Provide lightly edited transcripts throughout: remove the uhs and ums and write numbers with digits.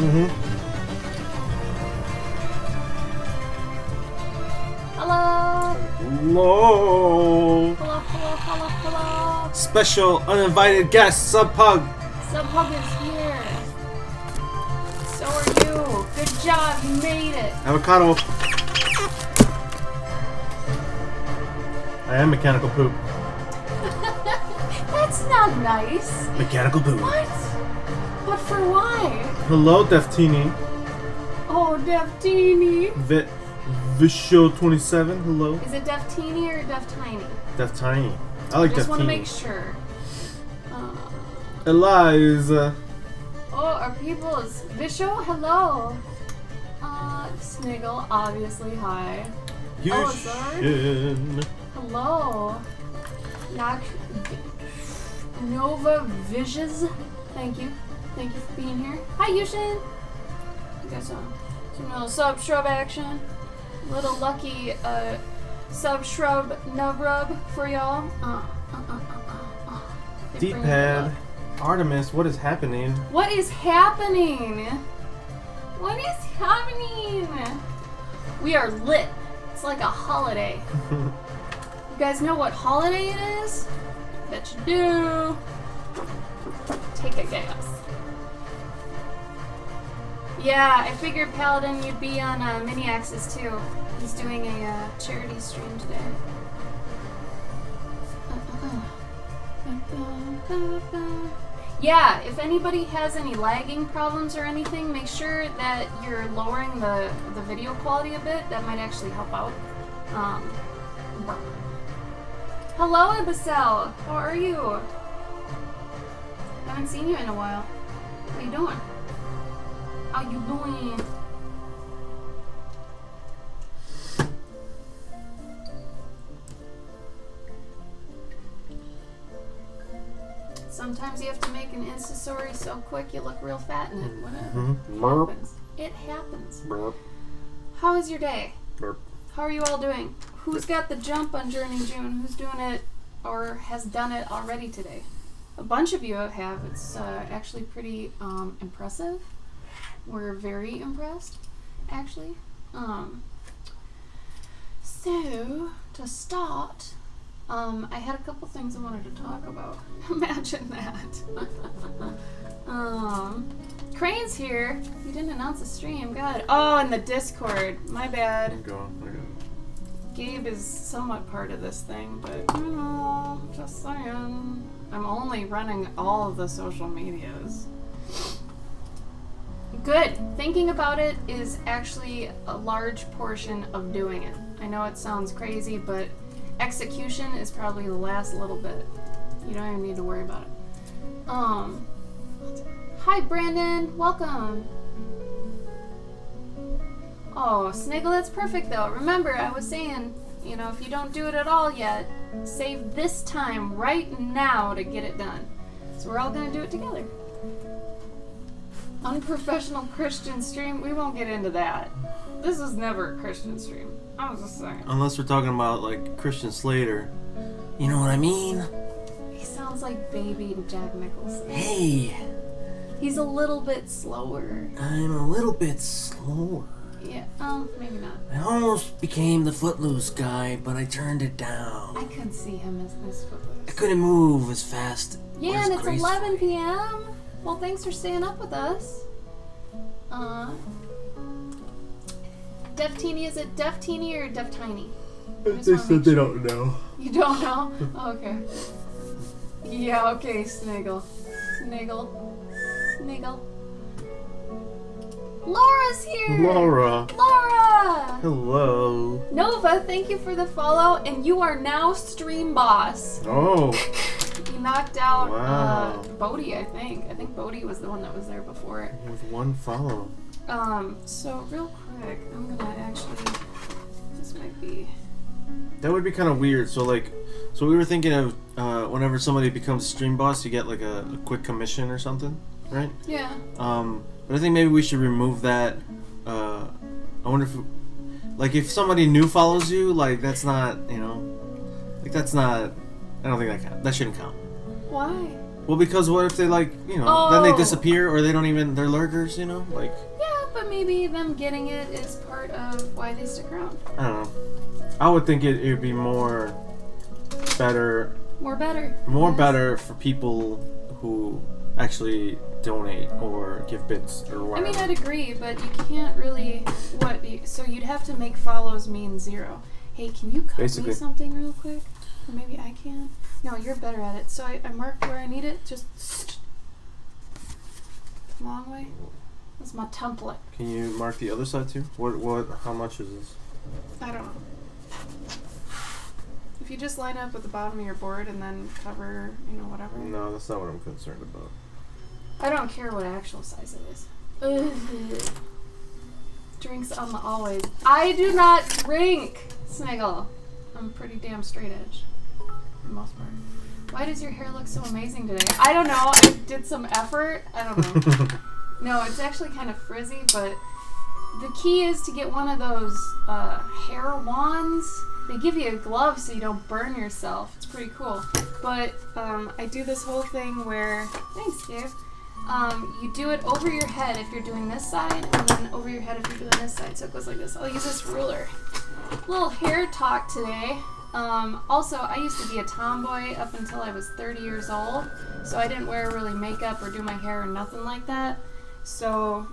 Mm-hmm. Hello. Hello. Hello. Special uninvited guest, Sub Pug. Sub Pug is here. So are you. Good job. You made it. Avocado. I am mechanical poop. That's not nice. Mechanical poop. What? But for why? Hello, Deftini. Oh, Deftini. Visho 27. Hello. Is it Deftini or Deftiny? Deftini. I like Deftini. Just want to make sure. Eliza. Oh, our people is Visho. Hello. Sniggle. Obviously, hi. Yushin. Hello. Nova Visions. Thank you. Thank you for being here. Hi, Yushin. You got some little sub-shrub action. Little lucky sub-shrub nub-rub for y'all. D-pad. Artemis, what is happening? What is happening? What is happening? We are lit. It's like a holiday. You guys know what holiday it is? Bet you do. Take a guess. Yeah, I figured Paladin you'd be on Mini Axis too. He's doing a charity stream today. Yeah, if anybody has any lagging problems or anything, make sure that you're lowering the video quality a bit. That might actually help out. Hello, Abyssal. How are you? Haven't seen you in a while. How you doing? How you doing? Sometimes you have to make an Insta story so quick you look real fat in it. Whatever. It happens. It happens. Burp. How is your day? Burp. How are you all doing? Who's got the jump on JourneyJune? Who's doing it or has done it already today? A bunch of you have. It's actually pretty impressive. We're very impressed, actually. So, to start, I had a couple things I wanted to talk about. Imagine that. Crane's here. You didn't announce a stream. God. Oh, and the Discord. My bad. I'm going. Gabe is somewhat part of this thing, but you know, just saying. I'm only running all of the social medias. Good. Thinking about it is actually a large portion of doing it. I know it sounds crazy, but execution is probably the last little bit. You don't even need to worry about it. Hi Brandon, welcome. Oh, Sniggle, that's perfect though. Remember, I was saying, you know, if you don't do it at all yet, save this time right now to get it done. So we're all gonna do it together. Unprofessional Christian stream, we won't get into that. This was never a Christian stream. I was just saying. Unless we're talking about like Christian Slater. You know what I mean? He sounds like baby Jack Nicholson. Hey! He's a little bit slower. I'm a little bit slower. Yeah, maybe not. I almost became the Footloose guy, but I turned it down. I couldn't see him as Footloose. I couldn't move as fast. Yeah, and it's 11 p.m. Well, thanks for staying up with us. Deftini, is it Deftini or Deftiny? They said they don't know. You don't know? Oh, okay. Yeah, okay, Sniggle. Sniggle. Laura's here! Laura! Hello! Nova, thank you for the follow, and you are now stream boss. Oh! You knocked out Bodhi, I think. I think Bodhi was the one that was there before it. With one follow. So real quick, I'm gonna actually... This might be... That would be kind of weird. So we were thinking of whenever somebody becomes stream boss, you get like a quick commission or something, right? Yeah. But I think maybe we should remove that. I wonder if, if somebody new follows you, like that's not, that's not. I don't think that shouldn't count. Why? Well, because what if they then they Oh. disappear or they don't even, they're lurkers, like. Yeah, but maybe them getting it is part of why they stick around. I don't know. I would think it would be more better. More better. More Yes. better for people who actually donate or give bits or I whatever. mean, I'd agree, but you can't really. So you'd have to make follows mean 0. Hey, can you cut Basically. me something real quick? Or maybe I can? No, you're better at it. So I marked where I need it. Just. Long way. That's my template. Can you mark the other side too? How much is this? I don't know. If you just line up with the bottom of your board and then cover, whatever. No, that's not what I'm concerned about. I don't care what actual size it is. Ugh. Drinks on the always. I do not drink, Sniggle. I'm pretty damn straight edge, for the most part. Why does your hair look so amazing today? I don't know. I did some effort. I don't know. No, it's actually kind of frizzy, but the key is to get one of those hair wands. They give you a glove so you don't burn yourself. It's pretty cool. But I do this whole thing where, thanks, Dave. You do it over your head if you're doing this side, and then over your head if you're doing this side. So it goes like this. I'll use this ruler. Little hair talk today. Also, I used to be a tomboy up until I was 30 years old, so I didn't wear really makeup or do my hair or nothing like that. So,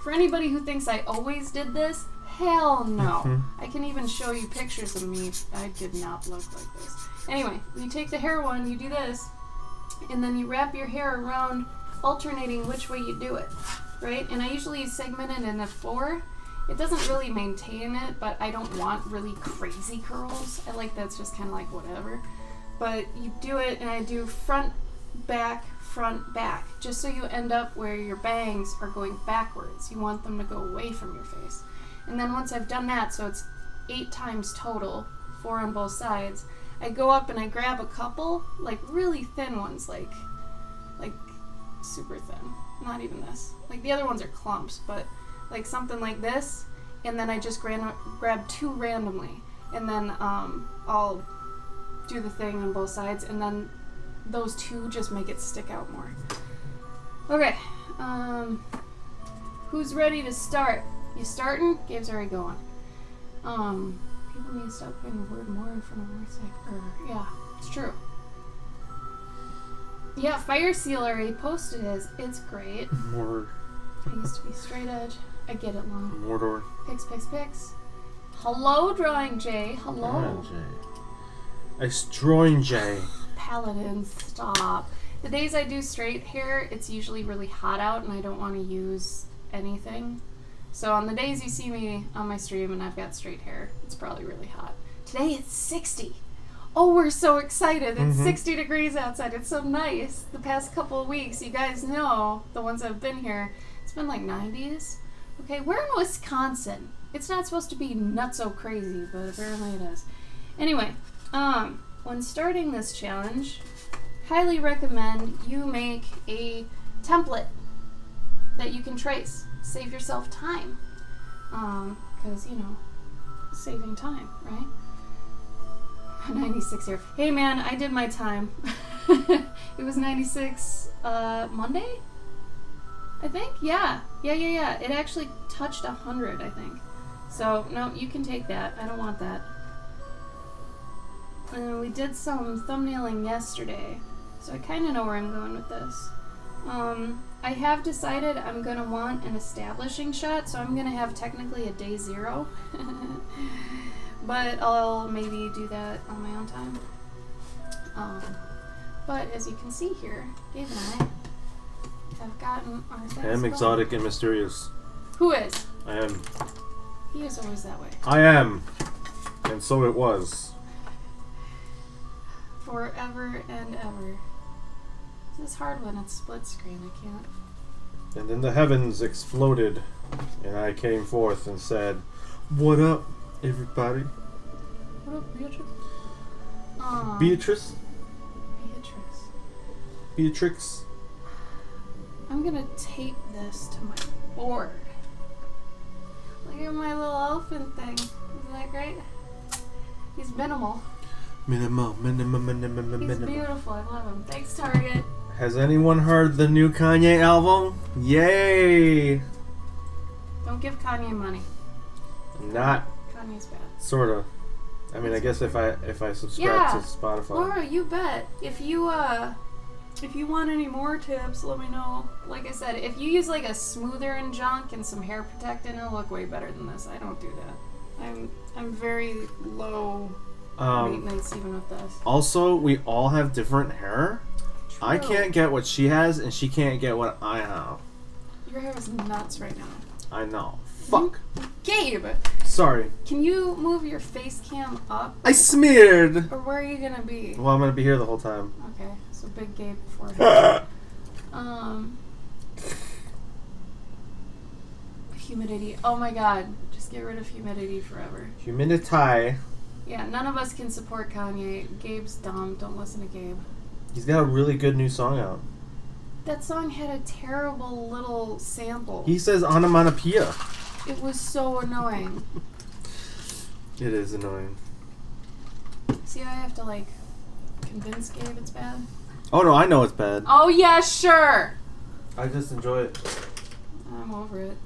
for anybody who thinks I always did this, hell no. I can even show you pictures of me. I did not look like this. Anyway, you take the hair one, you do this, and then you wrap your hair around, alternating which way you do it, right? And I usually segment it into 4. It doesn't really maintain it, but I don't want really crazy curls. I like that's just kind of like whatever. But you do it, and I do front, back, just so you end up where your bangs are going backwards. You want them to go away from your face. And then once I've done that, so it's 8 times total, 4 on both sides, I go up and I grab a couple, like really thin ones, like super thin. Not even this. Like the other ones are clumps, but like something like this, and then I just grab 2 randomly, and then I'll do the thing on both sides, and then those 2 just make it stick out more. Okay, who's ready to start? You starting? Gabe's already going. People need to stop putting the word more in front of words like, yeah, it's true. Yeah, Fire Seal already posted his. It's great. Mordor. I used to be straight edge. I get it, Long. Mordor. Picks. Hello, Drawing J. Hello. Drawing J. Paladin, stop. The days I do straight hair, it's usually really hot out and I don't want to use anything. So on the days you see me on my stream and I've got straight hair, it's probably really hot. Today it's 60. Oh, we're so excited. It's 60 degrees outside. It's so nice. The past couple of weeks, you guys know, the ones that have been here, it's been like 90s. Okay, we're in Wisconsin. It's not supposed to be nutso crazy, but apparently it is. Anyway, when starting this challenge, highly recommend you make a template that you can trace. Save yourself time. Because, saving time, right? 96 here. Hey man, I did my time. It was 96 Monday? I think? Yeah. It actually touched 100, I think. So, no, you can take that. I don't want that. And we did some thumbnailing yesterday, so I kind of know where I'm going with this. I have decided I'm going to want an establishing shot, so I'm going to have technically a day 0. But I'll maybe do that on my own time. But as you can see here, Gabe and I have gotten our things I am going. exotic and mysterious. Who is? I am. He is always that way. I am. And so it was. Forever and ever. This is hard when it's split screen, I can't. And then the heavens exploded, and I came forth and said, "What up, everybody?" What up, Beatrice? Beatrice? Beatrix. I'm gonna tape this to my board. Look at my little elephant thing. Isn't that great? He's minimal. Minimal. He's beautiful. I love him. Thanks, Target. Has anyone heard the new Kanye album? Yay! Don't give Kanye money. Not. Kanye's bad. Sorta. I mean, I guess if I subscribe Yeah. to Spotify. Laura, you bet. If you want any more tips, let me know. Like I said, if you use like a smoother and junk and some hair protectant, it'll look way better than this. I don't do that. I'm very low maintenance even with this. Also, we all have different hair. True. I can't get what she has, and she can't get what I have. Your hair is nuts right now. I know. Fuck. Gabe! Sorry. Can you move your face cam up? I smeared! Or where are you gonna be? Well, I'm gonna be here the whole time. Okay, so big Gabe before. Humidity. Oh my god. Just get rid of humidity forever. Humidity. Yeah, none of us can support Kanye. Gabe's dumb. Don't listen to Gabe. He's got a really good new song out. That song had a terrible little sample. He says onomatopoeia. It was so annoying. It is annoying. See, I have to like convince Gabe it's bad. Oh no, I know it's bad. Oh yeah, sure. I just enjoy it. I'm over it.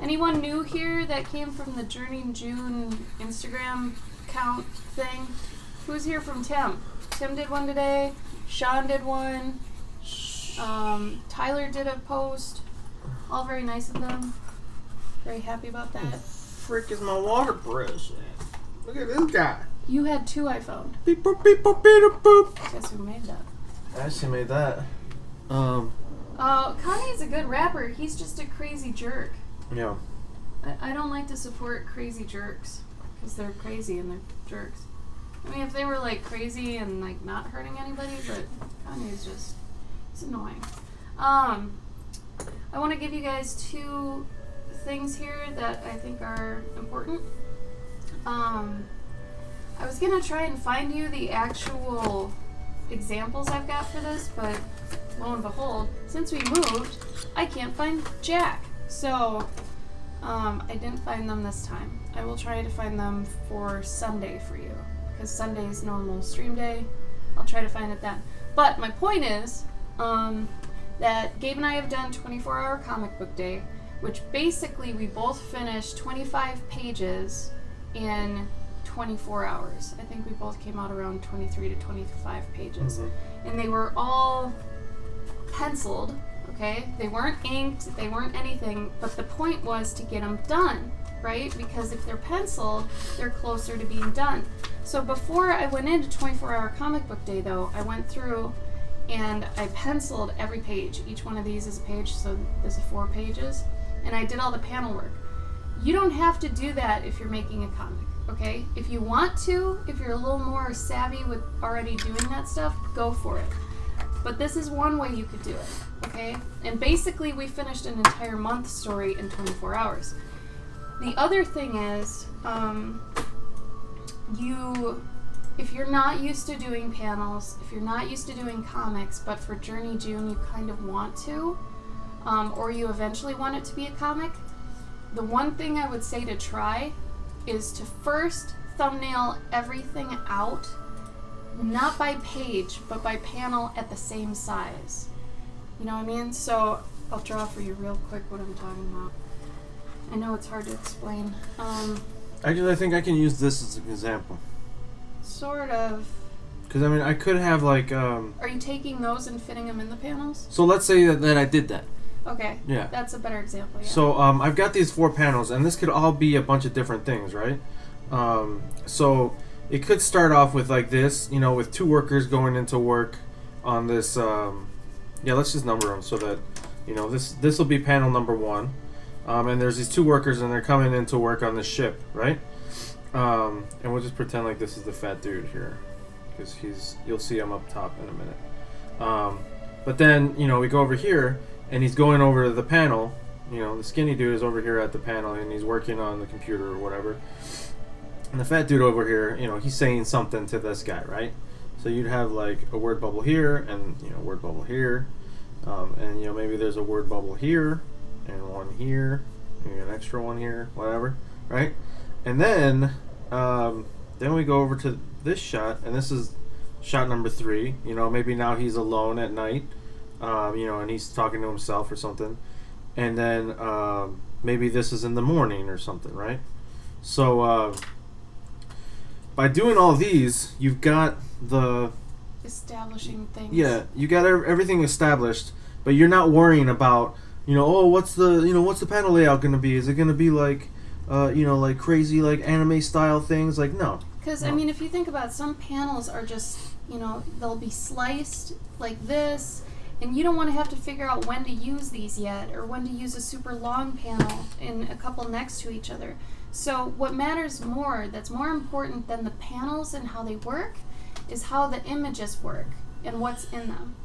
Anyone new here that came from the JourneyJune Instagram account thing? Who's here from Tim? Tim did one today. Sean did one. Tyler did a post. All very nice of them. Very happy about that. Frick is my water brush. Look at this guy. You had two I found. Beep boop beep boop beep boop. Guess who made that? I actually made that. Kanye's a good rapper. He's just a crazy jerk. Yeah. I don't like to support crazy jerks because they're crazy and they're jerks. I mean, if they were like crazy and like not hurting anybody, but Kanye's just, it's annoying. I want to give you guys two things here that I think are important. I was gonna try and find you the actual examples I've got for this, but lo and behold, since we moved, I can't find Jack. So, I didn't find them this time. I will try to find them for Sunday for you, because Sunday's normal stream day. I'll try to find it then. But my point is, that Gabe and I have done 24-hour comic book day, which basically we both finished 25 pages in 24 hours. I think we both came out around 23 to 25 pages. Mm-hmm. And they were all penciled, okay? They weren't inked, they weren't anything, but the point was to get them done, right? Because if they're penciled, they're closer to being done. So before I went into 24-hour comic book day, though, I went through and I penciled every page. Each one of these is a page, so there's 4 pages. And I did all the panel work. You don't have to do that if you're making a comic, okay? If you want to, if you're a little more savvy with already doing that stuff, go for it. But this is one way you could do it, okay? And basically we finished an entire month story in 24 hours. The other thing is, if you're not used to doing panels, if you're not used to doing comics, but for JourneyJune you kind of want to, or you eventually want it to be a comic, the one thing I would say to try is to first thumbnail everything out, not by page, but by panel at the same size. You know what I mean? So I'll draw for you real quick what I'm talking about. I know it's hard to explain. Actually, I think I can use this as an example. Sort of. Because, I mean, I could have, like, Are you taking those and fitting them in the panels? So let's say that I did that. Okay. Yeah. That's a better example, yeah. So, I've got these 4 panels, and this could all be a bunch of different things, right? So, it could start off with, like, this, you know, with 2 workers going into work on this, yeah, let's just number them so that, you know, this will be panel number 1. And there's these 2 workers, and they're coming into work on this ship, right? And we'll just pretend like this is the fat dude here, because you'll see him up top in a minute. But then, you know, we go over here, and he's going over to the panel. You know, the skinny dude is over here at the panel, and he's working on the computer or whatever. And the fat dude over here, you know, he's saying something to this guy, right? So you'd have, like, a word bubble here, and, you know, word bubble here. And, you know, maybe there's a word bubble here, and one here, maybe an extra one here, whatever, right? And then we go over to this shot, and this is shot number 3. You know, maybe now he's alone at night. You know, and he's talking to himself or something. And then maybe this is in the morning or something, right? So by doing all these, you've got the establishing things. Yeah, you got everything established, but you're not worrying about, you know, oh, what's the panel layout going to be? Is it going to be like, you know, like crazy like anime style things? Like no. Because no. I mean, if you think about it, some panels are just, you know, they'll be sliced like this. And you don't want to have to figure out when to use these yet, or when to use a super long panel in a couple next to each other. So what matters more, that's more important than the panels and how they work, is how the images work and what's in them.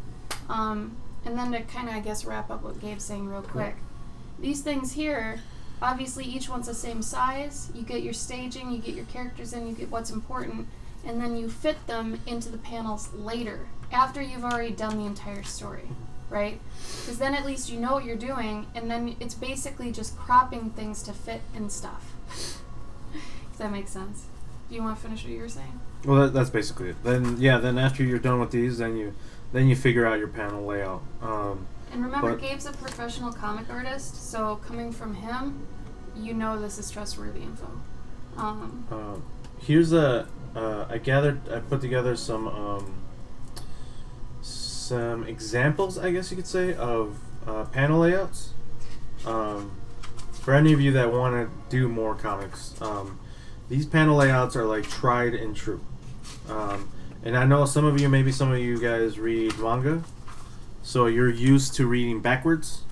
And then to kind of, I guess, wrap up what Gabe's saying real quick. These things here, obviously each one's the same size. You get your staging, you get your characters in, you get what's important, and then you fit them into the panels later, after you've already done the entire story, right? Because then at least you know what you're doing, and then it's basically just cropping things to fit and stuff. If that makes sense. Do you want to finish what you were saying? Well, that's basically it. Then after you're done with these, then you figure out your panel layout. And remember, Gabe's a professional comic artist, so coming from him, you know this is trustworthy info. Here's I put together some examples, I guess you could say, of panel layouts. For any of you that want to do more comics, these panel layouts are like tried and true. And I know some of you guys read manga, so you're used to reading backwards.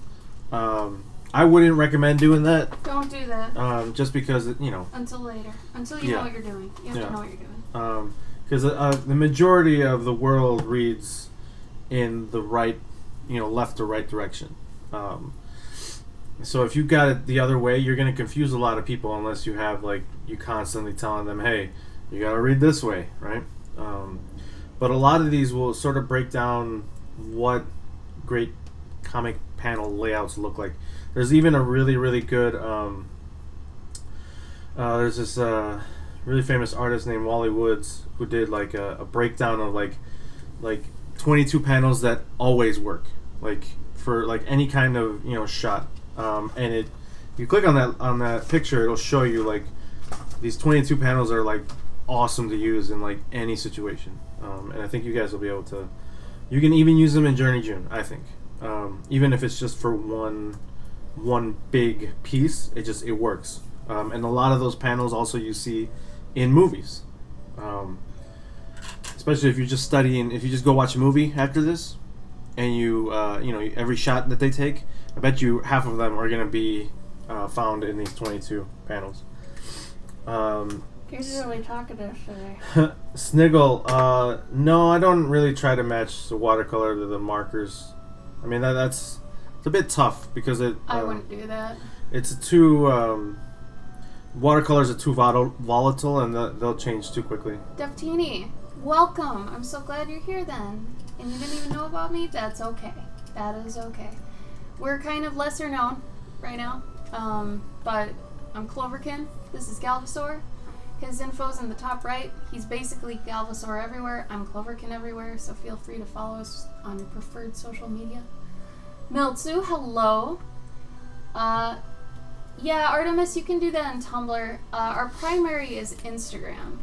I wouldn't recommend doing that. Don't do that. Just because, you know. Until later. Until you know what you're doing. You have to know what you're doing. Because the majority of the world reads in the right, you know, left to right direction. So if you got it the other way, you're going to confuse a lot of people unless you have, like, you constantly telling them, hey, you got to read this way, right? But a lot of these will sort of break down what great comic panel layouts look like. There's even a really, really good, there's this really famous artist named Wally Woods who did like a breakdown of like 22 panels that always work, like for like any kind of, you know, shot. And if you click on that picture, it'll show you like these 22 panels are like awesome to use in like any situation. And I think you guys will be able to. You can even use them in JourneyJune, I think. Even if it's just for one big piece, it works. And a lot of those panels also you see in movies. Especially if you're just studying, if you just go watch a movie after this, and you know, every shot that they take, I bet you half of them are going to be found in these 22 panels. You're really talkative today. Sniggle, no, I don't really try to match the watercolor to the markers. I mean, it's a bit tough because I wouldn't do that. It's watercolors are too volatile and they'll change too quickly. Deftini, welcome. I'm so glad you're here then. And you didn't even know about me? That's okay. That is okay. We're kind of lesser known right now, but I'm Cloverkin. This is Galvosaur. His info's in the top right. He's basically Galvosaur everywhere. I'm Cloverkin everywhere, so feel free to follow us on your preferred social media. Miltsu, hello. Yeah, Artemis, you can do that on Tumblr. Our primary is Instagram.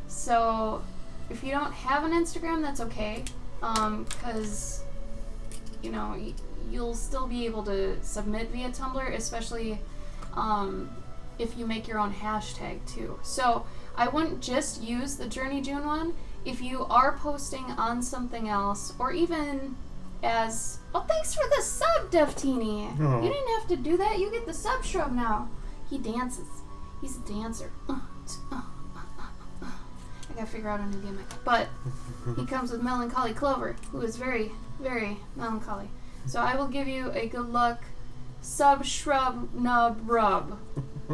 So if you don't have an Instagram, that's okay. Because, you know, you'll still be able to submit via Tumblr, especially if you make your own hashtag too. So I wouldn't just use the JourneyJune one. If you are posting on something else, or even as... Oh, thanks for the sub, Deftini. Oh. You didn't have to do that. You get the sub shrub now. He dances. He's a dancer. I gotta figure out a new gimmick. But he comes with Melancholy Clover, who is very, very melancholy. So I will give you a good luck sub shrub nub rub.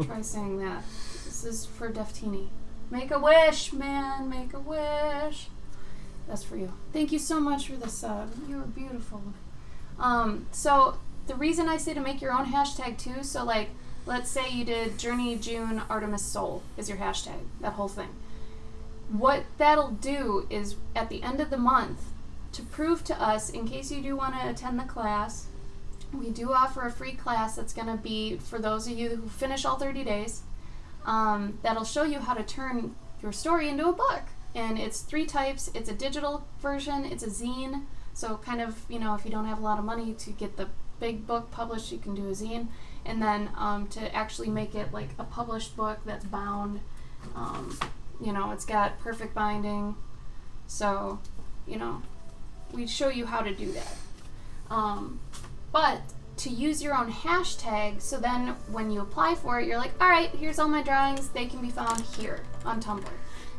Try saying that. This is for Deftini. Make a wish, man. Make a wish. That's for you. Thank you so much for the sub. You are beautiful. So the reason I say to make your own hashtag too, so like, let's say you did JourneyJune Artemis Soul is your hashtag, that whole thing. what that'll do is at the end of the month, to prove to us, in case you do want to attend the class, we do offer a free class that's going to be for those of you who finish all 30 days. That'll show you how to turn your story into a book. And it's 3 types. It's a digital version, it's a zine. So kind of, you know, if you don't have a lot of money to get the big book published, you can do a zine. And then to actually make it like a published book that's bound, you know, it's got perfect binding. So, you know, we show you how to do that. But to use your own hashtag, so then when you apply for it, you're like, all right, here's all my drawings. They can be found here on Tumblr.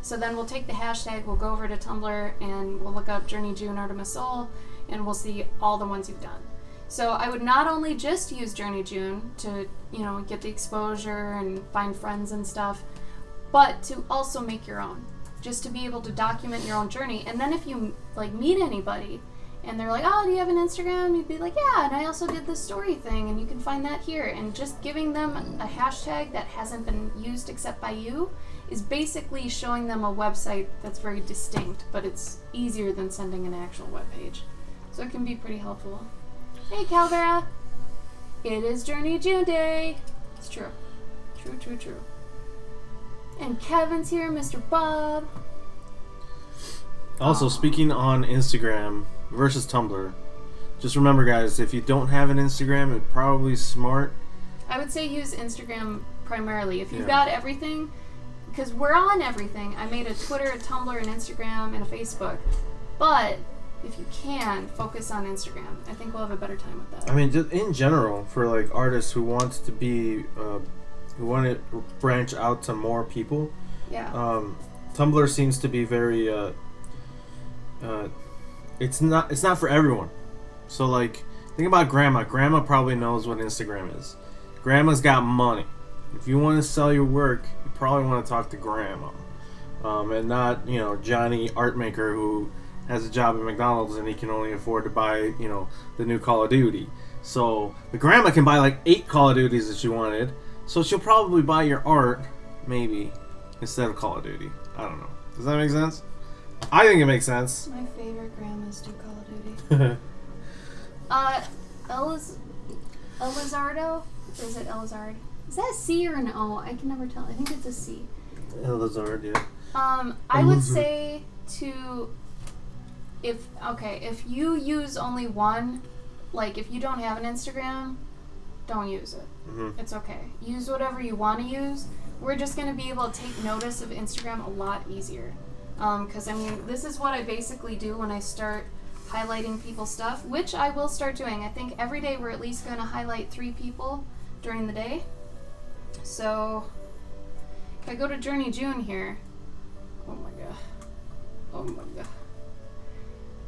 So then we'll take the hashtag, we'll go over to Tumblr, and we'll look up JourneyJune Artemis Soul, and we'll see all the ones you've done. So I would not only just use JourneyJune to, you know, get the exposure and find friends and stuff, but to also make your own, just to be able to document your own journey. And then if you like meet anybody and they're like, oh, do you have an Instagram? You'd be like, yeah, and I also did this story thing, and you can find that here. And just giving them a hashtag that hasn't been used except by you is basically showing them a website that's very distinct, but it's easier than sending an actual web page. So it can be pretty helpful. Hey, Calvera! It is JourneyJune Day! It's true. True, true, true. And Kevin's here, Mr. Bob. Also, speaking on Instagram versus Tumblr, just remember, guys, if you don't have an Instagram, it's probably smart. I would say use Instagram primarily. If you've got everything, because we're on everything. I made a Twitter, a Tumblr, an Instagram, and a Facebook. But if you can, focus on Instagram. I think we'll have a better time with that. I mean, just in general, for like artists who want to be, who want to branch out to more people. Yeah. Tumblr seems to be very. It's not for everyone. So like, think about Grandma. Grandma probably knows what Instagram is. Grandma's got money. If you want to sell your work, you probably want to talk to Grandma, and not, you know, Johnny art maker who has a job at McDonald's and he can only afford to buy, you know, the new Call of Duty. So the Grandma can buy like 8 Call of Duties that she wanted, so she'll probably buy your art maybe instead of Call of Duty. I don't know. Does that make sense? I think it makes sense. My favorite grandmas do Call of Duty. Elizardo? Or is it Elizard? Is that a C or an O? I can never tell. I think it's a C. Elizard, yeah. I would say if you use only one, like if you don't have an Instagram, don't use it. Mm-hmm. It's okay. Use whatever you want to use. We're just going to be able to take notice of Instagram a lot easier. Because, I mean, this is what I basically do when I start highlighting people's stuff, which I will start doing. I think every day we're at least going to highlight 3 people during the day. So, if I go to JourneyJune here, oh my god.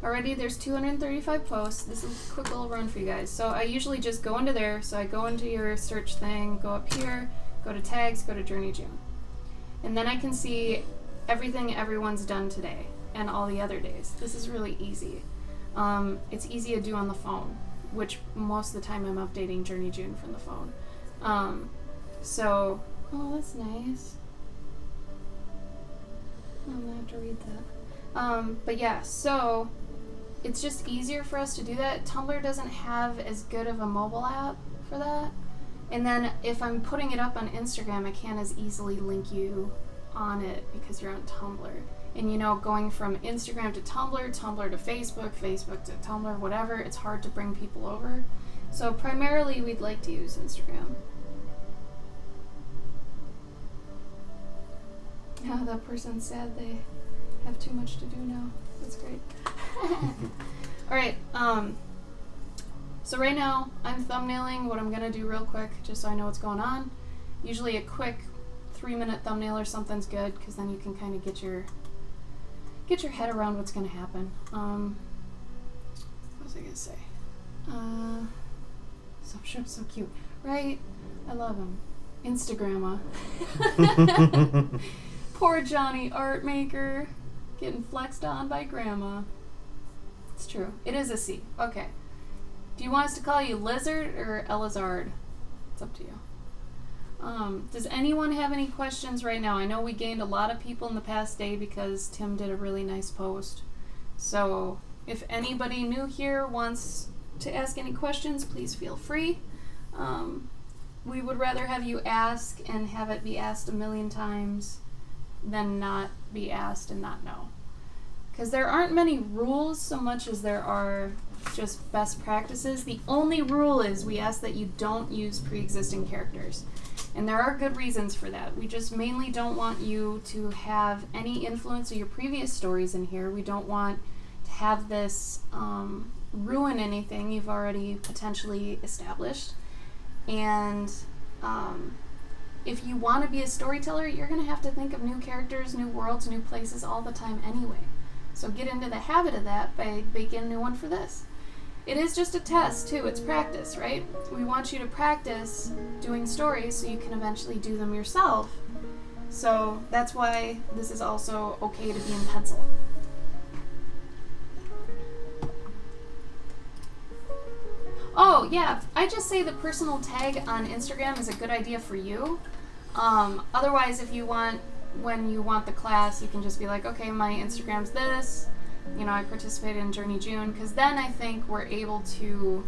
Already there's 235 posts. This is a quick little run for you guys. So I usually just go into there. So I go into your search thing, go up here, go to tags, go to JourneyJune. And then I can see everything everyone's done today and all the other days. This is really easy. It's easy to do on the phone, which most of the time I'm updating JourneyJune from the phone. Oh, that's nice. I'm gonna have to read that. But yeah, so it's just easier for us to do that. Tumblr doesn't have as good of a mobile app for that. And then if I'm putting it up on Instagram, I can't as easily link you on it because you're on Tumblr. And you know, going from Instagram to Tumblr, Tumblr to Facebook, Facebook to Tumblr, whatever, it's hard to bring people over. So primarily we'd like to use Instagram. Now that person's sad they have too much to do now. That's great. Alright, so right now I'm thumbnailing what I'm gonna do real quick, just so I know what's going on. Usually a quick 3-minute thumbnail or something's good, because then you can kind of get your head around what's gonna happen. What was I gonna say? So cute, right? I love him. Instagramma. Poor Johnny art maker getting flexed on by Grandma. It's true. It is a C. Okay. Do you want us to call you Lizard or Elizard? It's up to you. Does anyone have any questions right now? I know we gained a lot of people in the past day because Tim did a really nice post. So if anybody new here wants to ask any questions, please feel free. We would rather have you ask and have it be asked a million times than not be asked and not know. Because there aren't many rules so much as there are just best practices. The only rule is we ask that you don't use pre-existing characters. And there are good reasons for that. We just mainly don't want you to have any influence of your previous stories in here. We don't want to have this ruin anything you've already potentially established. And if you want to be a storyteller, you're going to have to think of new characters, new worlds, new places all the time anyway. So get into the habit of that by making a new one for this. It is just a test, too. It's practice, right? We want you to practice doing stories so you can eventually do them yourself. So that's why this is also okay to be in pencil. Oh, yeah. I just say the personal tag on Instagram is a good idea for you. Otherwise, if you want, when you want the class, you can just be like, okay, my Instagram's this. You know, I participated in JourneyJune, because then I think we're able to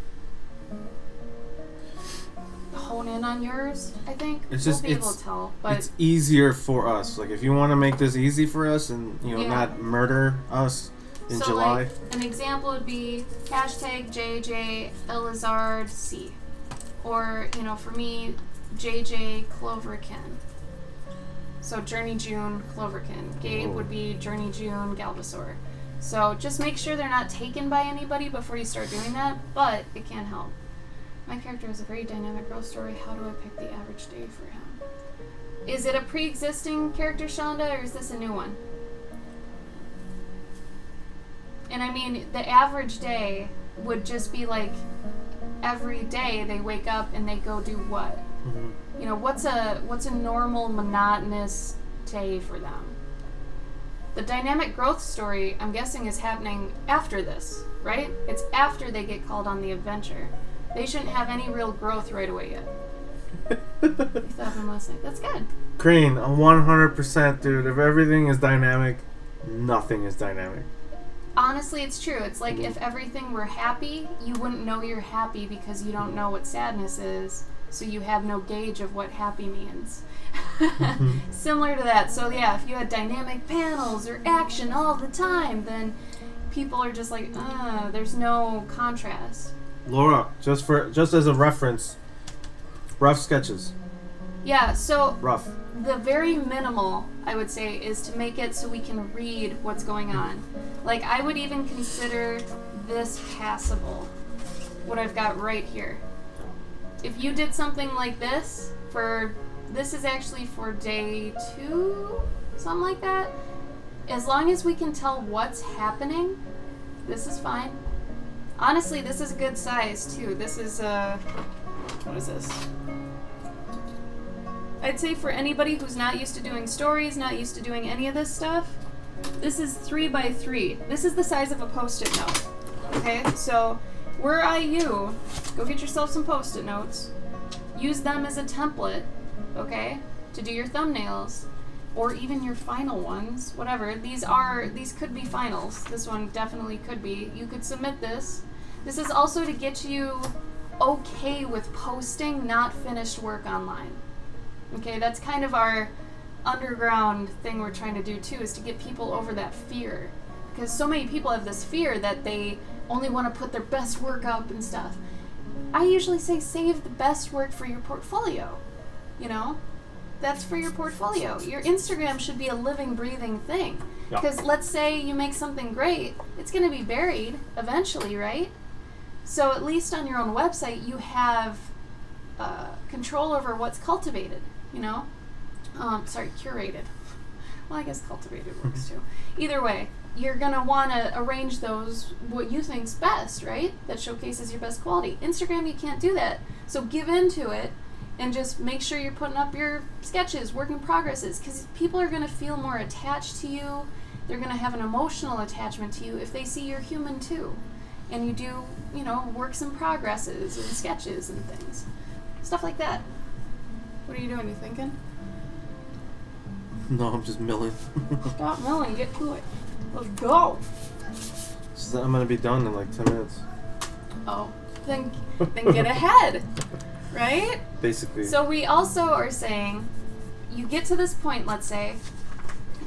hone in on yours, I think. We'll be able to tell. But it's easier for us. Like, if you want to make this easy for us and, you know, not murder us in July. Like, an example would be hashtag JJ Elizardc. Or, you know, for me, JJ Cloverkin. So JourneyJune Cloverkin. Gabe would be JourneyJune Galvosaur. So just make sure they're not taken by anybody before you start doing that, but it can help. My character has a very dynamic growth story. How do I pick the average day for him? Is it a pre-existing character, Shonda, or is this a new one? And I mean, the average day would just be like every day they wake up and they go do what? Mm-hmm. You know, what's a normal monotonous day for them? The dynamic growth story, I'm guessing, is happening after this, right? It's after they get called on the adventure. They shouldn't have any real growth right away yet. You thought I'm listening. That's good. Crane, 100%, dude. If everything is dynamic, nothing is dynamic. Honestly, it's true. It's like if everything were happy, you wouldn't know you're happy because you don't know what sadness is, so you have no gauge of what happy means. Similar to that. So yeah, if you had dynamic panels or action all the time, then people are just like, there's no contrast. Laura, just as a reference, rough sketches. Yeah, so rough. The very minimal, I would say, is to make it so we can read what's going on. Like, I would even consider this passable, what I've got right here. If you did something like this, this is actually for day 2, something like that. As long as we can tell what's happening, this is fine. Honestly, this is a good size, too. This is, what is this? I'd say for anybody who's not used to doing stories, not used to doing any of this stuff, this is 3 by 3. This is the size of a Post-it note. Okay, so were I you, go get yourself some Post-it notes, use them as a template, okay, to do your thumbnails, or even your final ones, whatever. These could be finals. This one definitely could be. You could submit this. This is also to get you okay with posting not finished work online. Okay, that's kind of our underground thing we're trying to do too, is to get people over that fear. Because so many people have this fear that they only want to put their best work up and stuff. I usually say save the best work for your portfolio. You know? That's for your portfolio. Your Instagram should be a living, breathing thing. Because let's say you make something great, it's going to be buried eventually, right? So at least on your own website, you have control over what's cultivated, you know? Curated. Well, I guess cultivated works too. Either way, you're going to want to arrange those what you think's best, right? That showcases your best quality. Instagram, you can't do that. So give into it and just make sure you're putting up your sketches, work in progresses, because people are going to feel more attached to you. They're going to have an emotional attachment to you if they see you're human too. And you do, you know, works in progresses and sketches and things. Stuff like that. What are you doing? You thinking? No, I'm just milling. Stop milling. Get to it. Let's go. So I'm gonna be done in like 10 minutes. Oh, then get ahead, right? Basically. So we also are saying, you get to this point, let's say,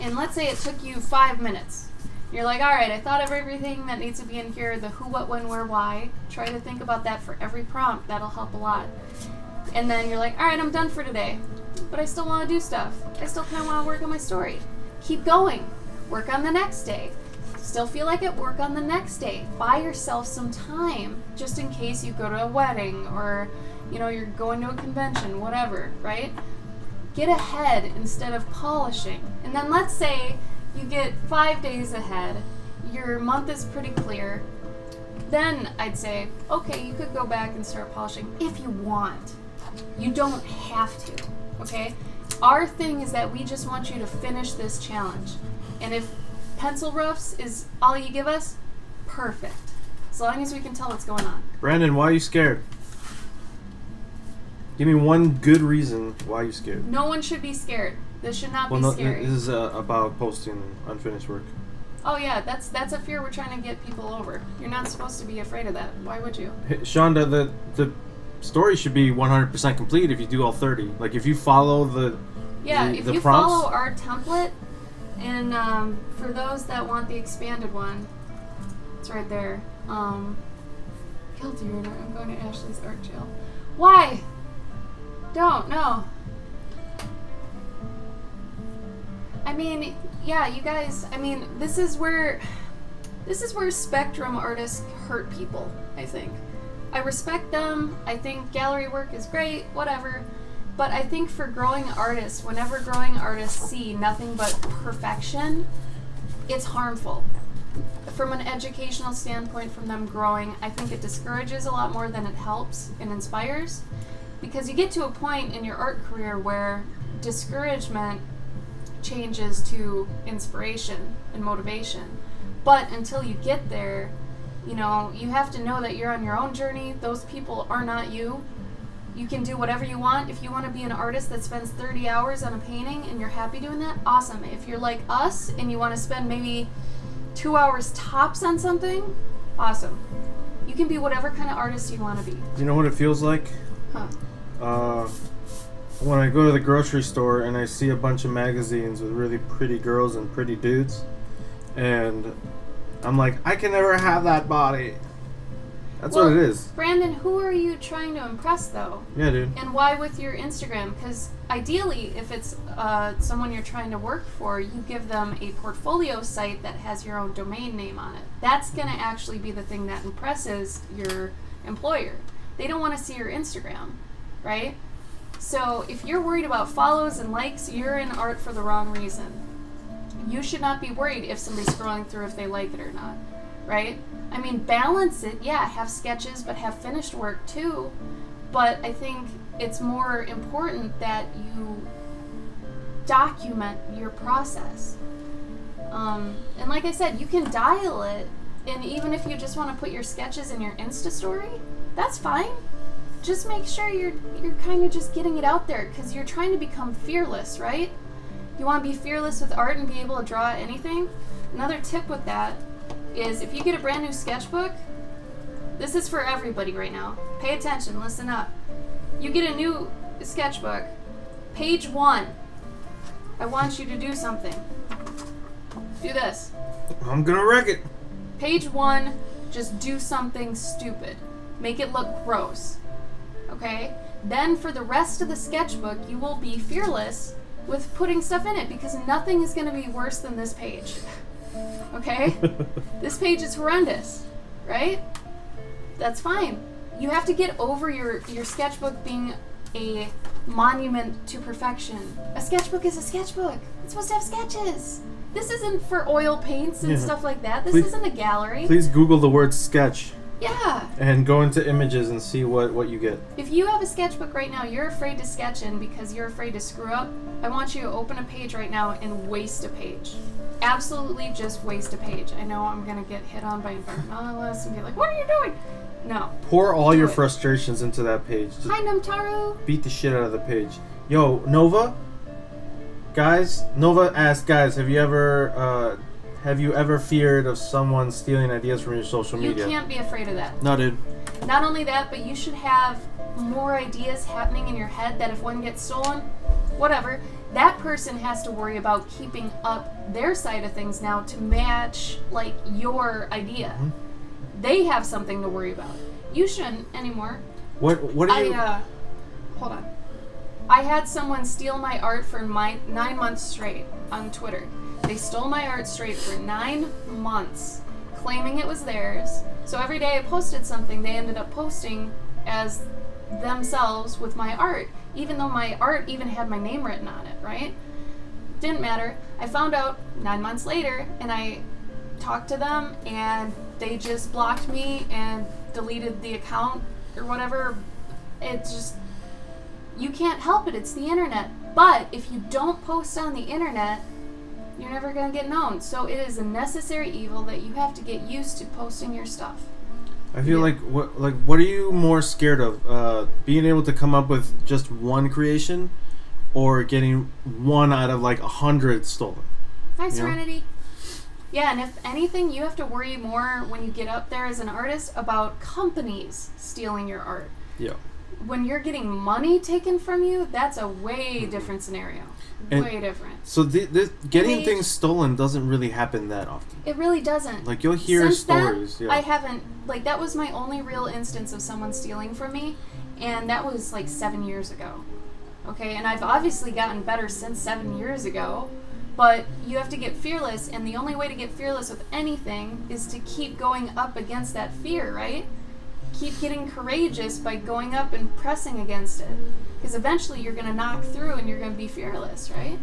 and let's say it took you 5 minutes. You're like, all right, I thought of everything that needs to be in here, the who, what, when, where, why. Try to think about that for every prompt. That'll help a lot. And then you're like, all right, I'm done for today. But I still want to do stuff. I still kind of want to work on my story. Keep going. Work on the next day. Still feel like it, work on the next day. Buy yourself some time, just in case you go to a wedding or, you know, you're going to a convention, whatever, right? Get ahead instead of polishing. And then let's say you get 5 days ahead. Your month is pretty clear. Then I'd say, okay, you could go back and start polishing if you want. You don't have to, okay? Our thing is that we just want you to finish this challenge. And if pencil roughs is all you give us, perfect. As long as we can tell what's going on. Brandon, why are you scared? Give me one good reason why you're scared. No one should be scared. This should not be No, scary. this is about posting unfinished work. Oh yeah, that's a fear we're trying to get people over. You're not supposed to be afraid of that. Why would you? Hey, Shonda, the story should be 100% complete if you do all 30. Like if you follow the if the you prompts, follow our template, and for those that want the expanded one, it's right there. Guilty order. I'm going to Ashley's art jail. Why? Don't, no. I mean, yeah, you guys, I mean, this is where spectrum artists hurt people, I think. I respect them. I think gallery work is great, whatever. But I think for growing artists, whenever growing artists see nothing but perfection, it's harmful. From an educational standpoint, from them growing, I think it discourages a lot more than it helps and inspires. Because you get to a point in your art career where discouragement changes to inspiration and motivation. But until you get there, you know, you have to know that you're on your own journey. Those people are not you. You can do whatever you want. If you want to be an artist that spends 30 hours on a painting and you're happy doing that, awesome. If you're like us and you want to spend maybe 2 hours tops on something, awesome. You can be whatever kind of artist you want to be. you know what it feels like? Huh. When I go to the grocery store and I see a bunch of magazines with really pretty girls and pretty dudes, and I'm like, I can never have that body. That's what it is. Brandon, who are you trying to impress, though? Yeah, dude. And why with your Instagram? Because ideally, if it's someone you're trying to work for, you give them a portfolio site that has your own domain name on it. That's going to actually be the thing that impresses your employer. They don't want to see your Instagram, right? So if you're worried about follows and likes, you're in art for the wrong reason. You should not be worried if somebody's scrolling through if they like it or not, right? I mean, balance it. Yeah, have sketches, but have finished work too. But I think it's more important that you document your process. And like I said, you can dial it, and even if you just want to put your sketches in your Insta story, that's fine. Just make sure you're kind of just getting it out there, because you're trying to become fearless, right? You want to be fearless with art and be able to draw anything. Another tip with that is if you get a brand new sketchbook, this is for everybody right now. Pay attention, listen up. You get a new sketchbook, page 1. I want you to do something. Do this. I'm gonna wreck it. Page 1, just do something stupid. Make it look gross. Okay? Then for the rest of the sketchbook, you will be fearless with putting stuff in it, because nothing is going to be worse than this page. Okay? This page is horrendous, right? That's fine. You have to get over your sketchbook being a monument to perfection. A sketchbook is a sketchbook. It's supposed to have sketches. This isn't for oil paints and stuff like that. This isn't a gallery. Please Google the word sketch. Yeah. And go into images and see what you get. If you have a sketchbook right now you're afraid to sketch in because you're afraid to screw up, I want you to open a page right now and waste a page. Absolutely just waste a page. I know I'm going to get hit on by environmentalists and be like, what are you doing? No. Pour all your frustrations into that page. Just Hi, Namtaru. beat the shit out of the page. Yo, Nova. Guys, Nova asked, guys, have you ever feared of someone stealing ideas from your social media? You can't be afraid of that. No, dude. Not only that, but you should have more ideas happening in your head that if one gets stolen, whatever, that person has to worry about keeping up their side of things now to match like your idea. Mm-hmm. They have something to worry about. You shouldn't anymore. What are you? Hold on. I had someone steal my art for 9 months straight on Twitter. They stole my art straight for 9 months, claiming it was theirs. So every day I posted something, they ended up posting as themselves with my art, even though my art even had my name written on it, right? Didn't matter. I found out 9 months later, and I talked to them, and they just blocked me and deleted the account or whatever. It's just, you can't help it. It's the internet. But if you don't post on the internet, you're never going to get known. So it is a necessary evil that you have to get used to posting your stuff. I feel like what are you more scared of? Being able to come up with just one creation, or getting one out of like 100 stolen? Hi, Serenity. Yeah, and if anything, you have to worry more when you get up there as an artist about companies stealing your art. Yeah. When you're getting money taken from you, that's a way different scenario. Way different. So getting things stolen doesn't really happen that often. It really doesn't. Like, you'll hear Since stories. Then, I haven't, like, that was my only real instance of someone stealing from me, and that was like 7 years ago. Okay, and I've obviously gotten better since 7 years ago, but you have to get fearless, and the only way to get fearless with anything is to keep going up against that fear, right? Keep getting courageous by going up and pressing against it. Because eventually you're going to knock through and you're going to be fearless, right?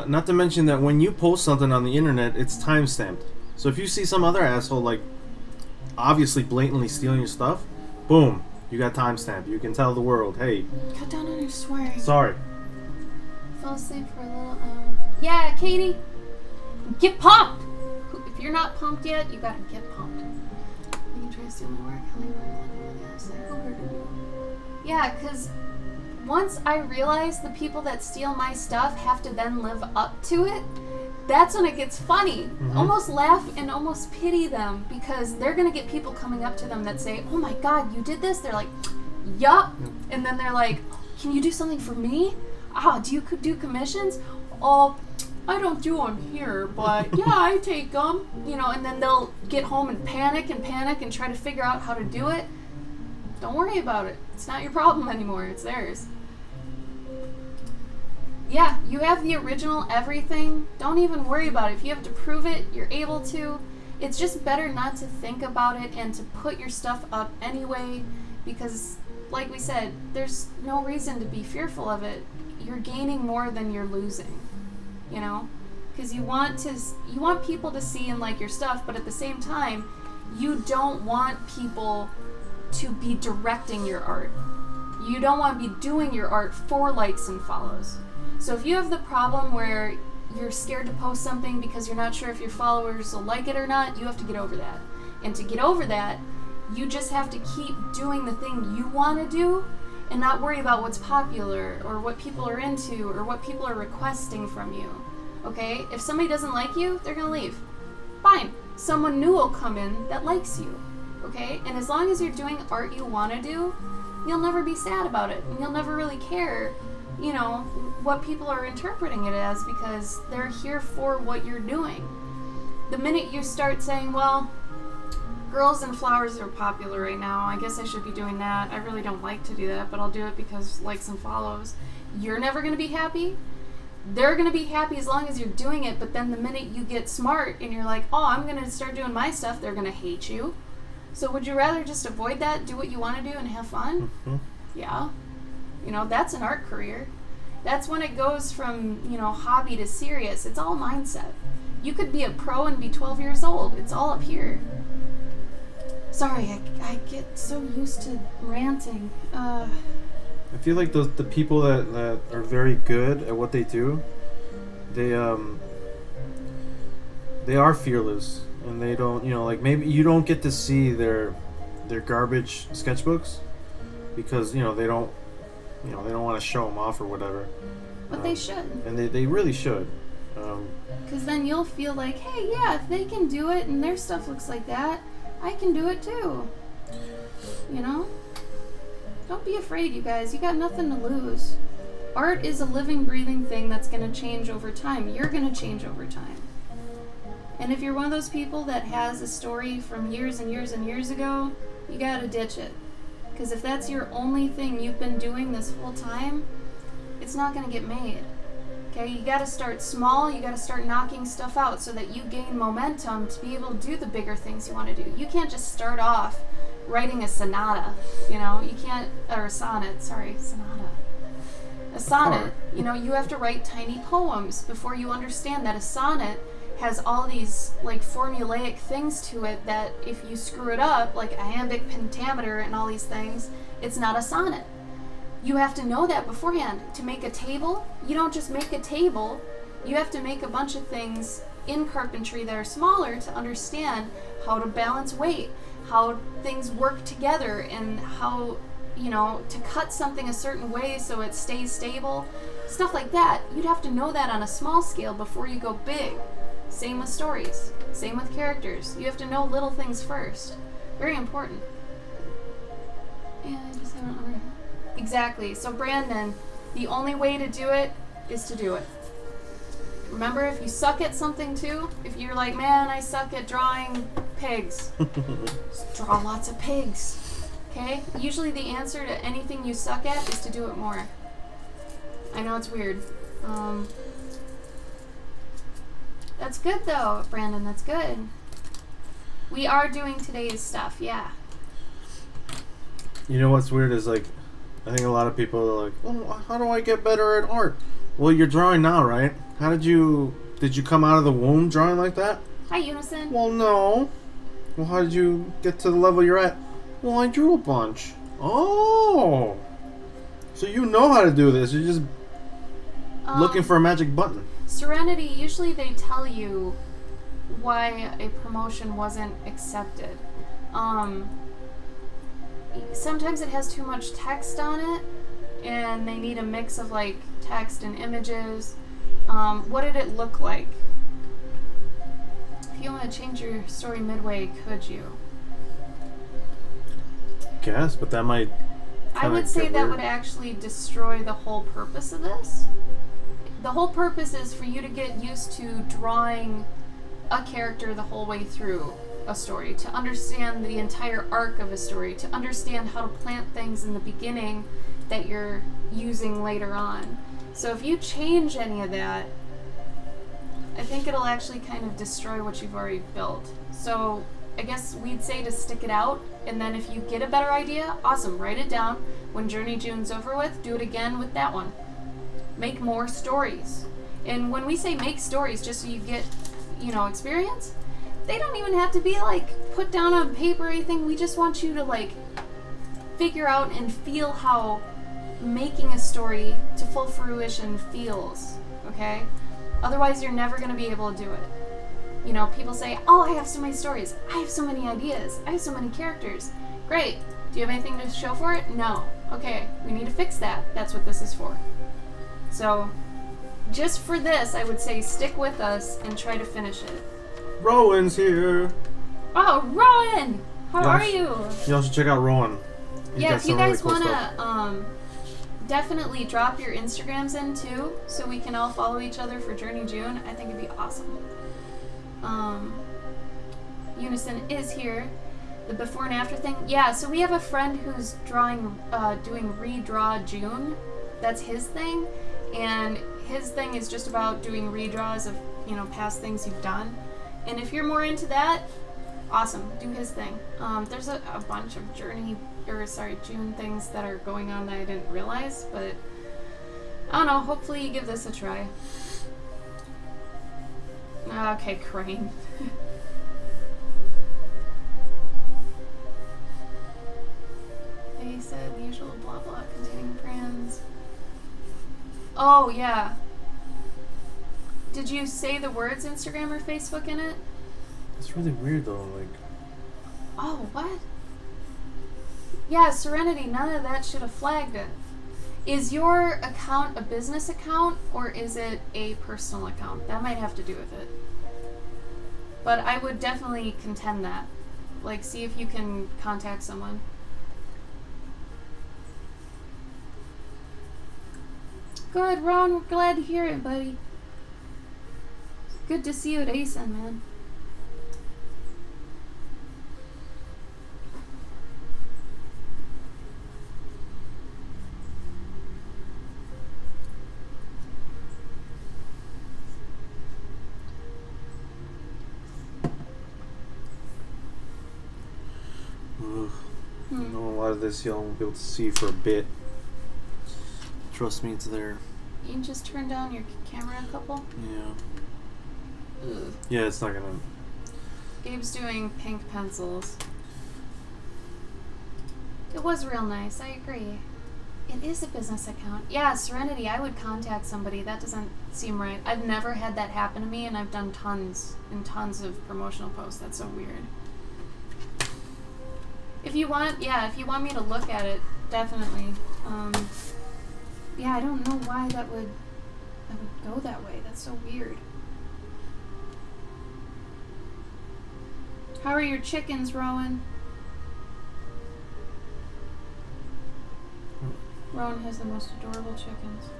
Not to mention that when you post something on the internet, it's time-stamped. So if you see some other asshole, like, obviously blatantly stealing your stuff, boom, you got time-stamped. You can tell the world, hey. Cut down on your swearing. Sorry. Fell asleep for a little Yeah, Katie. Get pumped! If you're not pumped yet, you gotta get pumped. You can try to steal my work. Yeah, because once I realize the people that steal my stuff have to then live up to it, that's when it gets funny. Mm-hmm. Almost laugh and almost pity them, because they're going to get people coming up to them that say, oh my god, you did this? They're like, yup. And then they're like, can you do something for me? Do you do commissions? Oh, I don't do them here, but yeah, I take them. You know, and then they'll get home and panic and try to figure out how to do it. Don't worry about it. It's not your problem anymore. It's theirs. Yeah, you have the original everything. Don't even worry about it. If you have to prove it, you're able to. It's just better not to think about it and to put your stuff up anyway, because, like we said, there's no reason to be fearful of it. You're gaining more than you're losing, you know? Because you want people to see and like your stuff, but at the same time, you don't want people to be directing your art. You don't want to be doing your art for likes and follows. So if you have the problem where you're scared to post something because you're not sure if your followers will like it or not, you have to get over that. And to get over that, you just have to keep doing the thing you want to do and not worry about what's popular or what people are into or what people are requesting from you. Okay? If somebody doesn't like you, they're going to leave. Fine. Someone new will come in that likes you. Okay? And as long as you're doing art you want to do, you'll never be sad about it. And you'll never really care, you know, what people are interpreting it as, because they're here for what you're doing. The minute you start saying, well, girls and flowers are popular right now, I guess I should be doing that. I really don't like to do that, but I'll do it because likes and follows. You're never going to be happy. They're going to be happy as long as you're doing it, but then the minute you get smart and you're like, oh, I'm going to start doing my stuff, they're going to hate you. So would you rather just avoid that, do what you want to do, and have fun? Mm-hmm. Yeah. You know, that's an art career. That's when it goes from, you know, hobby to serious. It's all mindset. You could be a pro and be 12 years old. It's all up here. Sorry, I get so used to ranting. I feel like the people that are very good at what they do, they are fearless, and they don't, you know, like, maybe you don't get to see their garbage sketchbooks because, you know, they don't you know, they don't want to show them off or whatever. But they should. And they really should. Because then you'll feel like, hey, yeah, if they can do it and their stuff looks like that, I can do it too. You know? Don't be afraid, you guys. You got nothing to lose. Art is a living, breathing thing that's going to change over time. You're going to change over time. And if you're one of those people that has a story from years and years and years ago, you got to ditch it. Because if that's your only thing you've been doing this whole time, it's not going to get made. Okay, you got to start small. You got to start knocking stuff out so that you gain momentum to be able to do the bigger things you want to do. You can't just start off writing a sonata, you know. You can't, or a sonnet, sorry, sonata. A sonnet, you know, you have to write tiny poems before you understand that a sonnet has all these like formulaic things to it that if you screw it up, like iambic pentameter and all these things, it's not a sonnet. You have to know that beforehand. To make a table, you don't just make a table. You have to make a bunch of things in carpentry that are smaller to understand how to balance weight, how things work together, and how, you know, to cut something a certain way so it stays stable. Stuff like that. You'd have to know that on a small scale before you go big. Same with stories. Same with characters. You have to know little things first. Very important. Yeah, I just haven't remembered. Exactly. So Brandon, the only way to do it is to do it. Remember, if you suck at something too, if you're like, man, I suck at drawing pigs, just draw lots of pigs. Okay? Usually the answer to anything you suck at is to do it more. I know it's weird. That's good though, Brandon, that's good. We are doing today's stuff, yeah. You know what's weird is, like, I think a lot of people are like, well, how do I get better at art? Well, you're drawing now, right? Did you come out of the womb drawing like that? Hi, Unison. Well, no. Well, how did you get to the level you're at? Well, I drew a bunch. Oh. So you know how to do this. You're just looking for a magic button. Serenity, usually they tell you why a promotion wasn't accepted. Sometimes it has too much text on it, and they need a mix of like text and images. What did it look like? If you want to change your story midway, could you? Guess, but that might. I would say that would actually destroy the whole purpose of this. The whole purpose is for you to get used to drawing a character the whole way through a story, to understand the entire arc of a story, to understand how to plant things in the beginning that you're using later on. So if you change any of that, I think it'll actually kind of destroy what you've already built. So I guess we'd say to stick it out, and then if you get a better idea, awesome, write it down. When JourneyJune's over with, do it again with that one. Make more stories. And when we say make stories, just so you get, you know, experience, they don't even have to be like put down on paper or anything. We just want you to like figure out and feel how making a story to full fruition feels, okay? Otherwise you're never going to be able to do it. You know, people say, oh, I have so many stories, I have so many ideas, I have so many characters. Great. Do you have anything to show for it? No. Okay, we need to fix that. That's what this is for. So just for this, I would say stick with us and try to finish it. Rowan's here. Oh, Rowan! How are you? You also check out Rowan. Yeah, if you guys want to definitely drop your Instagrams in too, so we can all follow each other for JourneyJune. I think it'd be awesome. Unison is here. The before and after thing. Yeah, so we have a friend who's doing Redraw June. That's his thing. And his thing is just about doing redraws of, you know, past things you've done. And if you're more into that, awesome, do his thing. There's a bunch of June things that are going on that I didn't realize, but I don't know, hopefully you give this a try. Okay, Crane. They said the usual blah blah containing brands. Oh, yeah. Did you say the words Instagram or Facebook in it? It's really weird though, like. Oh, what? Yeah, Serenity, none of that should have flagged it. Is your account a business account or is it a personal account? That might have to do with it. But I would definitely contend that. Like, see if you can contact someone. Good, Ron. We're glad to hear it, buddy. Good to see you at ASIN, man. I know a lot of this y'all won't be able to see for a bit. Trust me, it's there. You can just turn down your camera a couple. Yeah. Ugh. Yeah, it's not gonna. Gabe's doing pink pencils. It was real nice, I agree. It is a business account. Yeah, Serenity, I would contact somebody. That doesn't seem right. I've never had that happen to me, and I've done tons and tons of promotional posts. That's so weird. If you want, if you want me to look at it, definitely. Yeah, I don't know why that would go that way. That's so weird. How are your chickens, Rowan? Rowan has the most adorable chickens.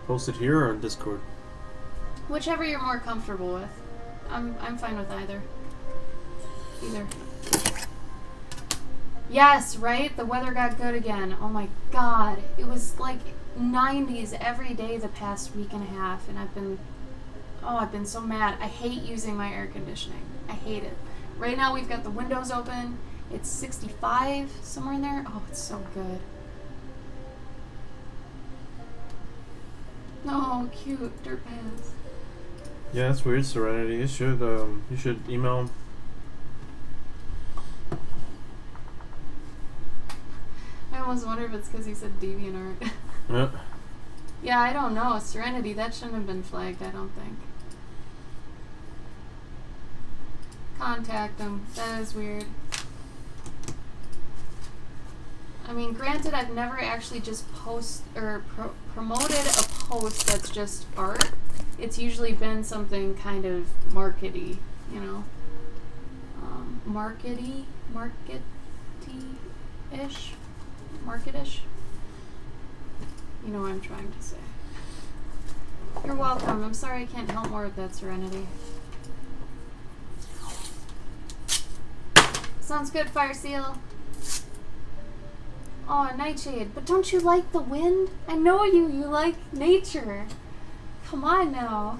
Post it here or on Discord? Whichever you're more comfortable with. I'm fine with either. Yes, right? The weather got good again. Oh my god. It was like 90s every day the past week and a half, and I've been so mad. I hate using my air conditioning. I hate it. Right now we've got the windows open. It's 65, somewhere in there. Oh, it's so good. Oh, cute. Dirt pants. Yeah, that's weird, Serenity. You should email him. I almost wonder if it's because he said DeviantArt. Yeah. Yeah, I don't know. Serenity, that shouldn't have been flagged, I don't think. Contact him. That is weird. I mean, granted, I've never actually just promoted a post that's just art. It's usually been something kind of markety, you know. Markety-ish? Marketish? You know what I'm trying to say. You're welcome. I'm sorry I can't help more with that, Serenity. Sounds good, Fire Seal. Oh, Nightshade. But don't you like the wind? I know you like nature. Come on now.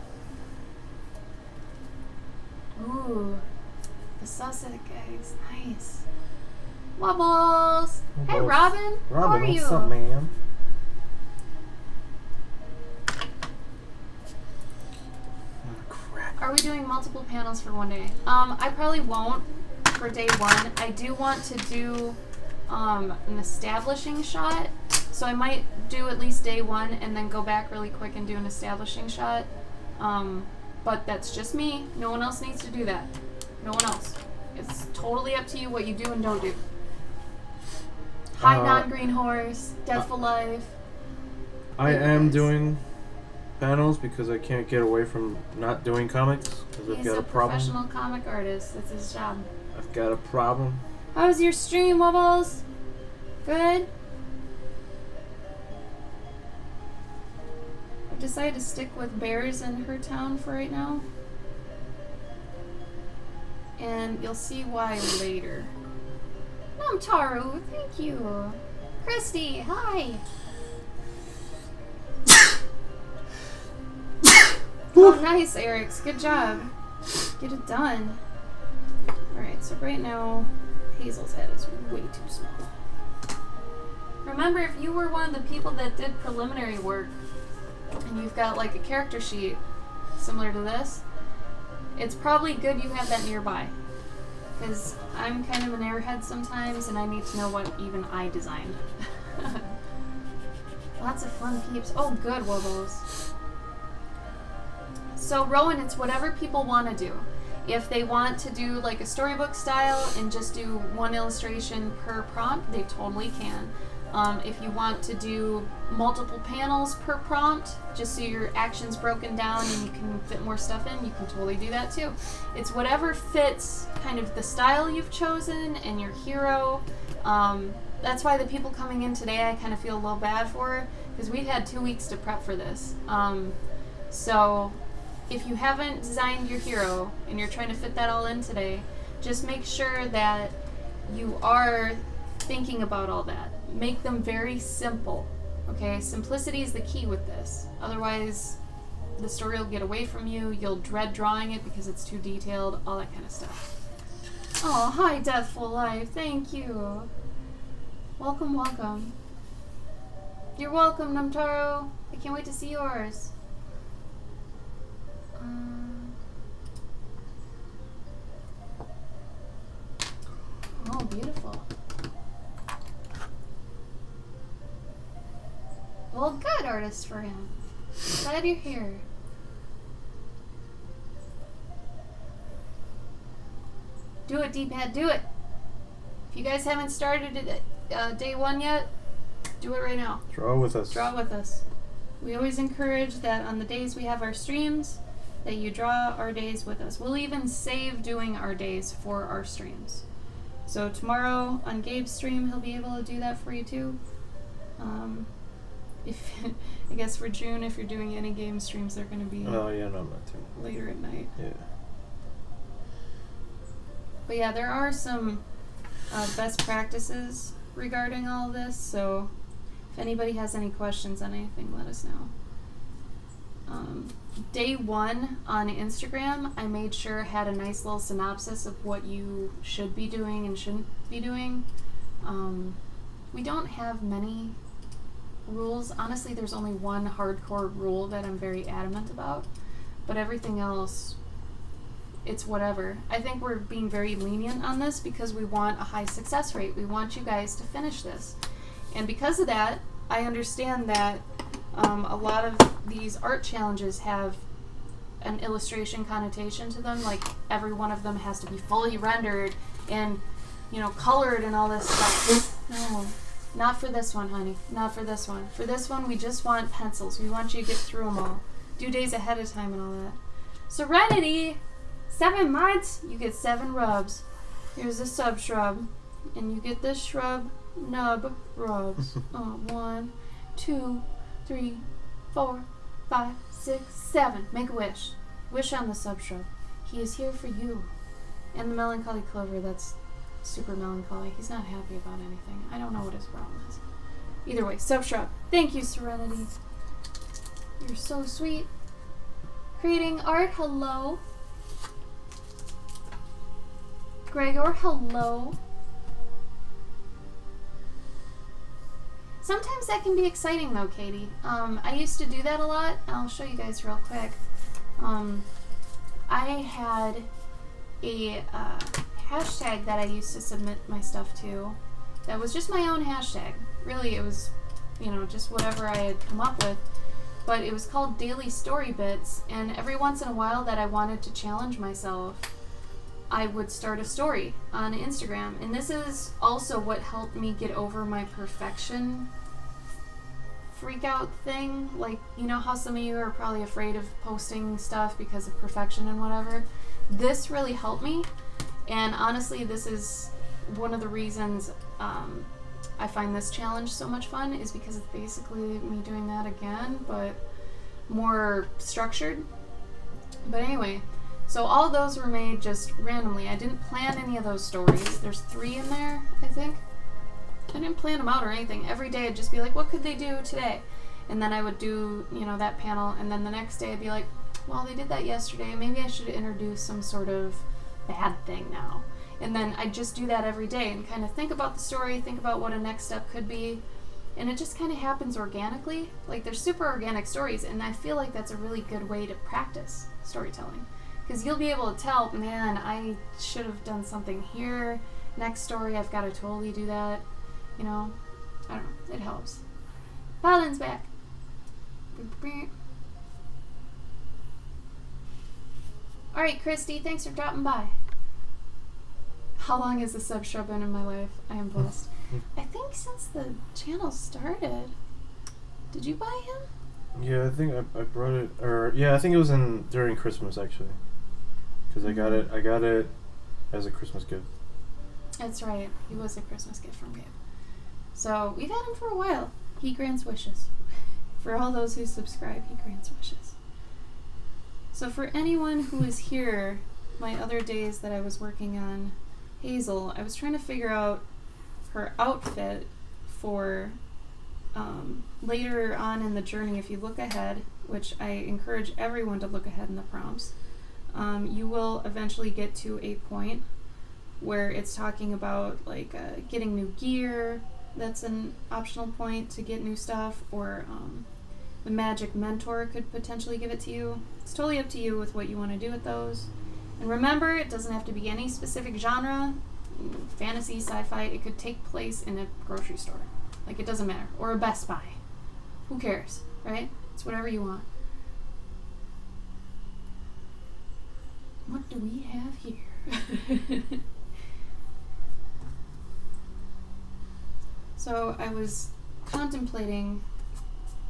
Ooh. The Sussex eggs. Nice. Wobbles. Hey, Robin. How are you? What's up, man? Oh, crap. Are we doing multiple panels for one day? I probably won't for day one. I do want to do an establishing shot, so I might do at least day one and then go back really quick and do an establishing shot. But that's just me. No one else needs to do that. No one else. It's totally up to you what you do and don't do. Hi, non-green horse. Deathful life. I am doing panels because I can't get away from not doing comics because I've got a problem. He's a professional comic artist. That's his job. I've got a problem. How was your stream, Wobbles? Good? I've decided to stick with bears in her town for right now. And you'll see why later. Taru, thank you. Christy, hi. Oh, nice, Eric's. Good job. Get it done. Alright, so right now, Hazel's head is way too small. Remember, if you were one of the people that did preliminary work, and you've got like a character sheet similar to this, it's probably good you have that nearby. Because I'm kind of an airhead sometimes, and I need to know what even I designed. Lots of fun peeps. Oh, good, Wobos. So, Rowan, it's whatever people want to do. If they want to do like a storybook style and just do one illustration per prompt, they totally can. If you want to do multiple panels per prompt, just so your action's broken down and you can fit more stuff in, you can totally do that too. It's whatever fits kind of the style you've chosen and your hero. That's why the people coming in today I kind of feel a little bad for, because we've had 2 weeks to prep for this. So if you haven't designed your hero and you're trying to fit that all in today, just make sure that you are thinking about all that. Make them very simple, okay? Simplicity is the key with this. Otherwise, the story will get away from you. You'll dread drawing it because it's too detailed, all that kind of stuff. Oh, hi, Deathful Life. Thank you. Welcome, welcome. You're welcome, Namtaro. I can't wait to see yours. Oh, beautiful. Well, good, artist for him. Glad you're here. Do it, D-pad, do it. If you guys haven't started it day one yet, do it right now. Draw with us. Draw with us. We always encourage that on the days we have our streams, that you draw our days with us. We'll even save doing our days for our streams. So tomorrow on Gabe's stream, he'll be able to do that for you too. If I guess for June, if you're doing any game streams, they're going to be oh yeah, no, I'm not too. Later at night. Yeah. But yeah, there are some best practices regarding all this, so if anybody has any questions on anything, let us know. Day one on Instagram, I made sure had a nice little synopsis of what you should be doing and shouldn't be doing. We don't have many rules. Honestly, there's only one hardcore rule that I'm very adamant about, but everything else, it's whatever. I think we're being very lenient on this because we want a high success rate. We want you guys to finish this. And because of that, I understand that a lot of these art challenges have an illustration connotation to them, like every one of them has to be fully rendered and, you know, colored and all this stuff. No, not for this one, honey. Not for this one. For this one, we just want pencils. We want you to get through them all. Due days ahead of time and all that. Serenity! 7 months, you get 7 rubs. Here's a sub shrub. And you get this shrub nub rubs. 1, 2, 3, 4, 5, 6, 7. Make a wish. Wish on the sub shrub. He is here for you. And the melancholy clover, that's super melancholy. He's not happy about anything. I don't know what his problem is. Either way, sub shrub. Thank you, Serenity. You're so sweet. Creating art, hello. Gregor, hello. Sometimes that can be exciting though, Katie. I used to do that a lot. I'll show you guys real quick. I had a hashtag that I used to submit my stuff to that was just my own hashtag. Really, it was, you know, just whatever I had come up with. But it was called Daily Story Bits, and every once in a while that I wanted to challenge myself, I would start a story on Instagram. And this is also what helped me get over my perfection freak out thing. Like, you know how some of you are probably afraid of posting stuff because of perfection and whatever? This really helped me. And honestly, this is one of the reasons I find this challenge so much fun, is because it's basically me doing that again, but more structured. But anyway, so all those were made just randomly. I didn't plan any of those stories. There's 3 in there, I think. I didn't plan them out or anything. Every day I'd just be like, what could they do today? And then I would do, you know, that panel, and then the next day I'd be like, well, they did that yesterday. Maybe I should introduce some sort of bad thing now. And then I just do that every day and kind of think about the story, think about what a next step could be. And it just kind of happens organically. Like, they're super organic stories, and I feel like that's a really good way to practice storytelling. Because you'll be able to tell, man, I should have done something here. Next story, I've got to totally do that. You know? I don't know. It helps. Paladin's back. Alright, Christy, thanks for dropping by. How long has the sub-shrub been in my life? I am blessed. I think since the channel started. Did you buy him? Yeah, I think I brought it, I think it was during Christmas, actually. Because I got it as a Christmas gift. That's right. He was a Christmas gift from Gabe. So, we've had him for a while. He grants wishes. For all those who subscribe, he grants wishes. So for anyone who is here, my other days that I was working on Hazel, I was trying to figure out her outfit for later on in the journey. If you look ahead, which I encourage everyone to look ahead in the prompts, you will eventually get to a point where it's talking about like getting new gear. That's an optional point to get new stuff, or the magic mentor could potentially give it to you. It's totally up to you with what you want to do with those. And remember, it doesn't have to be any specific genre, fantasy, sci-fi. It could take place in a grocery store. Like, it doesn't matter. Or a Best Buy. Who cares, right? It's whatever you want. What do we have here? So I was contemplating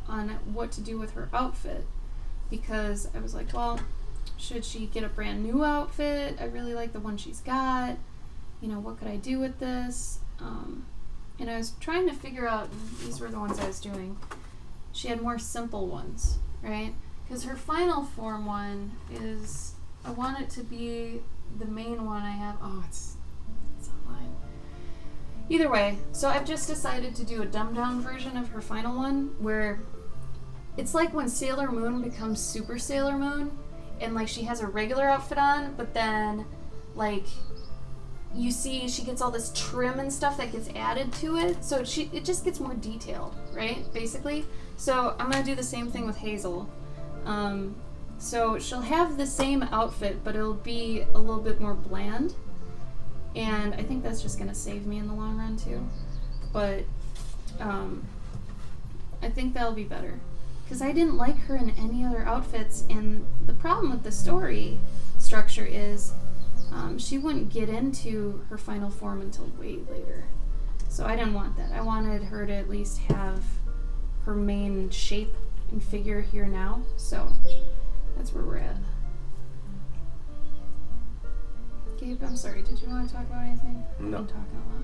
on what to do with her outfit, because I was like, well, should she get a brand new outfit? I really like the one she's got. You know, what could I do with this? And I was trying to figure out, these were the ones I was doing. She had more simple ones, right? Because her final form one is, I want it to be the main one I have. Oh, it's online. Either way, so I've just decided to do a dumbed down version of her final one, where it's like when Sailor Moon becomes Super Sailor Moon, and like she has a regular outfit on, but then like you see she gets all this trim and stuff that gets added to it, so it just gets more detailed, right? Basically. So I'm gonna do the same thing with Hazel. So she'll have the same outfit, but it'll be a little bit more bland. And I think that's just going to save me in the long run, too. But I think that'll be better. Because I didn't like her in any other outfits. And the problem with the story structure is she wouldn't get into her final form until way later. So I didn't want that. I wanted her to at least have her main shape and figure here now. So that's where we're at. Gabe, I'm sorry, did you want to talk about anything? No. I'm talking a lot.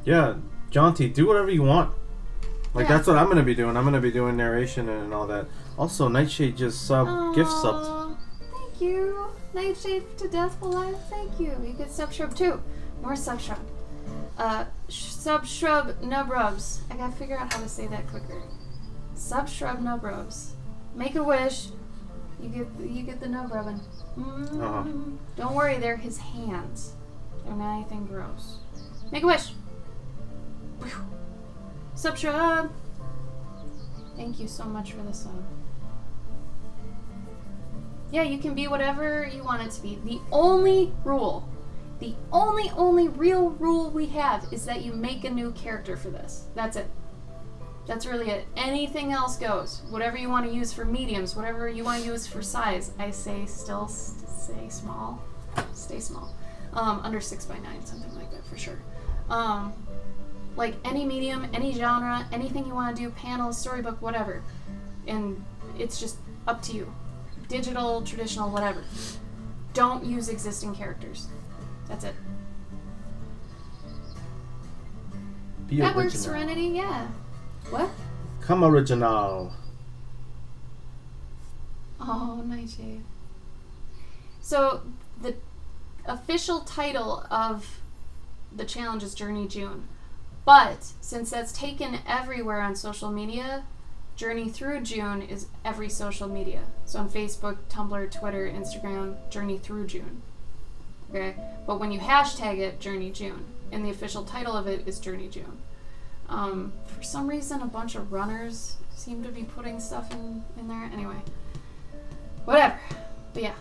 Yeah, Jaunty, do whatever you want. Like, Yeah. that's what I'm going to be doing. I'm going to be doing narration and all that. Also, Nightshade just gift subbed. Thank you. Nightshade to Death for Life, thank you. You get Sub-Shrub too. More Sub-Shrub. Sub-Shrub Nubrubs. I gotta figure out how to say that quicker. Sub-Shrub Nubrubs. Make a wish. You get the nub-rubbing. Don't worry, they're his hands. They're not anything gross. Make a wish. Sub-Shrub. Thank you so much for the sub. Yeah, you can be whatever you want it to be. The only rule, the only real rule we have is that you make a new character for this. That's it. That's really it. Anything else goes. Whatever you want to use for mediums, whatever you want to use for size. I say still stay small. Stay small. Under 6x9, something like that for sure. Like any medium, any genre, anything you want to do, panels, storybook, whatever. And it's just up to you. Digital, traditional, whatever. Don't use existing characters. That's it. Be that original. works, Serenity, yeah. What? Come original. Oh, Nightshade. So, the official title of the challenge is JourneyJune. But, since that's taken everywhere on social media, Journey Through June is every social media. So on Facebook, Tumblr, Twitter, Instagram, Journey Through June. Okay? But when you hashtag it, JourneyJune, and the official title of it is JourneyJune. For some reason, a bunch of runners seem to be putting stuff in there. Anyway. Whatever. But yeah.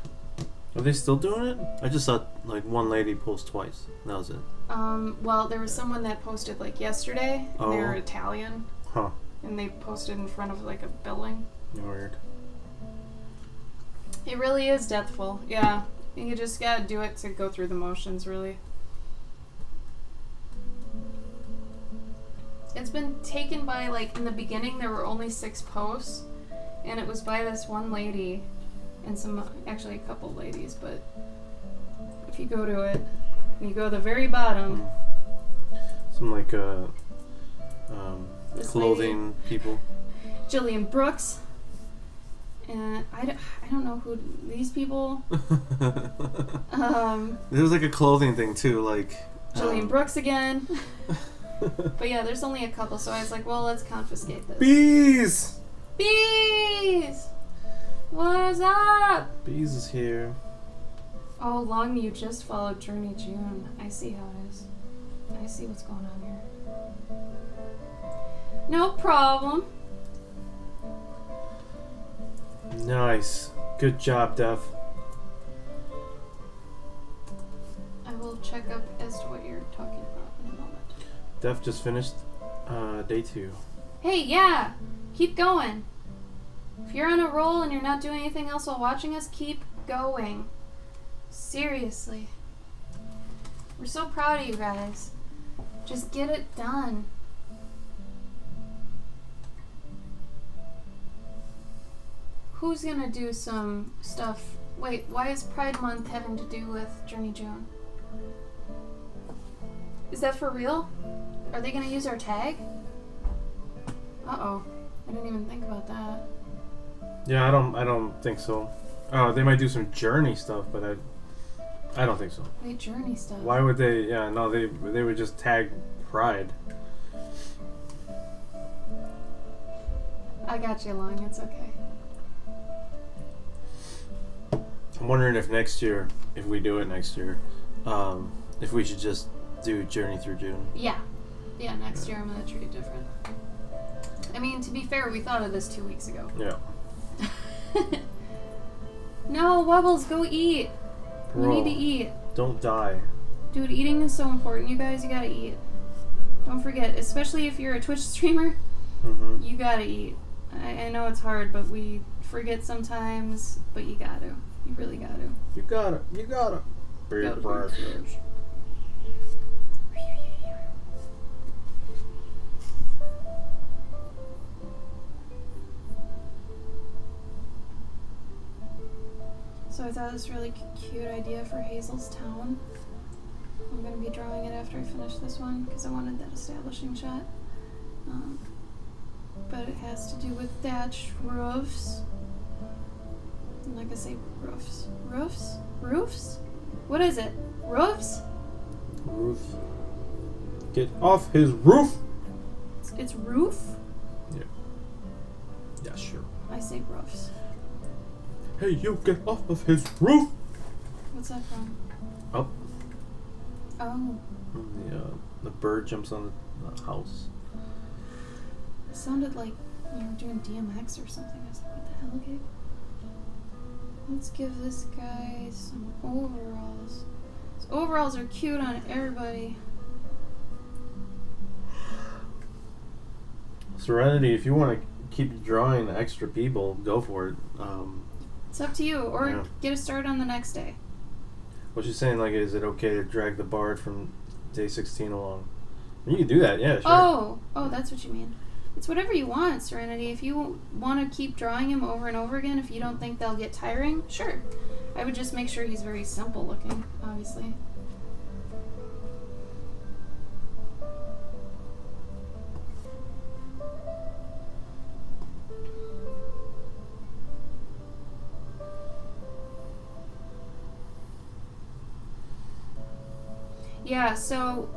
Are they still doing it? I just saw like one lady post twice. That was it. Well, there was someone that posted like yesterday, and they were Italian. Huh. And they posted in front of like a building. Weird. It really is deathful. Yeah. You just gotta do it to go through the motions, really. It's been taken by, like, in the beginning there were only 6 posts, and it was by this one lady, and actually a couple ladies, but if you go to it, and you go to the very bottom. Some, like, clothing lady, people. Jillian Brooks. And I don't know who these people. There was like a clothing thing too, like Jillian Brooks again. But yeah, there's only a couple, so I was like, well, let's confiscate this. Bees! Bees! What's up? Bees is here. Oh, Long, you just followed JourneyJune. I see how it is. I see what's going on here. No problem. Nice. Good job, Dev. I will check up as to what you're talking about in a moment. Dev just finished day 2. Hey, yeah! Keep going. If you're on a roll and you're not doing anything else while watching us, keep going. Seriously. We're so proud of you guys. Just get it done. Who's gonna do some stuff? Wait, why is Pride Month having to do with JourneyJune? Is that for real? Are they gonna use our tag? Uh-oh. I didn't even think about that. Yeah, I don't think so. Oh, they might do some Journey stuff, but I don't think so. Wait, Journey stuff. Why would they? Yeah, no, they would just tag Pride. I got you, Long. It's okay. I'm wondering if next year, if we do it next year, if we should just do Journey Through June. Yeah. Yeah, next year I'm gonna treat it different. I mean, to be fair, we thought of this 2 weeks ago. Yeah. No, Wubbles, go eat. Bro, You need to eat. Don't die. Dude, eating is so important, you guys. You gotta eat. Don't forget, especially if you're a Twitch streamer, you gotta eat. I know it's hard, but we forget sometimes, but you gotta. You really gotta. You gotta. Very precious. So I thought this really cute idea for Hazel's Town. I'm going to be drawing it after I finish this one because I wanted that establishing shot. But it has to do with thatched roofs. I'm not going to say roofs. Roofs? Roofs? What is it? Roofs? Roof. Get off his roof! It's roof? Yeah. Yeah, sure. I say roofs. Hey, you get off of his roof! What's that from? Up. Oh. The bird jumps on the house. It sounded like you were doing DMX or something. I was like, what the hell, Gabe? Let's give this guy some overalls. His overalls are cute on everybody. Serenity, if you want to keep drawing extra people, go for it. It's up to you, or Yeah. get a start on the next day. What you saying, like, is it okay to drag the bard from day 16 along? You can do that, yeah, sure. Oh, that's what you mean. It's whatever you want, Serenity. If you want to keep drawing him over and over again, if you don't think they'll get tiring, sure. I would just make sure he's very simple looking, obviously. Yeah, so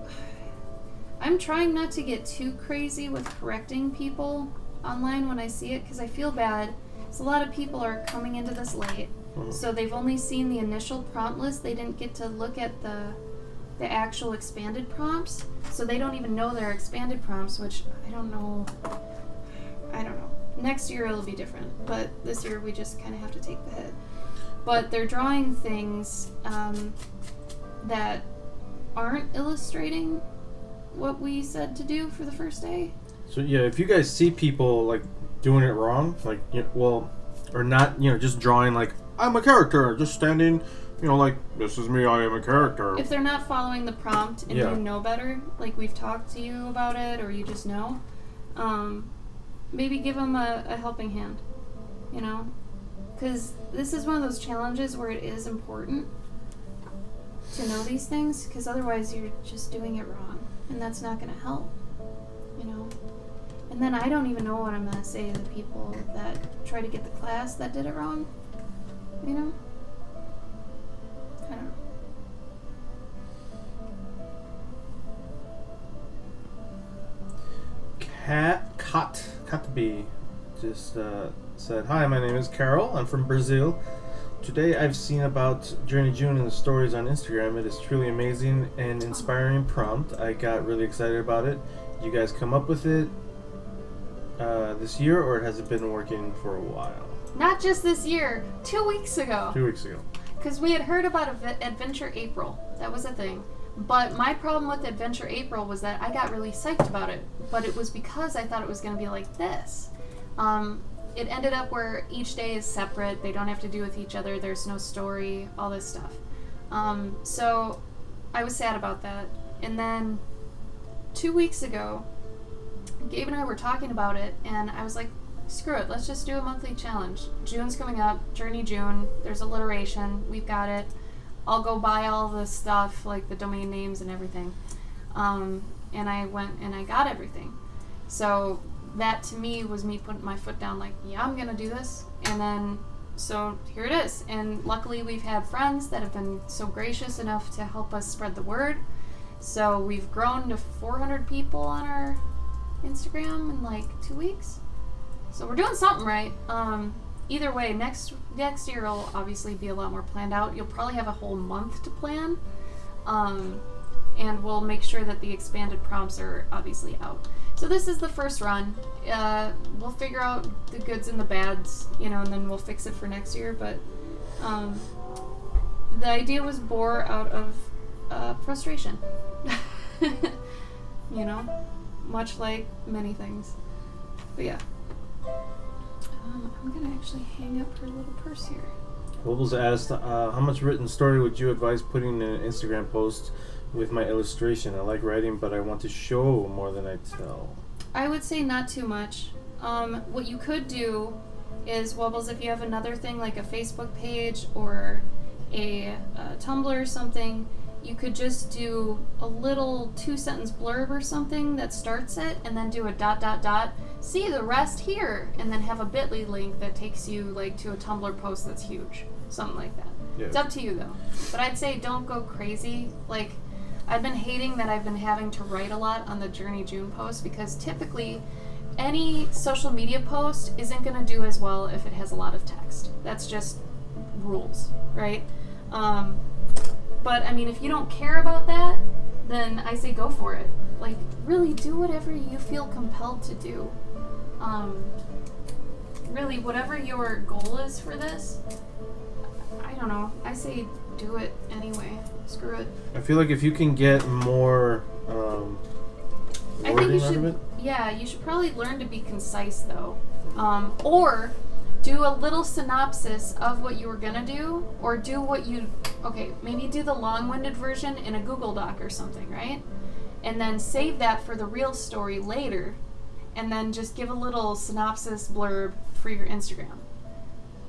I'm trying not to get too crazy with correcting people online when I see it because I feel bad. So a lot of people are coming into this late, so they've only seen the initial prompt list. They didn't get to look at the actual expanded prompts, so they don't even know they're expanded prompts, which I don't know. Next year it'll be different, but this year we just kind of have to take the hit. But they're drawing things that aren't illustrating what we said to do for the first day. So yeah, if you guys see people like doing it wrong, like or not, just drawing like I'm a character, just standing, like this is me, I am a character. If they're not following the prompt and you know better, like we've talked to you about it, or you just know, maybe give them a helping hand, because this is one of those challenges where it is important to know these things, because otherwise you're just doing it wrong, and that's not going to help, And then I don't even know what I'm going to say to the people that try to get the class that did it wrong, I don't know. Catby just said, "Hi, my name is Carol. I'm from Brazil. Today I've seen about JourneyJune in the stories on Instagram. It is truly amazing and inspiring prompt. I got really excited about it. You guys come up with it this year, or has it been working for a while?" Not just this year. 2 weeks ago. 2 weeks ago. Because we had heard about Adventure April. That was a thing. But my problem with Adventure April was that I got really psyched about it. But it was because I thought it was going to be like this. It ended up where each day is separate. They don't have to do with each other. There's no story. All this stuff. So I was sad about that. And then 2 weeks ago, Gabe and I were talking about it. And I was like, screw it. Let's just do a monthly challenge. June's coming up. JourneyJune. There's alliteration. We've got it. I'll go buy all the stuff, like the domain names and everything. And I went and I got everything. So that to me was me putting my foot down like, yeah, I'm going to do this. And then, so here it is. And luckily we've had friends that have been so gracious enough to help us spread the word. So we've grown to 400 people on our Instagram in like 2 weeks. So we're doing something right. Either way, next year will obviously be a lot more planned out. You'll probably have a whole month to plan. And we'll make sure that the expanded prompts are obviously out. So this is the first run. We'll figure out the goods and the bads, and then we'll fix it for next year. But the idea was born out of frustration. Much like many things. But yeah. I'm gonna actually hang up her little purse here. Wobbles asked, how much written story would you advise putting in an Instagram post with my illustration? I like writing, but I want to show more than I tell. I would say not too much. What you could do is, Wobbles, if you have another thing like a Facebook page or a Tumblr or something, you could just do a little 2-sentence blurb or something that starts it, and then do a ... See the rest here, and then have a bit.ly link that takes you like to a Tumblr post that's huge, something like that. Yeah. It's up to you though, but I'd say don't go crazy. Like, I've been hating that I've been having to write a lot on the JourneyJune post, because typically any social media post isn't going to do as well if it has a lot of text. That's just rules, right? But I mean, if you don't care about that, then I say go for it. Like, really do whatever you feel compelled to do. Really, whatever your goal is for this, I don't know. I say do it anyway. Screw it. I feel like if you can get more I think you out should, of it. Yeah, you should probably learn to be concise though, or do a little synopsis of what you were gonna do, or do what you. Okay, maybe do the long-winded version in a Google Doc or something, right? And then save that for the real story later, and then just give a little synopsis blurb for your Instagram.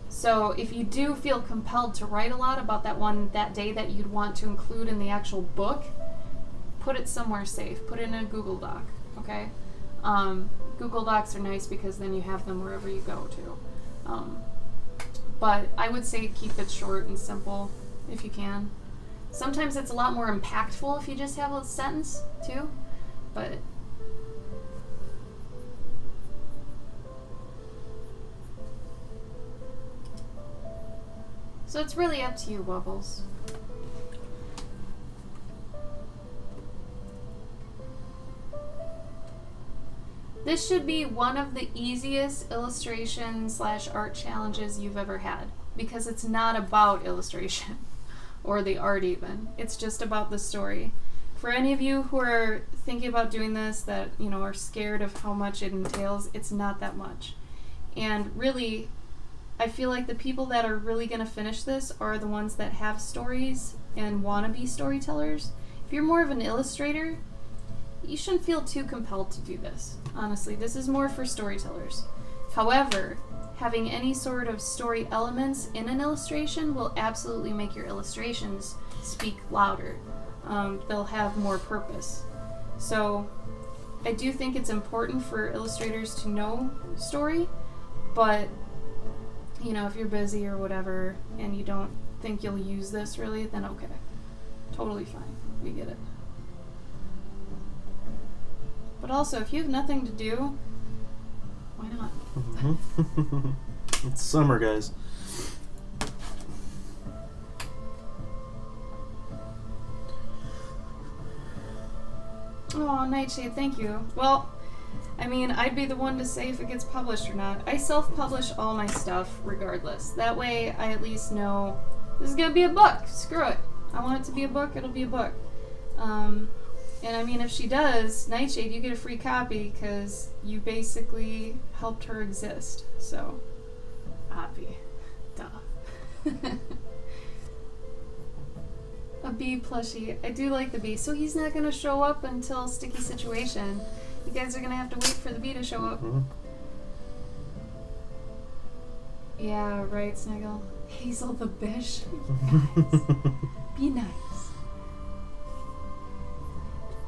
So if you do feel compelled to write a lot about that day that you'd want to include in the actual book, put it somewhere safe. Put it in a Google Doc, okay? Google Docs are nice because then you have them wherever you go to. But I would say keep it short and simple if you can. Sometimes it's a lot more impactful if you just have a sentence too, but So it's really up to you, Wubbles. This should be one of the easiest illustration / art challenges you've ever had, because it's not about illustration or the art even. It's just about the story. For any of you who are thinking about doing this that, you know, are scared of how much it entails, it's not that much. And really, I feel like the people that are really going to finish this are the ones that have stories and want to be storytellers. If you're more of an illustrator, you shouldn't feel too compelled to do this. Honestly, this is more for storytellers. However, having any sort of story elements in an illustration will absolutely make your illustrations speak louder. They'll have more purpose. So I do think it's important for illustrators to know story, but you know, if you're busy or whatever and you don't think you'll use this really, then okay. Totally fine. We get it. But also, if you have nothing to do, why not? It's summer, guys. Oh, Nightshade, thank you. Well, I mean, I'd be the one to say if it gets published or not. I self-publish all my stuff regardless. That way, I at least know this is gonna be a book. Screw it. I want it to be a book, it'll be a book. And I mean, if she does, Nightshade, you get a free copy because you basically helped her exist. So, obvi. Duh. A bee plushie. I do like the bee. So he's not going to show up until Sticky Situation. You guys are going to have to wait for the bee to show up. Mm-hmm. Yeah, right, Sniggle. Hazel the Bish. Guys, be nice.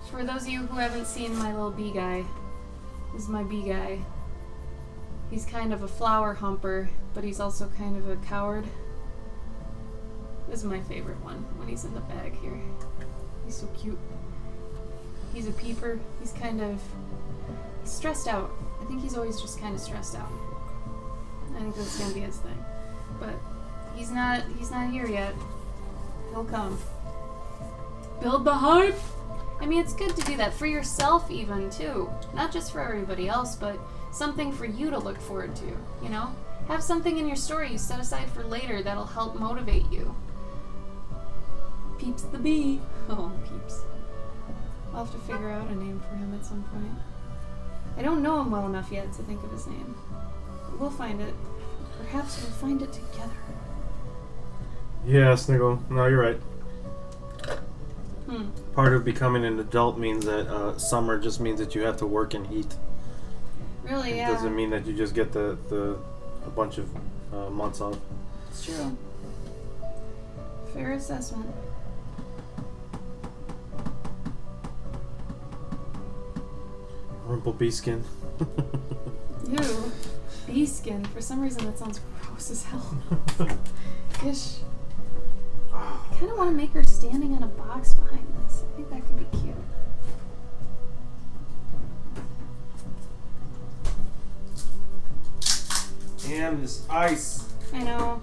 For those of you who haven't seen my little bee guy, this is my bee guy. He's kind of a flower humper, but he's also kind of a coward. This is my favorite one, when he's in the bag here. He's so cute. He's a peeper. He's kind of stressed out. I think he's always just kind of stressed out. I think that's gonna be his thing. But he's not here yet. He'll come. Build the hype! I mean, it's good to do that for yourself even, too. Not just for everybody else, but something for you to look forward to, you know? Have something in your story you set aside for later that'll help motivate you. Peeps the bee. Oh, Peeps. I'll have to figure out a name for him at some point. I don't know him well enough yet to think of his name. But we'll find it. Perhaps we'll find it together. Yeah, Sniggle. No, you're right. Hmm. Part of becoming an adult means that summer just means that you have to work in heat. Really, It yeah. doesn't mean that you just get a bunch of months off. It's true. Fair assessment. Rumple bee skin. Ew. Bee skin. For some reason that sounds gross as hell. Ish. I kind of want to make her standing on a box behind this. I think that could be cute. And this ice. I know.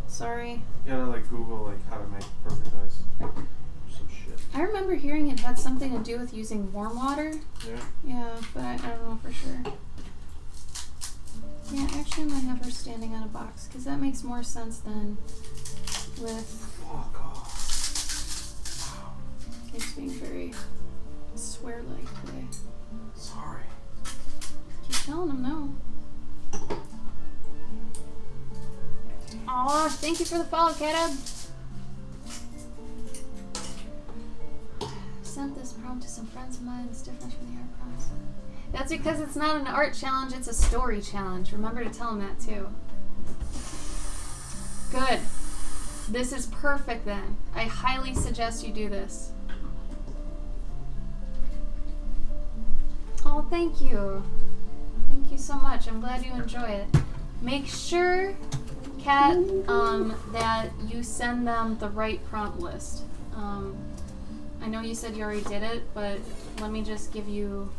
Sorry. You gotta like Google like how to make perfect ice. Some shit. I remember hearing it had something to do with using warm water. Yeah. Yeah, but I don't know for sure. Yeah, actually I might have her standing on a box because that makes more sense than with Fuck off. Wow. kids being very swear-like today. Sorry. Keep telling them no. Aw, thank you for the follow, Cat. Sent this prompt to some friends of mine. It's different from the art prompts. That's because it's not an art challenge, it's a story challenge. Remember to tell them that too. Good. This is perfect then. I highly suggest you do this. Oh, thank you. Thank you so much. I'm glad you enjoy it. Make sure, Kat, that you send them the right prompt list. I know you said you already did it, but let me just give you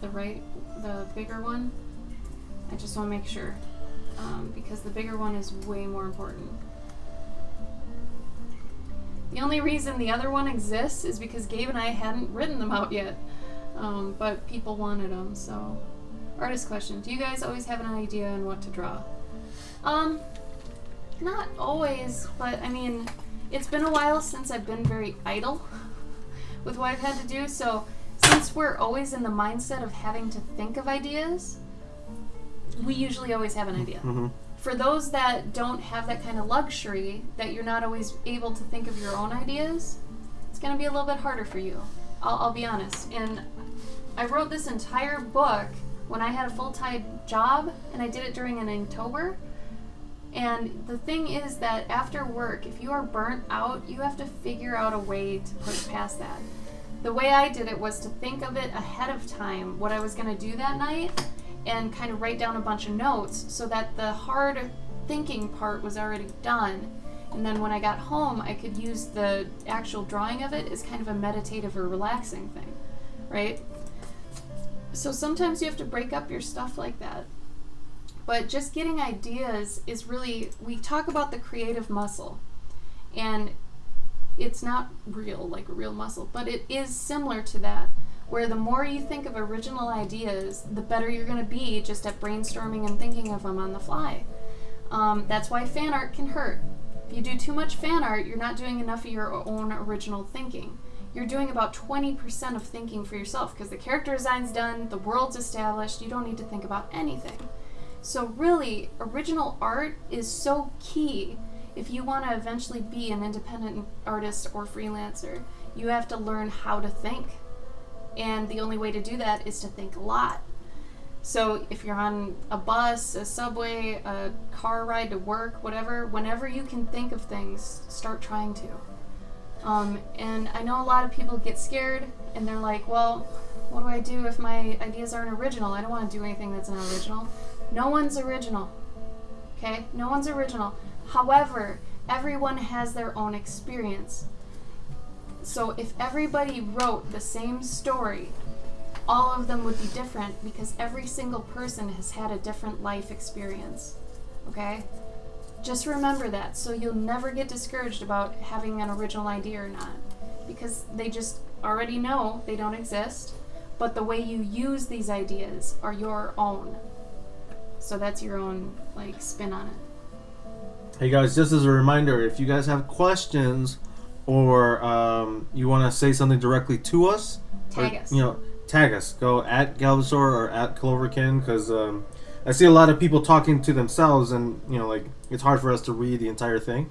the bigger one. I just want to make sure. because the bigger one is way more important. The only reason the other one exists is because Gabe and I hadn't written them out yet, but people wanted them, so. Artist question, do you guys always have an idea on what to draw? Not always, but I mean, it's been a while since I've been very idle with what I've had to do, so since we're always in the mindset of having to think of ideas, we usually always have an idea. Mm-hmm. For those that don't have that kind of luxury, that you're not always able to think of your own ideas, it's going to be a little bit harder for you. I'll be honest. And I wrote this entire book when I had a full-time job, and I did it during an Inktober. And the thing is that after work, if you are burnt out, you have to figure out a way to push past that. The way I did it was to think of it ahead of time, what I was going to do that night, and kind of write down a bunch of notes so that the hard thinking part was already done. And then when I got home, I could use the actual drawing of it as kind of a meditative or relaxing thing, right? So sometimes you have to break up your stuff like that. But just getting ideas is really, we talk about the creative muscle, and it's not real, like a real muscle, but it is similar to that, where the more you think of original ideas, the better you're going to be just at brainstorming and thinking of them on the fly. That's why fan art can hurt. If you do too much fan art, you're not doing enough of your own original thinking. You're doing about 20% of thinking for yourself, because the character design's done, the world's established, you don't need to think about anything. So really, original art is so key if you want to eventually be an independent artist or freelancer. You have to learn how to think. And the only way to do that is to think a lot. So if you're on a bus, a subway, a car ride to work, whatever, whenever you can think of things, start trying to. And I know a lot of people get scared and they're like, well, what do I do if my ideas aren't original? I don't want to do anything that's not original. No one's original, okay? No one's original. However, everyone has their own experience. So if everybody wrote the same story, all of them would be different because every single person has had a different life experience, okay? Just remember that, so you'll never get discouraged about having an original idea or not, because they just already know they don't exist, but the way you use these ideas are your own. So that's your own, like, spin on it. Hey guys, just as a reminder, if you guys have questions or you want to say something directly to us, Tag us. Tag us. Go at Galvosaur or at Cloverkin, because I see a lot of people talking to themselves, and it's hard for us to read the entire thing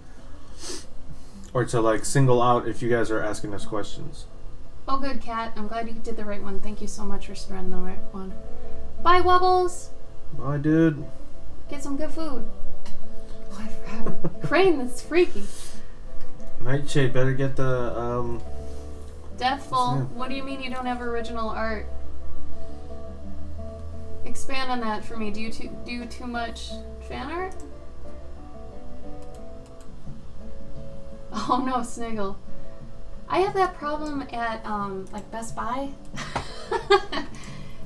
or to single out if you guys are asking us questions. Oh, good, Kat. I'm glad you did the right one. Thank you so much for spreading the right one. Bye, Wubbles. Bye, dude. Get some good food. Oh, I forgot. Crane, that's freaky. Nightshade, better get the Deathful. What do you mean you don't have original art? Expand on that for me. Do you do too much fan art? Oh no, Sniggle. I have that problem at Best Buy.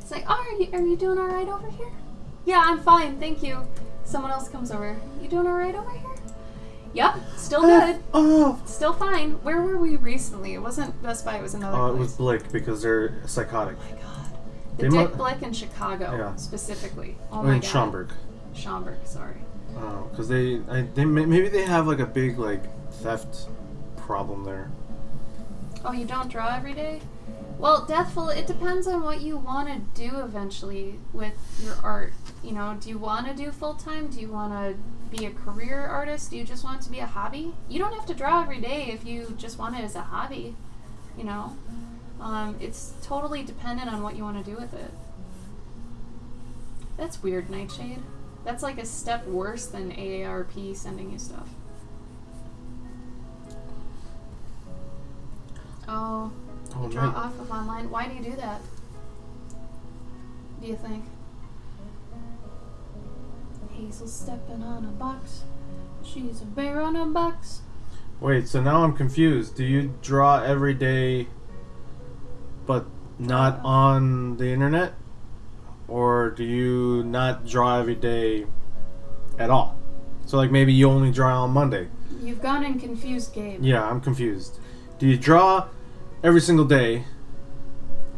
It's like, oh, are you doing all right over here? Yeah, I'm fine, thank you. Someone else comes over. You doing all right over here? Yep, still good. Still fine. Where were we recently? It wasn't Best Buy, it was another place. It was Blick, because they're psychotic. Oh my god. The Dick Blick in Chicago, specifically. Oh my god. Schaumburg. Schaumburg, sorry. Because maybe they have a big theft problem there. Oh, you don't draw every day? Well, Deathful, it depends on what you want to do eventually with your art. Do you want to do full-time? Do you want to be a career artist? Do you just want it to be a hobby? You don't have to draw every day if you just want it as a hobby, It's totally dependent on what you want to do with it. That's weird, Nightshade. That's like a step worse than AARP sending you stuff. Oh, you draw off of online. Why do you do that? Do you think? Hazel's stepping on a box. She's a bear on a box. Wait, so now I'm confused. Do you draw every day but not on the internet? Or do you not draw every day at all. So like maybe you only draw on Monday. You've gone and confused Gabe. Yeah, I'm confused. Do you draw every single day?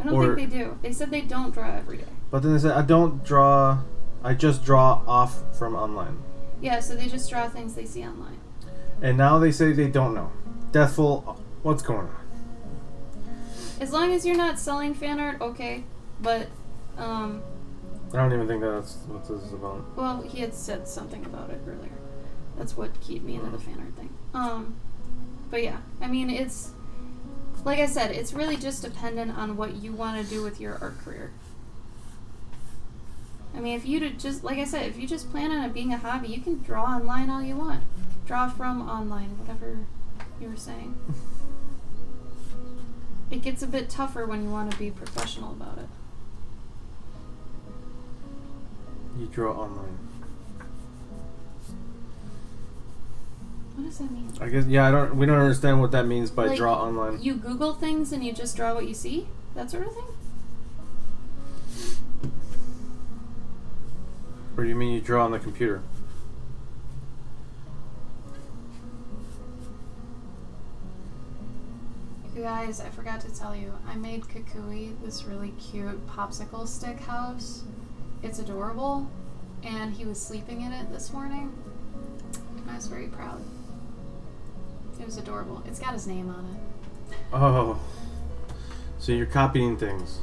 I don't think they do. They said they don't draw every day. But then they said I don't draw. I just draw off from online. Yeah, so they just draw things they see online. And now they say they don't know. Deathful, what's going on? As long as you're not selling fan art, okay. But, I don't even think that's what this is about. well, he had said something about it earlier. That's what keyed me into the fan art thing. But yeah, I mean, it's, like I said, it's really just dependent on what you want to do with your art career. I mean, if you just, like I said, if you just plan on it being a hobby, you can draw online all you want. Draw from online, whatever you were saying. It gets a bit tougher when you want to be professional about it. You draw online. What does that mean? I guess we don't understand what that means by Like, draw online. You Google things and you just draw what you see? That sort of thing? Or do you mean you draw on the computer? You guys, I forgot to tell you, I made Kukui this really cute popsicle stick house. It's adorable, and he was sleeping in it this morning. I was very proud. It was adorable. It's got his name on it. Oh. So you're copying things.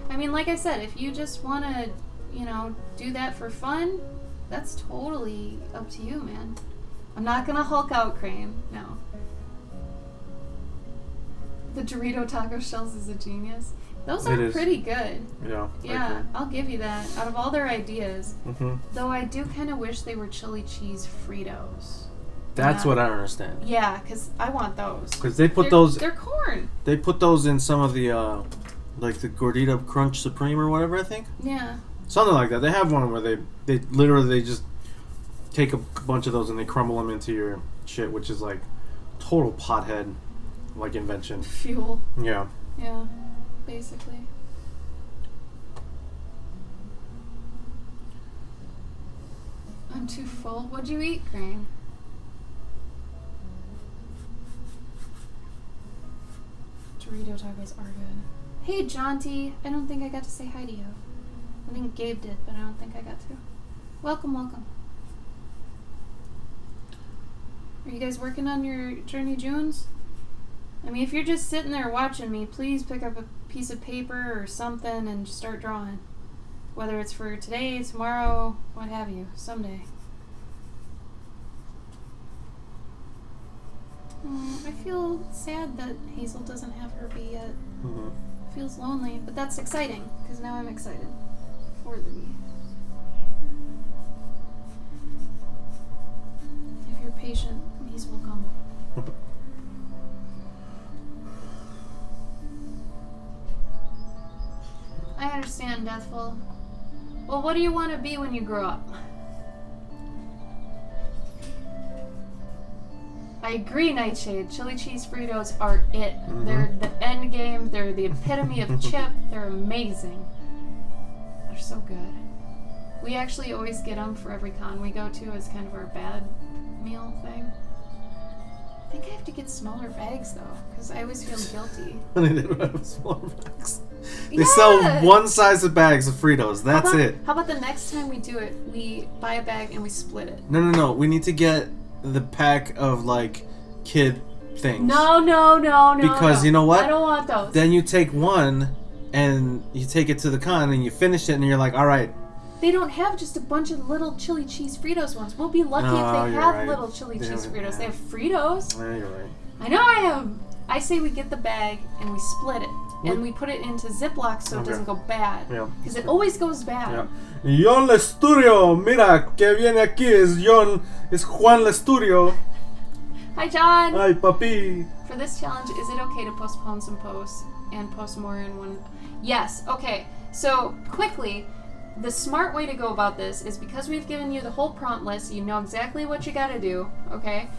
I mean, like I said, if you just want to, do that for fun, that's totally up to you, man. I'm not going to Hulk out Crane, no. The Dorito taco shells is a genius. Those are pretty good. Yeah. Yeah, I'll give you that. Out of all their ideas, Mm-hmm. though I do kind of wish they were chili cheese Fritos. That's what I don't understand. Yeah, because I want those. Because they put those... They're corn. They put those in some of the, like the Gordita Crunch Supreme or whatever, I think. Yeah. Something like that. They have one where they literally just take a bunch of those and they crumble them into your shit, which is like total pothead, like invention. Fuel. Yeah. Yeah, basically. I'm too full. What'd you eat, Crane? Dorito tacos are good. Hey, Jaunty. I don't think I got to say hi to you. I think Gabe did, but I don't think I got to. Welcome, welcome. Are you guys working on your JourneyJunes? I mean, if you're just sitting there watching me, please pick up a piece of paper or something and start drawing. Whether it's for today, tomorrow, what have you, someday. I feel sad that Hazel doesn't have her bee yet. Mm-hmm. Feels lonely, but that's exciting, because now I'm excited for the bee. If you're patient, bees will come. I understand, Deathful. Well, what do you want to be when you grow up? I agree, Nightshade. Chili cheese Fritos are it. Mm-hmm. They're the end game. They're the epitome of chip. They're amazing. They're so good. We actually always get them for every con we go to as kind of our bad meal thing. I think I have to get smaller bags though, because I always feel guilty. They don't have smaller bags. They sell one size of bags of Fritos. That's it. How about the next time we do it, we buy a bag and we split it? No. We need to get the pack of like kid things. No. Because you know what? I don't want those. Then you take one and you take it to the con and you finish it and you're like, all right. They don't have just a bunch of little chili cheese Fritos ones. We'll be lucky if they have little chili cheese Fritos. They have Fritos. Yeah, you're right. I know I am. I say we get the bag and we split it. And we put it into Ziploc so it doesn't go bad. Yeah. Because it always goes bad. Yeah. John Lesturio, mira, que viene aquí es John, es Juan Lesturio. Hi, John. Hi, papi. For this challenge, is it okay to postpone some posts and post more in one? Yes. Okay. So, quickly, the smart way to go about this is because we've given you the whole prompt list, you know exactly what you gotta do, okay?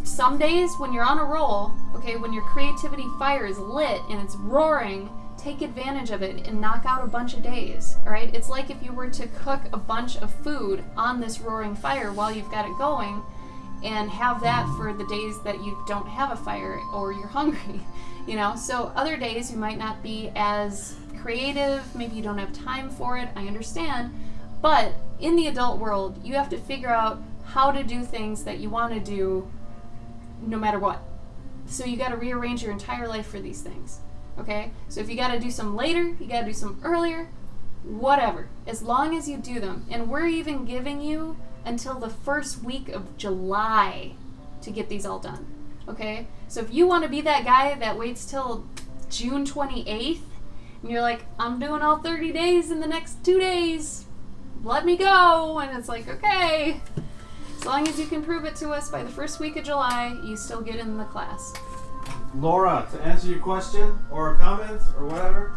Some days when you're on a roll, okay, when your creativity fire is lit and it's roaring take advantage of it and knock out a bunch of days, all right? It's like if you were to cook a bunch of food on this roaring fire while you've got it going and have that for the days that you don't have a fire or you're hungry, you know? So other days you might not be as creative, maybe you don't have time for it, I understand, but in the adult world, you have to figure out how to do things that you want to do no matter what. So you got to rearrange your entire life for these things, okay? So if you got to do some later, you got to do some earlier, whatever, as long as you do them. And we're even giving you until the first week of July to get these all done, okay? So if you want to be that guy that waits till June 28th, and you're like, I'm doing all 30 days in the next 2 days, let me go, and it's like, okay. As long as you can prove it to us by the first week of July, you still get in the class. Laura, to answer your question or comment or whatever,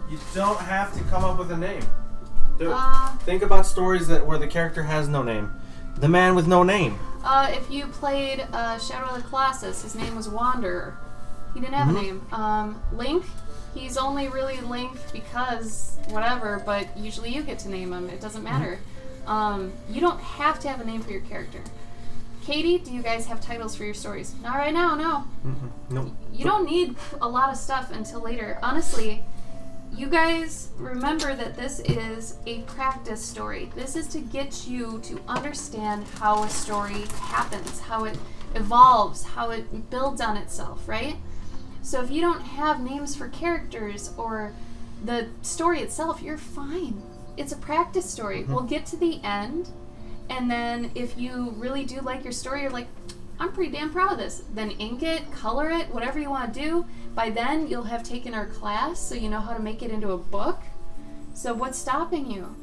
you don't have to come up with a name. Think about stories where the character has no name. The man with no name. If you played Shadow of the Colossus, his name was Wanderer. He didn't have a name. Link, he's only really Link because whatever, but usually you get to name him. It doesn't matter. You don't have to have a name for your character. Katie, do you guys have titles for your stories? Not right now, no. Nope. You don't need a lot of stuff until later. Honestly, you guys remember that this is a practice story. This is to get you to understand how a story happens, how it evolves, how it builds on itself, right? So if you don't have names for characters or the story itself, you're fine. It's a practice story. We'll get to the end, and then if you really do like your story, you're like, I'm pretty damn proud of this. Then ink it, color it, whatever you want to do. By then, you'll have taken our class, so you know how to make it into a book. So what's stopping you?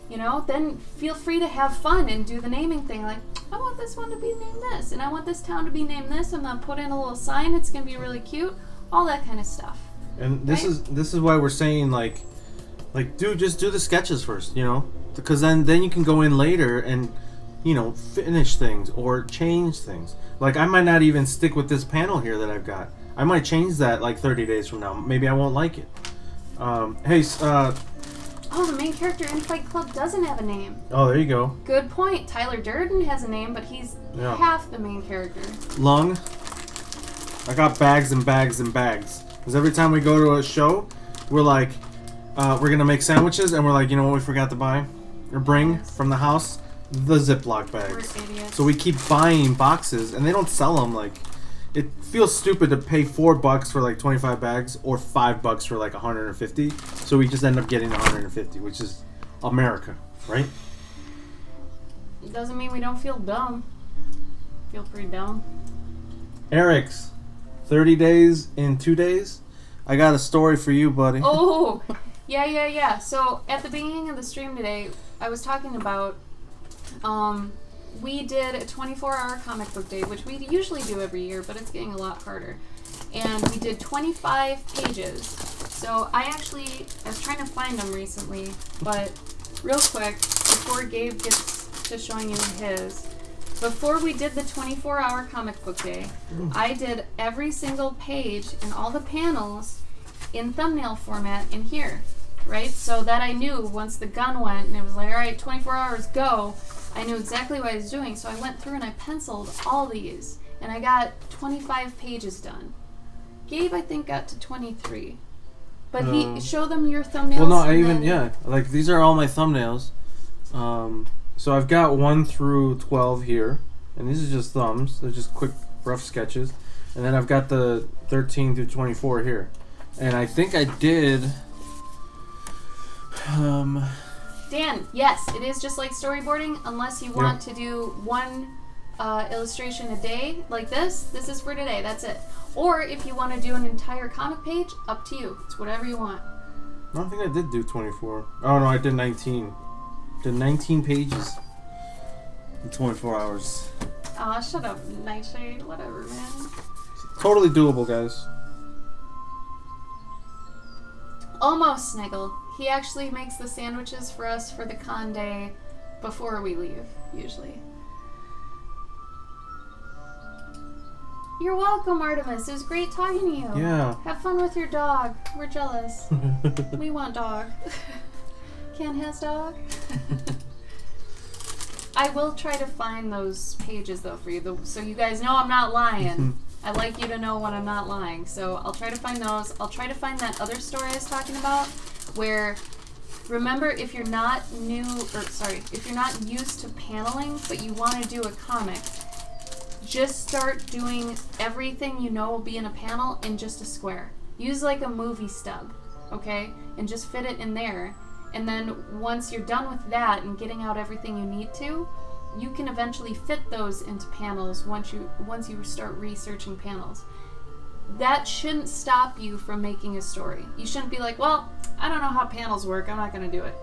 You know, then feel free to have fun and do the naming thing. Like, I want this one to be named this, and I want this town to be named this. I'm gonna put in a little sign. It's gonna be really cute. All that kind of stuff. And this is why we're saying like, dude, just do the sketches first, you know, because then you can go in later and, you know, finish things or change things. Like I might not even stick with this panel here that I've got. I might change that like 30 days from now. Maybe I won't like it. Hey, oh, the main character in Fight Club doesn't have a name. Oh, there you go. Good point. Tyler Durden has a name, but he's half the main character. Lung. I got bags and bags and bags. Because every time we go to a show, we're like, we're gonna make sandwiches, and we're like, you know what we forgot to buy or bring from the house? The Ziploc bags. We're idiots. So we keep buying boxes, and they don't sell them. Like, it feels stupid to pay $4 for like 25 bags or $5 for like 150. So we just end up getting 150, which is America, right? It doesn't mean we don't feel dumb. Feel pretty dumb. Eric's 30 days in 2 days. I got a story for you, buddy. Oh, yeah. So at the beginning of the stream today, I was talking about we did a 24-hour comic book day, which we usually do every year, but it's getting a lot harder. And we did 25 pages. So I was trying to find them recently, but real quick, before Gabe gets to showing you his, before we did the 24-hour comic book day, I did every single page and all the panels in thumbnail format in here, right? So that I knew once the gun went and it was like, all right, 24 hours, go. I knew exactly what I was doing, so I went through and I penciled all these, and I got 25 pages done. Gabe, I think, got to 23. But he show them your thumbnails. Well, no, like these are all my thumbnails. So I've got 1 through 12 here, and these are just thumbs. They're just quick, rough sketches. And then I've got the 13 through 24 here. And I think I did... Dan, yes, it is just like storyboarding, unless you want to do one illustration a day, like this. This is for today, that's it. Or if you want to do an entire comic page, up to you. It's whatever you want. I don't think I did do 24. Oh, no, I did 19. Did 19 pages in 24 hours. Aw, shut up, Nightshade. Whatever, man. Totally doable, guys. Almost, Sniggle. He actually makes the sandwiches for us for the con day before we leave, usually. You're welcome, Artemis. It was great talking to you. Yeah. Have fun with your dog. We're jealous. We want dog. Ken has dog. I will try to find those pages though for you, so you guys know I'm not lying. I like you to know when I'm not lying. So I'll try to find those. I'll try to find that other story I was talking about where, remember, if you're not if you're not used to paneling, but you want to do a comic, just start doing everything you know will be in a panel in just a square. Use like a movie stub, okay? And just fit it in there. And then once you're done with that and getting out everything you need to, you can eventually fit those into panels once you start researching panels. That shouldn't stop you from making a story. You shouldn't be like, well, I don't know how panels work, I'm not going to do it.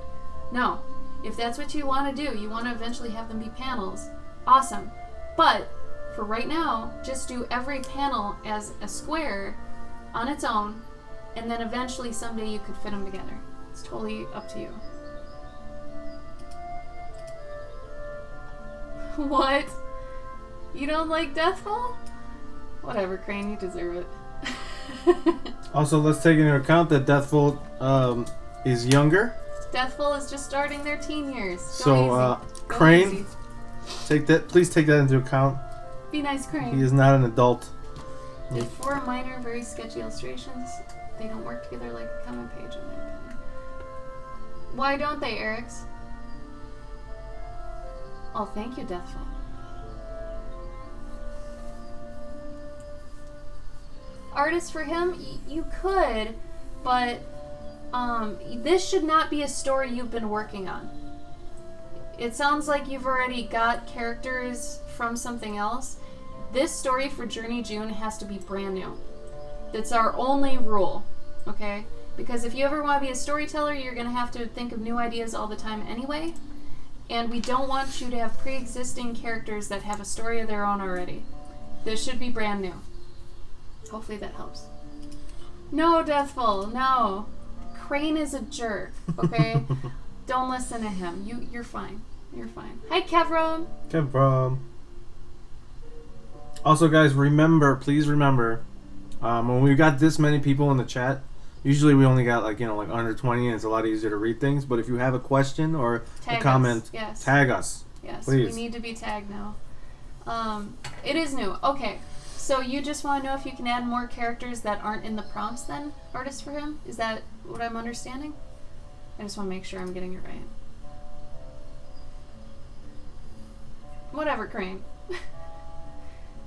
No. If that's what you want to do, you want to eventually have them be panels, awesome. But for right now, just do every panel as a square on its own, and then eventually someday you could fit them together. It's totally up to you. What? You don't like Deathfall? Whatever, Crane, you deserve it. Also, let's take into account that Deathfall is younger. Deathfall is just starting their teen years. So, Crane, please take that into account. Be nice, Crane. He is not an adult. Did 4 minor, very sketchy illustrations. They don't work together like a comic page in my opinion. Why don't they, Eric's? Oh, thank you, Deathfall. Artist for him, you could, but this should not be a story you've been working on. It sounds like you've already got characters from something else. This story for JourneyJune has to be brand new. That's our only rule, okay? Because if you ever want to be a storyteller, you're going to have to think of new ideas all the time anyway. And we don't want you to have pre-existing characters that have a story of their own already. This should be brand new. Hopefully that helps. No, Deathful, no. Crane is a jerk, okay? Don't listen to him. You're fine. You're fine. Hi, Kevrom. Kevrom. Also, guys, please remember, when we've got this many people in the chat, usually we only got like under 20, and it's a lot easier to read things. But if you have a question or a comment, yes. Tag us. Yes, please. We need to be tagged now. It is new. Okay, so you just want to know if you can add more characters that aren't in the prompts then, artist for him? Is that what I'm understanding? I just want to make sure I'm getting it right. Whatever, Crane.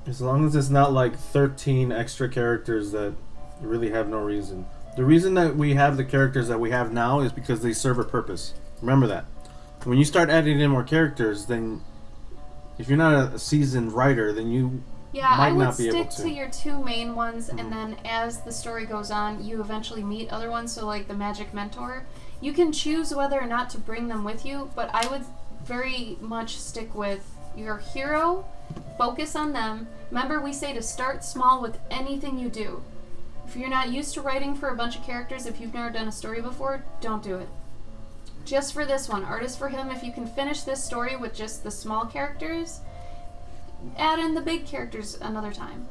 As long as it's not like 13 extra characters that really have no reason. The reason that we have the characters that we have now is because they serve a purpose. Remember that. When you start adding in more characters, then if you're not a seasoned writer, then you might not be able to. I would stick to your 2 main ones, and then as the story goes on, you eventually meet other ones, so like the Magic Mentor. You can choose whether or not to bring them with you, but I would very much stick with your hero, focus on them. Remember, we say to start small with anything you do. If you're not used to writing for a bunch of characters, if you've never done a story before, don't do it. Just for this one, artist for him, if you can finish this story with just the small characters, add in the big characters another time.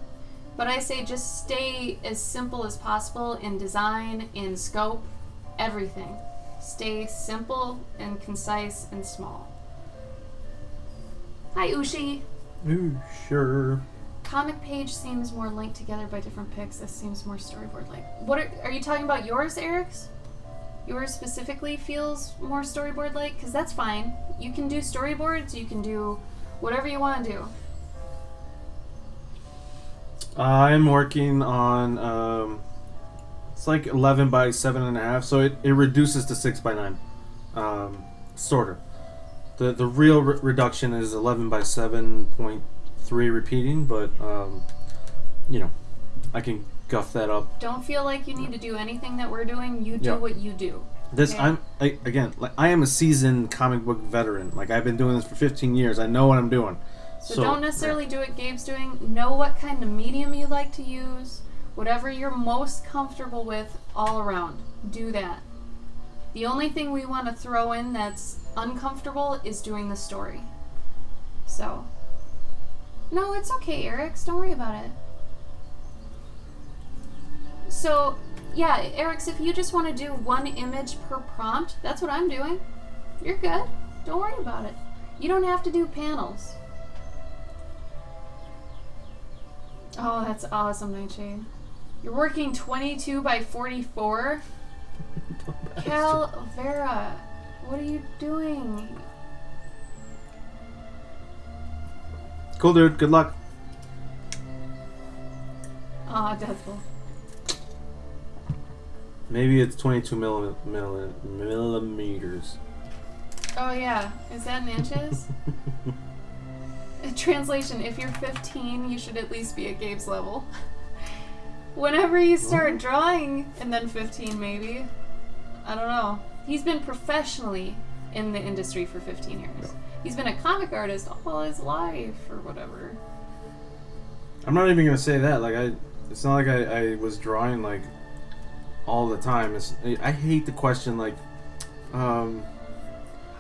But I say just stay as simple as possible in design, in scope, everything. Stay simple and concise and small. Hi, Ushi. Ooh, sure. Comic page seems more linked together by different pics. This seems more storyboard-like. What are you talking about? Yours, Eric's? Yours specifically feels more storyboard-like? Because that's fine. You can do storyboards. You can do whatever you want to do. I'm working on it's like 11 by 7.5, so it reduces to 6 by 9, sort of. The real reduction is 11 by 7.3 repeating, but I can guff that up. Don't feel like you need to do anything that we're doing. You do what you do. This okay? I am a seasoned comic book veteran. Like, I've been doing this for 15 years. I know what I'm doing. So don't necessarily do what Gabe's doing. Know what kind of medium you like to use. Whatever you're most comfortable with all around. Do that. The only thing we want to throw in that's uncomfortable is doing the story. So, no, it's okay, Eric. Don't worry about it. So, yeah, Eric's, if you just want to do one image per prompt, that's what I'm doing. You're good. Don't worry about it. You don't have to do panels. Oh, that's awesome, Nightshade. You're working 22 by 44? Calvera, what are you doing? Cool, dude. Good luck. Ah, Deathful. Maybe it's 22 millimeters. Oh, yeah. Is that in inches? Translation, if you're 15, you should at least be at Gabe's level. Whenever you start drawing, and then 15 maybe, I don't know. He's been professionally in the industry for 15 years. Yeah. He's been a comic artist all his life, or whatever. I'm not even gonna say that. Like it's not like I was drawing like all the time. I hate the question like, How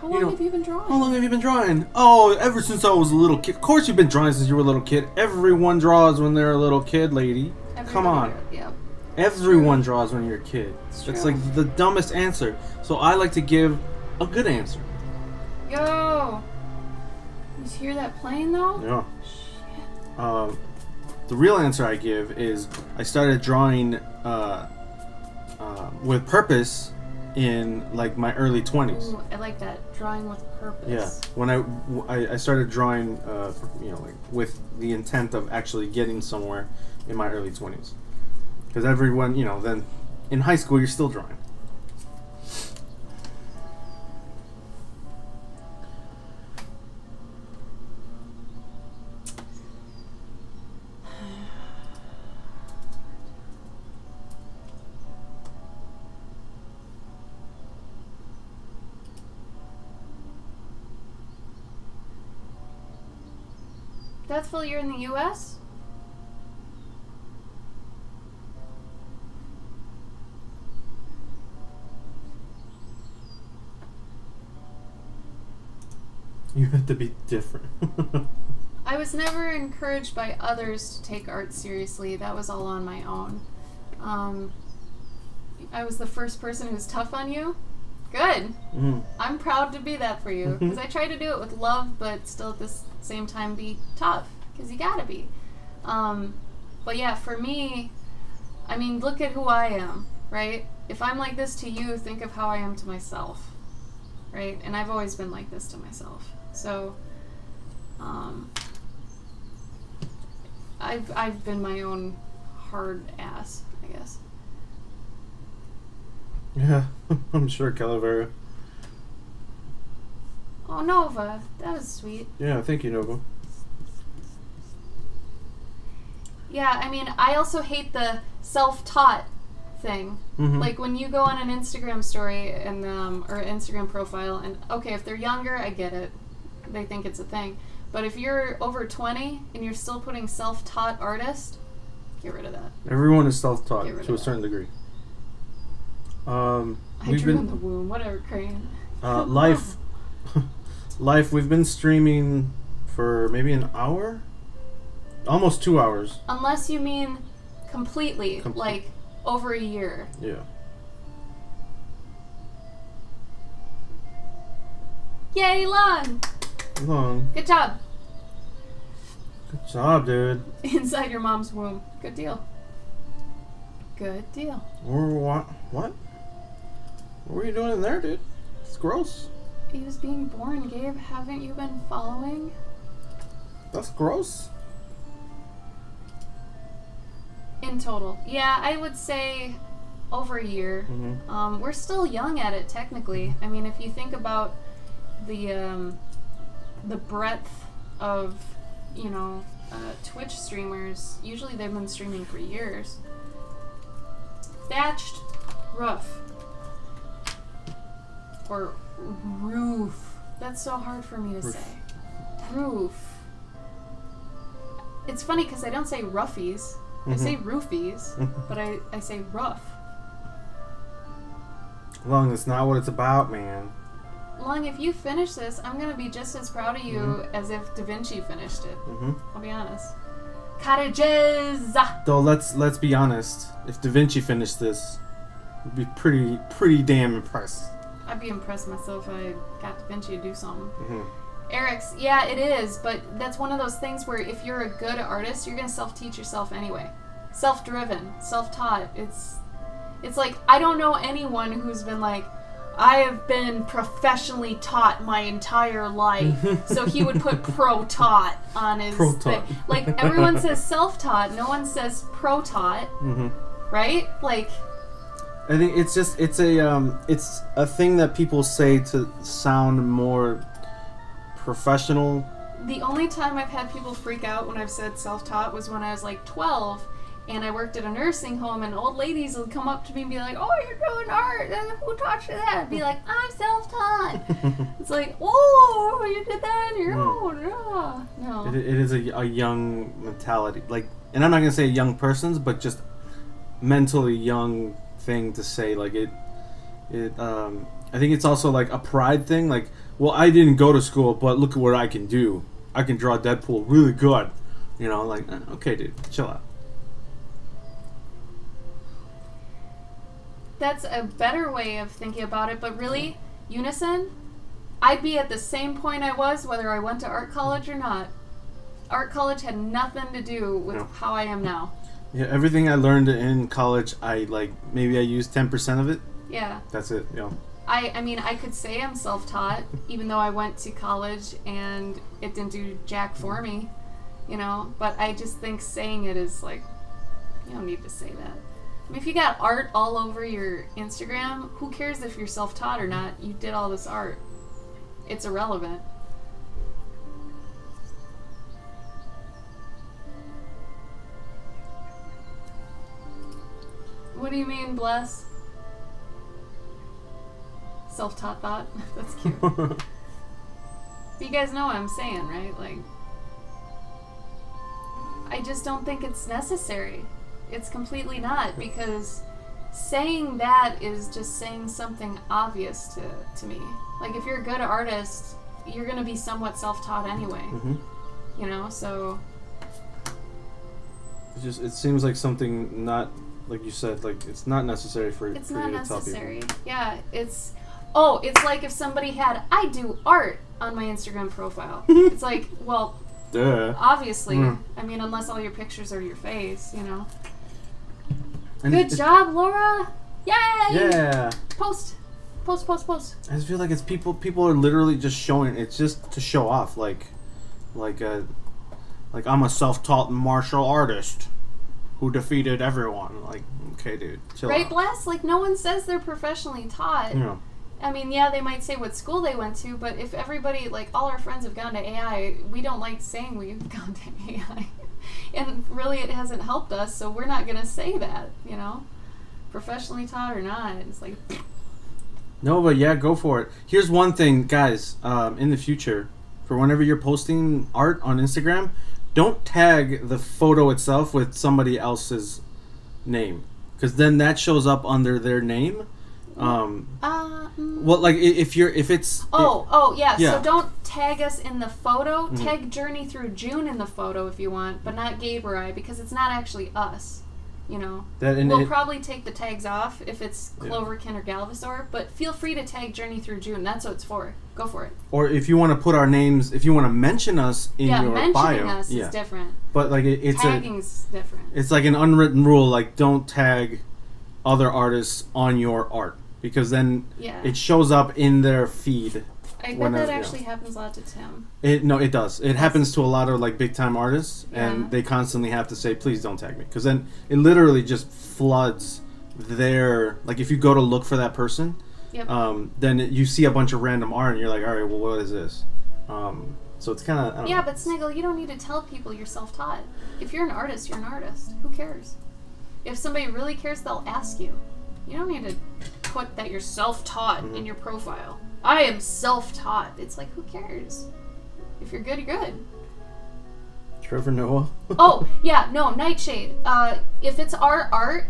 long have you been drawing? How long have you been drawing? Oh, ever since I was a little kid. Of course you've been drawing since you were a little kid. Everyone draws when they're a little kid, lady. Come on. Yep. Everyone draws when you're a kid. That's true. like the dumbest answer. So I like to give a good answer. Yo! You hear that plane though? Yeah. Shit. The real answer I give is I started drawing with purpose in like my early 20s. Ooh, I like that. Drawing with purpose. Yeah, when I started drawing, like with the intent of actually getting somewhere in my early 20s. Because everyone, then in high school you're still drawing. Deathful, you're in the U.S.? You have to be different. I was never encouraged by others to take art seriously. That was all on my own. I was the first person who's tough on you. Good. Mm. I'm proud to be that for you. Because I try to do it with love, but still at the same time be tough. Because you gotta be. But yeah, for me, I mean, look at who I am, right? If I'm like this to you, think of how I am to myself, right? And I've always been like this to myself. So, I've been my own hard ass, I guess. Yeah, I'm sure, Calavera. Oh, Nova, that was sweet. Yeah, thank you, Nova. Yeah, I mean, I also hate the self-taught thing. Mm-hmm. Like when you go on an Instagram story and or Instagram profile, and okay, if they're younger, I get it. They think it's a thing. But if you're over 20 and you're still putting self-taught artist, get rid of that. Everyone is self-taught Get rid to a of certain degree. I We've drew been in the womb, whatever, Crane. life. We've been streaming for maybe an hour, almost 2 hours. Unless you mean completely, like over a year. Yeah. Yay, Lon! Long. Good job. Good job, dude. Inside your mom's womb. Good deal. Good deal. Or what? What? What were you doing in there, dude? It's gross. He was being born, Gabe. Haven't you been following? That's gross. In total. Yeah, I would say over a year. Mm-hmm. We're still young at it, technically. I mean, if you think about the breadth of, Twitch streamers, usually they've been streaming for years. Thatched roof. Or roof. That's so hard for me to say. Roof. It's funny because I don't say roughies. I say roofies, but I say rough. Long, that's not what it's about, man. Long, if you finish this, I'm going to be just as proud of you as if Da Vinci finished it. Mm-hmm. I'll be honest. Cottages. Though let's be honest, if Da Vinci finished this, I'd be pretty damn impressed. I'd be impressed myself if I got Da Vinci to do something. Mm-hmm. Eric's, yeah, it is, but that's one of those things where if you're a good artist, you're gonna self-teach yourself anyway. Self-driven, self-taught. It's like, I don't know anyone who's been like, I have been professionally taught my entire life. So he would put pro-taught on his thing. Like, everyone says self-taught, no one says pro-taught. Mm-hmm. Right? Like, I think it's a thing that people say to sound more professional. The only time I've had people freak out when I've said self-taught was when I was like 12 and I worked at a nursing home and old ladies would come up to me and be like, oh, you're doing art, who taught you that? I'd be like, I'm self-taught. It's like, oh, you did that on your own. No. It is a young mentality, like, and I'm not gonna say young person's, but just mentally young thing to say. Like I think it's also like a pride thing, like, well, I didn't go to school, but look at what I can do. I can draw Deadpool really good. You know, like, okay, dude, chill out. That's a better way of thinking about it, but really, Unison, I'd be at the same point I was whether I went to art college or not. Art college had nothing to do with how I am now. Yeah, everything I learned in college, maybe I used 10% of it. Yeah. That's it, you know. I mean, I could say I'm self-taught, even though I went to college and it didn't do jack for me, you know, but I just think saying it is like, you don't need to say that. I mean, if you got art all over your Instagram, who cares if you're self-taught or not? You did all this art. It's irrelevant. What do you mean, bless? Self-taught thought? That's cute. But you guys know what I'm saying, right? Like, I just don't think it's necessary. It's completely not, because saying that is just saying something obvious to me. Like, if you're a good artist, you're going to be somewhat self-taught anyway. Mm-hmm. You know, so... It seems like something not, like you said, like, it's not necessary for you to tell people. It's not necessary. Yeah, it's like if somebody had, I do art on my Instagram profile. It's like, well, duh. Obviously. I mean, unless all your pictures are your face, you know. And good job, Laura! Yay! Yeah. Post. I just feel like it's people are literally just showing. It's just to show off, like I'm a self-taught martial artist who defeated everyone. Like, okay, dude, chill out. Right, Bless? Like, no one says they're professionally taught. Yeah. I mean, yeah, they might say what school they went to, but if everybody, like, all our friends have gone to AI, we don't like saying we've gone to AI. And really, it hasn't helped us, so we're not going to say that, you know? Professionally taught or not. It's like... No, but yeah, go for it. Here's one thing, guys, in the future, for whenever you're posting art on Instagram, don't tag the photo itself with somebody else's name, because then that shows up under their name. Well, like if it's yeah. So don't tag us in the photo. Tag JourneyJune in the photo if you want, but not Gabe or I, because it's not actually us. You know, we'll probably take the tags off if it's Cloverkin or Galvosaur, but feel free to tag JourneyJune. That's what it's for. Go for it. Or if you want to put our names, if you want to mention us in your bio. Mentioning us is different. But like it's tagging's different. It's like an unwritten rule. Like, don't tag other artists on your art, because then it shows up in their feed. I bet that actually happens a lot to Tim. It does. It happens to a lot of like big time artists, and they constantly have to say, "Please don't tag me," because then it literally just floods their. Like, if you go to look for that person, then you see a bunch of random art, and you're like, "All right, well, what is this?" So it's kind of but Sniggle, you don't need to tell people you're self-taught. If you're an artist, you're an artist. Who cares? If somebody really cares, they'll ask you. You don't need to put that you're self-taught in your profile. I am self-taught. It's like, who cares? If you're good, you're good. Trevor Noah. Nightshade. If it's our art,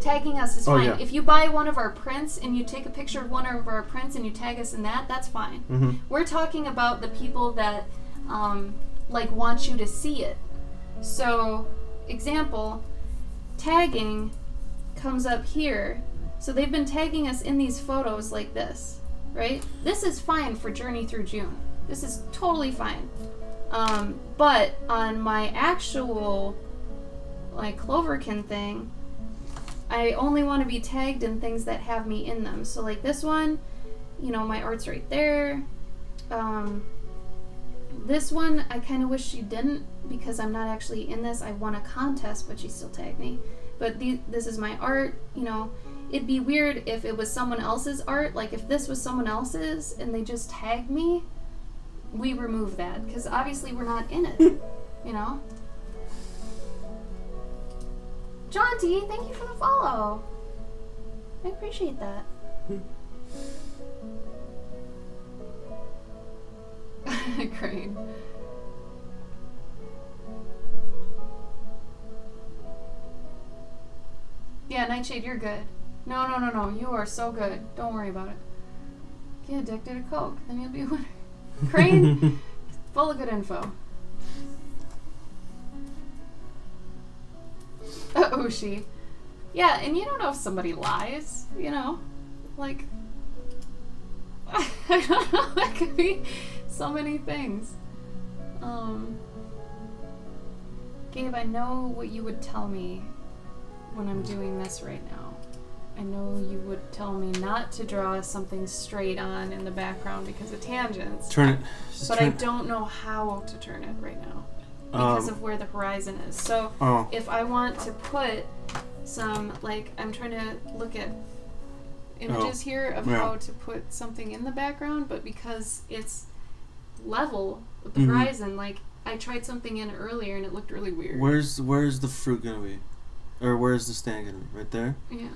tagging us is fine. If you buy one of our prints and you take a picture of one of our prints and you tag us in that, that's fine. We're talking about the people that want you to see it. So, example, tagging comes up here. So they've been tagging us in these photos like this, right? This is fine for Journey Through June. This is totally fine. But on my actual, like, Cloverkin thing, I only want to be tagged in things that have me in them. So like this one, you know, my art's right there. This one, I kind of wish she didn't because I'm not actually in this. I won a contest, but she still tagged me. But this is my art, you know. It'd be weird if it was someone else's art. Like if this was someone else's and they just tagged me, we remove that because obviously we're not in it, you know. Jaunty, thank you for the follow. I appreciate that. Crane. Yeah, Nightshade, you're good. No. You are so good. Don't worry about it. Get addicted to Coke, then you'll be a winner. Crane, full of good info. Oshi. Yeah, and you don't know if somebody lies, you know? Like, I don't know, that could be so many things. Gabe, I know what you would tell me when I'm doing this right now. I know you would tell me not to draw something straight on in the background because of tangents. Turn it. But I don't know how to turn it right now because of where the horizon is. So if I want to put some, like, I'm trying to look at images here of how to put something in the background, but because it's level with the horizon, like, I tried something in earlier and it looked really weird. Where's the fruit gonna be? Or where's the stand gonna be? Right there? Yeah.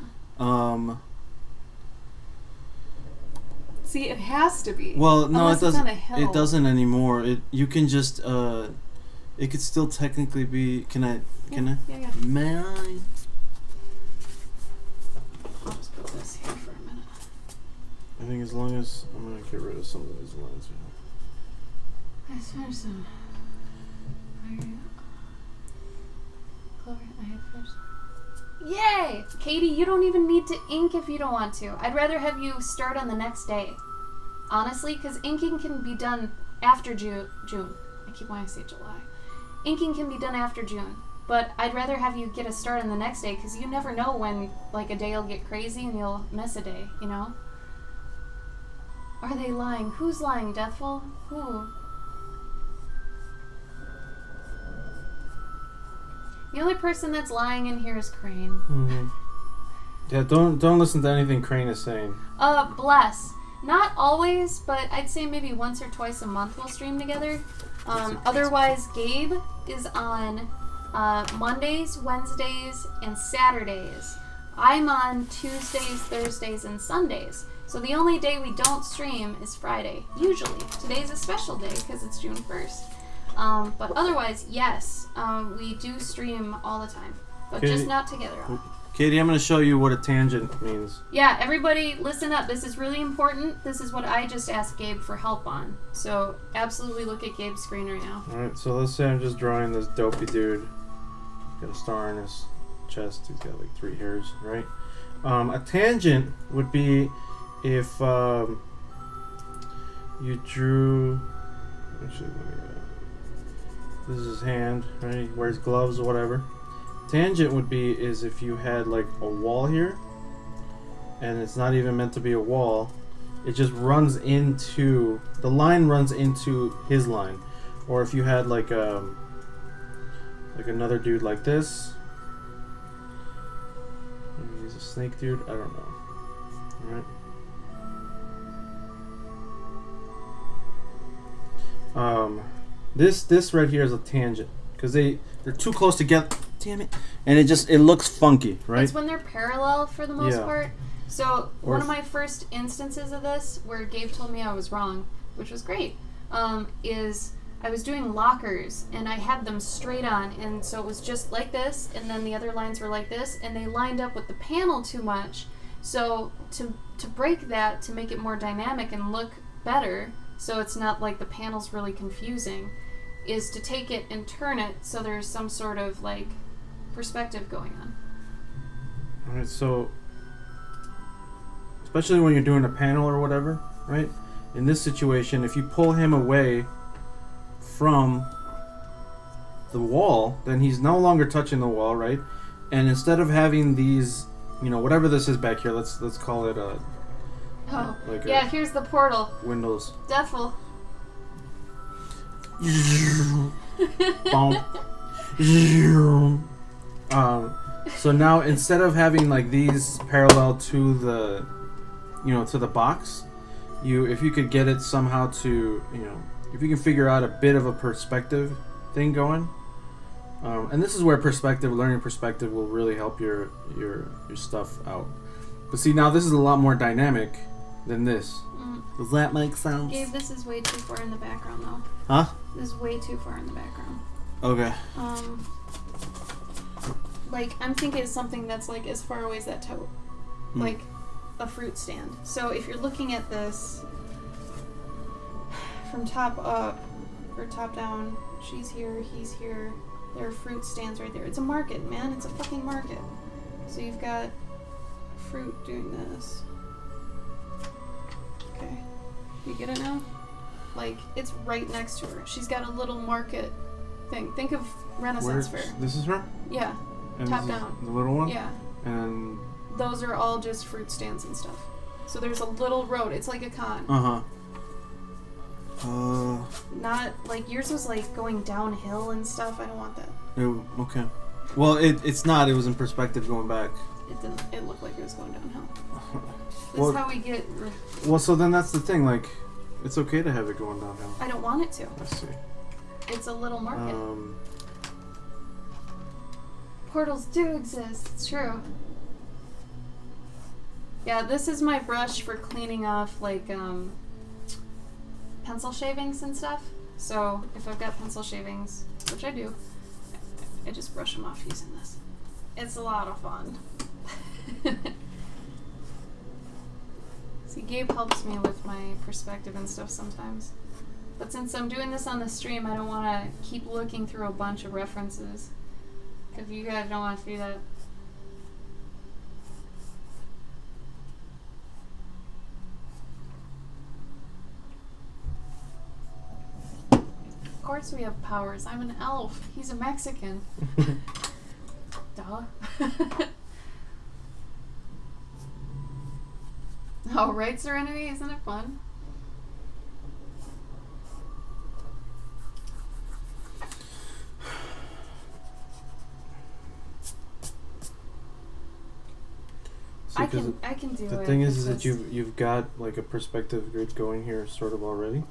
See, it has to be. Well, no, unless it doesn't. It's on a hill. It doesn't anymore. You can just it could still technically be. Can I? Yeah. May I? I'll just put this here for a minute. I think as long as I'm gonna get rid of some of these lines. I swear some. Clover, I have finished. Yay! Katie, you don't even need to ink if you don't want to. I'd rather have you start on the next day. Honestly, because inking can be done after June. I keep wanting to say July. Inking can be done after June. But I'd rather have you get a start on the next day because you never know when, like, a day will get crazy and you'll miss a day, you know? Are they lying? Who's lying, Deathful? Who? The only person that's lying in here is Crane. Mm-hmm. Yeah, don't listen to anything Crane is saying. Bless. Not always, but I'd say maybe once or twice a month we'll stream together. Otherwise, Gabe is on Mondays, Wednesdays, and Saturdays. I'm on Tuesdays, Thursdays, and Sundays. So the only day we don't stream is Friday, usually. Today's a special day because it's June 1st. But otherwise, yes, we do stream all the time, but Katie, just not together. Katie, I'm going to show you what a tangent means. Yeah, everybody listen up. This is really important. This is what I just asked Gabe for help on. So absolutely look at Gabe's screen right now. Alright, so let's say I'm just drawing this dopey dude. Got a star on his chest. He's got like 3 hairs, right? A tangent would be if you drew... Actually, this is his hand, right? He wears gloves or whatever. Tangent would be is if you had like a wall here, and it's not even meant to be a wall. It just runs into the line, runs into his line. Or if you had like another dude like this. Maybe he's a snake dude. I don't know. All right. This right here is a tangent because they're too close together. Damn it! And it looks funky, right? It's when they're parallel for the most part. So one of my first instances of this, where Gabe told me I was wrong, which was great, is I was doing lockers and I had them straight on, and so it was just like this, and then the other lines were like this, and they lined up with the panel too much. So to break that, to make it more dynamic and look better, so it's not like the panel's really confusing, is to take it and turn it so there's some sort of like perspective going on. Alright, so especially when you're doing a panel or whatever, right? In this situation, if you pull him away from the wall, then he's no longer touching the wall, right? And instead of having these, you know, whatever this is back here, let's call it a like yeah, here's the portal. Windows. Defil. So now instead of having like these parallel to the, you know, to the box, if you could get it somehow to, you know, if you can figure out a bit of a perspective thing going, and this is where learning perspective will really help your stuff out. But see, now this is a lot more dynamic than this. Does that make sense? Gabe, this is way too far in the background though. Huh? This is way too far in the background. Okay. Like, I'm thinking of something that's like as far away as that tote. Like a fruit stand. So if you're looking at this from top up or top down, she's here, he's here, there are fruit stands right there. It's a market, man. It's a fucking market. So you've got fruit doing this. Okay. You get it now? Like, it's right next to her. She's got a little market thing. Think of Renaissance Fair. This is her? Yeah. And Top down. The little one? Yeah. And those are all just fruit stands and stuff. So there's a little road. It's like a con. Not like yours was like going downhill and stuff. I don't want that. Okay. Well, it's not. It was in perspective going back. It didn't. It looked like it was going downhill. This Well, is how we get. Well, so then that's the thing. Like, it's okay to have it going downhill. I don't want it to. I see. It's a little market. Portals do exist. It's true. Yeah, this is my brush for cleaning off like pencil shavings and stuff. So if I've got pencil shavings, which I do, I just brush them off using this. It's a lot of fun. See, Gabe helps me with my perspective and stuff sometimes. But since I'm doing this on the stream, I don't want to keep looking through a bunch of references. Because you guys don't want to do that. Of course we have powers. I'm an elf. He's a Mexican. Duh. Oh, right, Serenity? Isn't it fun? I can do it. The thing is that you've got like a perspective grid going here sort of already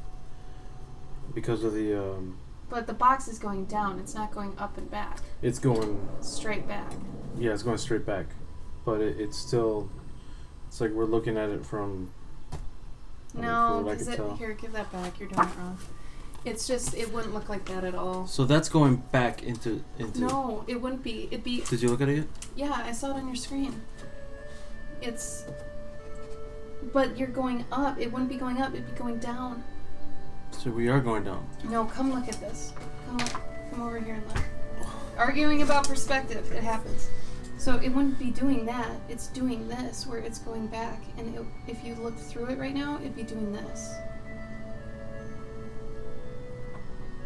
because of the But the box is going down. It's not going up and back. It's going straight back. Yeah, it's going straight back. But it's still, it's like we're looking at it from No, because here, give that back. You're doing it wrong. It's just, it wouldn't look like that at all. So that's going back into No, it wouldn't be. It'd be. Did you look at it yet? Yeah, I saw it on your screen. It's, but you're going up. It wouldn't be going up. It'd be going down. So we are going down. No, come look at this. Come over here and look. Arguing about perspective. It happens. So it wouldn't be doing that. It's doing this, where it's going back. And if you look through it right now, it'd be doing this.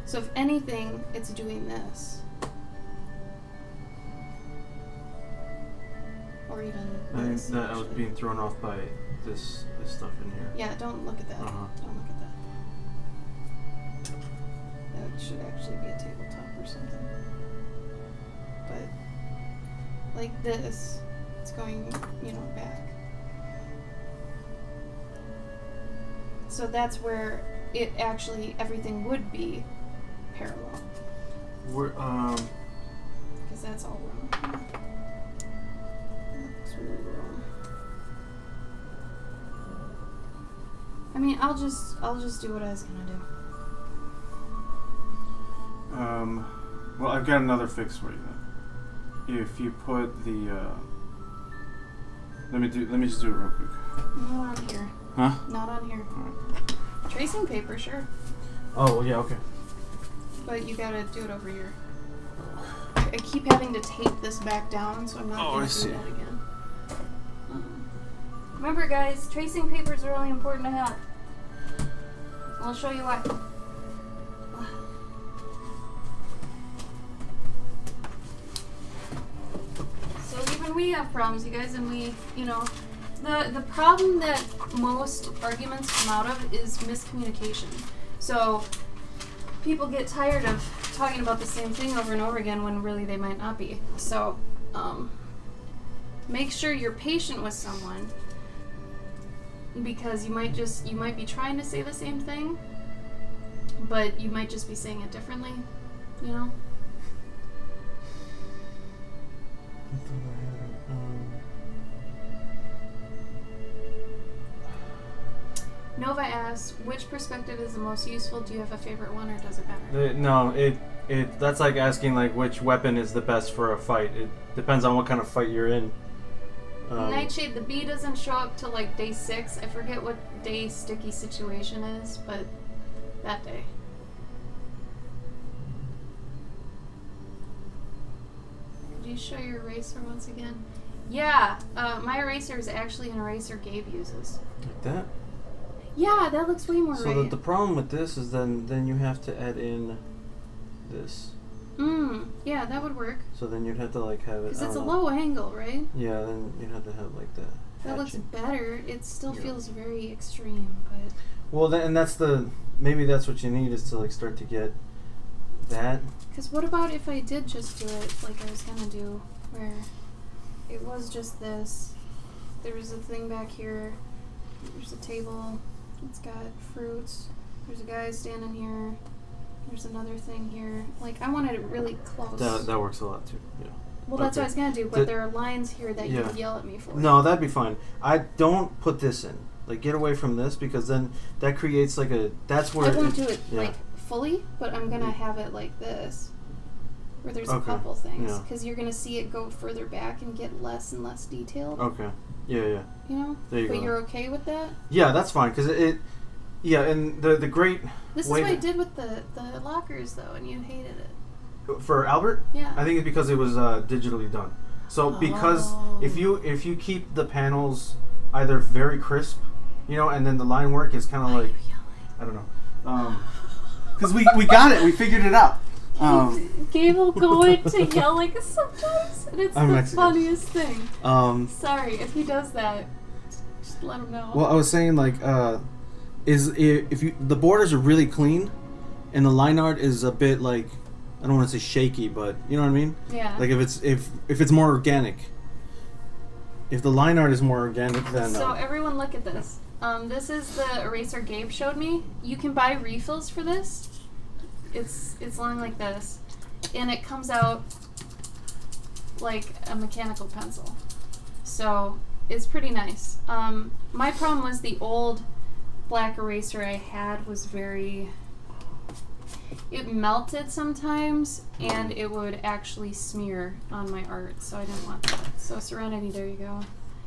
So if anything, it's doing this. Or even this. I was being thrown off by this stuff in here. Yeah, don't look at that. Uh-huh. Don't look at that. That should actually be a tabletop or something. But like this, it's going, back. So that's where it actually, everything would be parallel. Because that's all wrong. That's really wrong. I mean, I'll just do what I was gonna do. Well, I've got another fix for you then. If you put the let me just do it real quick. Not on here. Huh? Not on here. All right. Tracing paper, sure. Oh, well, yeah, okay. but you gotta do it over here. I keep having to tape this back down, so I'm not gonna do that again. Remember, guys, tracing paper is really important to have. I'll show you why. So even we have problems, you guys, and we, you know, the problem that most arguments come out of is miscommunication. So people get tired of talking about the same thing over and over again when really they might not be. So make sure you're patient with someone, because you might be trying to say the same thing, but you might just be saying it differently, you know? Nova asks, which perspective is the most useful? Do you have a favorite one, or does it matter? No, that's like asking like which weapon is the best for a fight. It depends on what kind of fight you're in. Nightshade, the bee doesn't show up till like day 6. I forget what day Sticky Situation is, but that day. Could you show your eraser once again? Yeah, my eraser is actually an eraser Gabe uses. Like that? Yeah, that looks way more right. So the problem with this is then you have to add in this. Yeah, that would work. So then you'd have to like have it. Because it's a low angle, right? Yeah, then you'd have to have like that. That looks better. It still feels very extreme, but. Well, and maybe that's what you need, is to like start to get that. Because what about if I did just do it like I was gonna do, where it was just this. There was a thing back here. There's a table. It's got fruits. There's a guy standing here. There's another thing here. Like, I wanted it really close. That works a lot too. Yeah. Well, that's what I was gonna do, but there are lines here that you could yell at me for. No, that'd be fine. I don't put this in. Like, get away from this, because then that creates like that's where. I won't do it like fully, but I'm gonna have it like this, where there's a couple things, because you're gonna see it go further back and get less and less detailed. Okay. Yeah. You know. There you go. But you're okay with that? Yeah, that's fine, because it. Yeah, and the great. This is what I did with the lockers, though, and you hated it. For Albert? Yeah. I think it's because it was digitally done. So because if you keep the panels either very crisp, you know, and then the line work is kind of like, I don't know, because we got it, we figured it out. Gabe will go into yelling sometimes, and it's the funniest thing. Sorry, if he does that, just let him know. Well, I was saying like, if the borders are really clean, and the line art is a bit like, I don't want to say shaky, but you know what I mean? Yeah. Like if it's more organic. If the line art is more organic, then. So everyone, look at this. This is the eraser Gabe showed me. You can buy refills for this. It's long like this, and it comes out like a mechanical pencil. So it's pretty nice. My problem was the old black eraser I had was it melted sometimes, and it would actually smear on my art, so I didn't want that. So Serenity, there you go.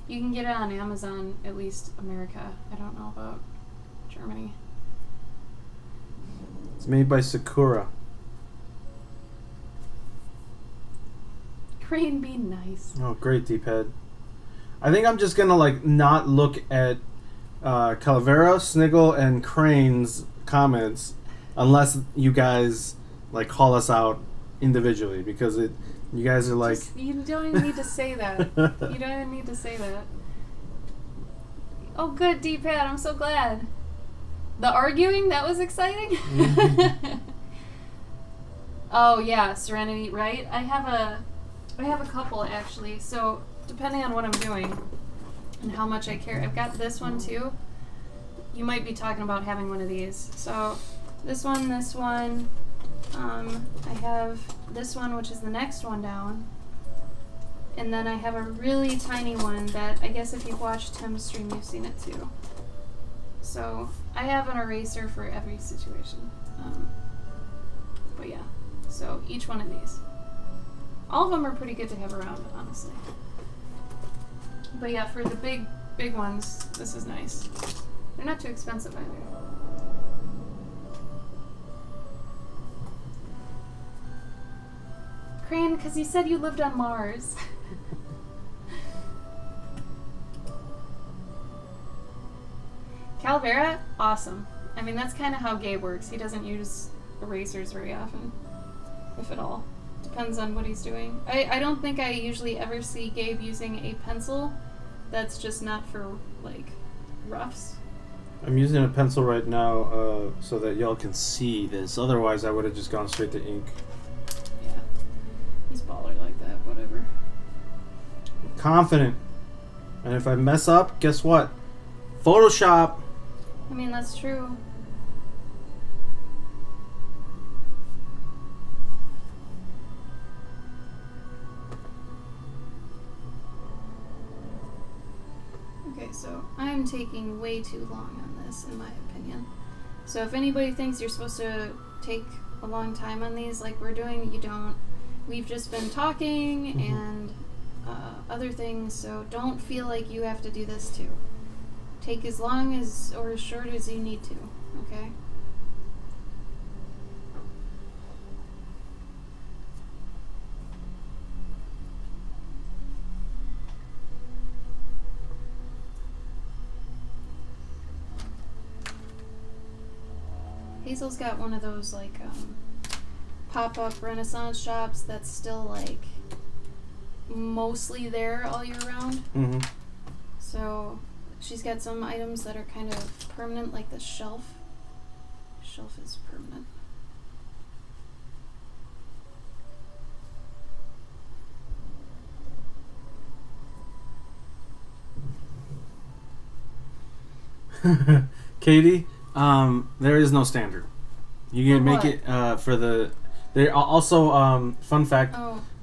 You can get it on Amazon, at least America. I don't know about Germany. It's made by Sakura. Crane, be nice. Oh, great, D-pad. I think I'm just gonna like not look at Calavera, Sniggle, and Crane's comments unless you guys like call us out individually, because you guys are like. You don't even need to say that. You don't even need to say that. Oh, good, D-pad. I'm so glad. The arguing, that was exciting. Mm-hmm. Oh yeah, Serenity, right? I have a couple actually. So depending on what I'm doing and how much I care, I've got this one too. You might be talking about having one of these. So this one. I have this one, which is the next one down. And then I have a really tiny one that I guess if you've watched Tim's stream, you've seen it too. So I have an eraser for every situation. But yeah, so each one of these. All of them are pretty good to have around, honestly. But yeah, for the big ones, this is nice. They're not too expensive either. Crane, because you said you lived on Mars. Calvera, awesome. I mean, that's kind of how Gabe works. He doesn't use erasers very often, if at all. Depends on what he's doing. I don't think I usually ever see Gabe using a pencil that's just not for, like, roughs. I'm using a pencil right now so that y'all can see this. Otherwise, I would have just gone straight to ink. Yeah. He's baller like that, whatever. I'm confident. And if I mess up, guess what? Photoshop. I mean, that's true. Okay, so I'm taking way too long on this, in my opinion. So if anybody thinks you're supposed to take a long time on these, like we're doing, you don't. We've just been talking and other things, so don't feel like you have to do this too. Take as long as or as short as you need to, okay? Hazel's got one of those like pop-up Renaissance shops that's still like mostly there all year round. Mm-hmm. So she's got some items that are kind of permanent, like the shelf. Shelf is permanent. Katie, there is no standard. You can For make it for the. They're also fun fact.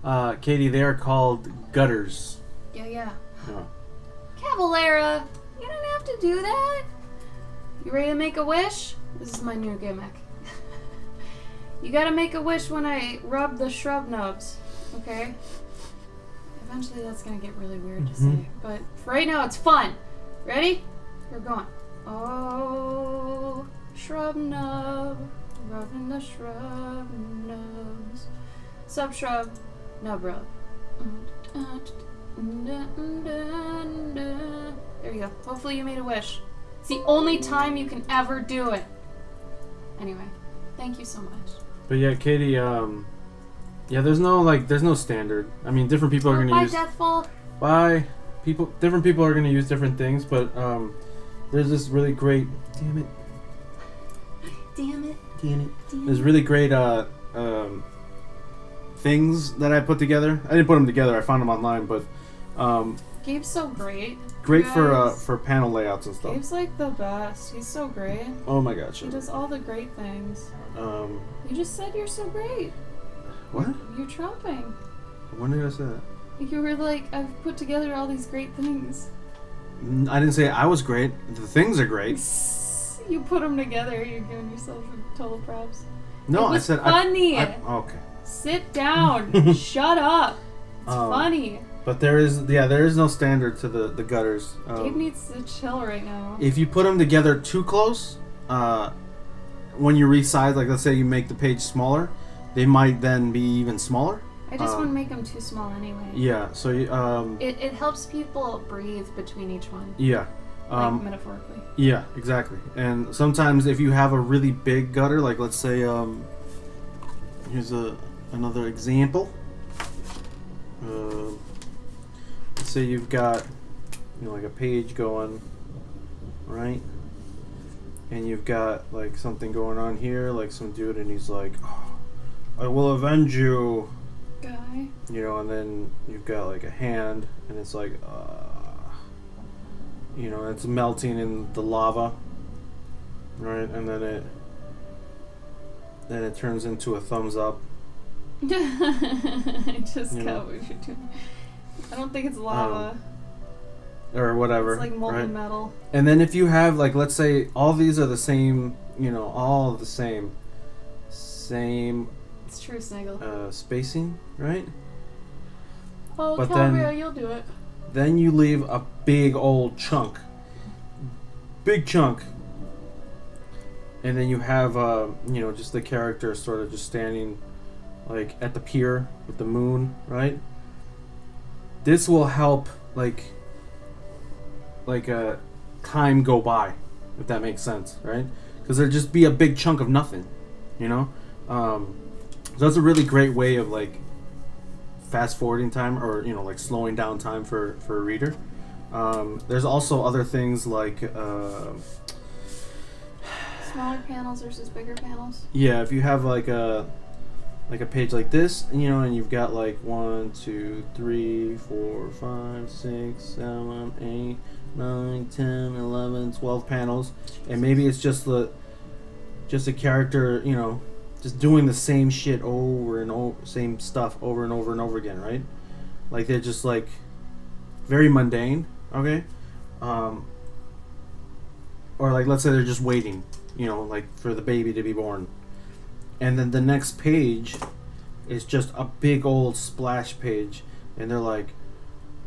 Oh, Katie, they are called gutters. yeah. Yeah. Cavalera, you don't have to do that. You ready to make a wish? This is my new gimmick. You gotta make a wish when I rub the shrub nubs, okay? Eventually that's gonna get really weird to say, but for right now it's fun. Ready? We're going. Oh, shrub nub, rubbing the shrub nubs. Sub shrub, nub rub. There you go. Hopefully you made a wish. It's the only time you can ever do it. Anyway, thank you so much. But yeah, Katie, yeah, there's no standard. I mean, different people are gonna Bye, use. Deathful. Bye. Different people are gonna use different things, but there's this really great. Damn it. Damn it. Damn it. There's really great things that I put together. I didn't put them together. I found them online, but Gabe's so great. great Guys. for panel layouts and stuff. Gabe's like the best. He's so great. Oh my gosh. He does all the great things. Um, You just said you're so great. what? You're trumping. When did I say that? You were like, I've put together all these great things. I didn't say I was great. The things are great. You put them together. You're giving yourself total props. No, It was I said funny. okay. Sit down. Shut up. It's funny. But there is no standard to the gutters. Gabe needs to chill right now. If you put them together too close, when you resize, like let's say you make the page smaller, they might then be even smaller. I just wouldn't make them too small anyway. Yeah. So It helps people breathe between each one. yeah. Like metaphorically. Yeah, exactly. And sometimes if you have a really big gutter, like let's say, here's another example. Let's say you've got, like a page going, right? And you've got like something going on here, like some dude, and he's like, oh, "I will avenge you," Guy. and then you've got like a hand, and it's like, it's melting in the lava, right? And then it turns into a thumbs up. I just got what you're doing. I don't think it's lava. Or whatever. It's like molten right? metal. And then if you have, like, let's say all these are the same, all the same It's true, Snaggle. spacing, right? Oh, but Calvera, you'll do it. Then you leave a big old chunk. Big chunk. And then you have, just the character sort of just standing like at the pier with the moon, right? This will help like time go by, if that makes sense, right? Because there'd just be a big chunk of nothing, you know. So that's a really great way of like fast forwarding time, or like slowing down time for a reader. There's also other things like Smaller panels versus bigger panels. yeah, if you have like a page like this, and you've got like 1, 2, 3, 4, 5, 6, 7, 8, 9, 10, 11, 12 panels, and maybe it's just a character, just doing the same shit over and over, same stuff over and over and over again, right? Like they're just like very mundane, okay? Or like let's say they're just waiting, like for the baby to be born. And then the next page is just a big old splash page, and they're like,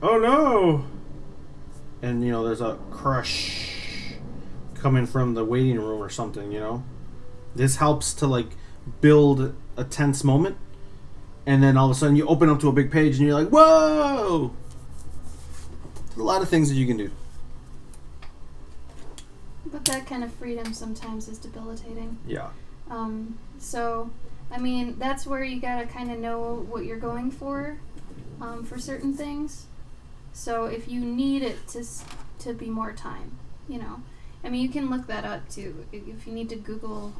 "Oh no!" And there's a crush coming from the waiting room or something. This helps to like build a tense moment, and then all of a sudden you open up to a big page, and you're like, "Whoa!" There's a lot of things that you can do. But that kind of freedom sometimes is debilitating. Yeah. So, I mean, that's where you gotta kind of know what you're going for certain things. So if you need it to be more time, I mean, you can look that up too. If you need to Google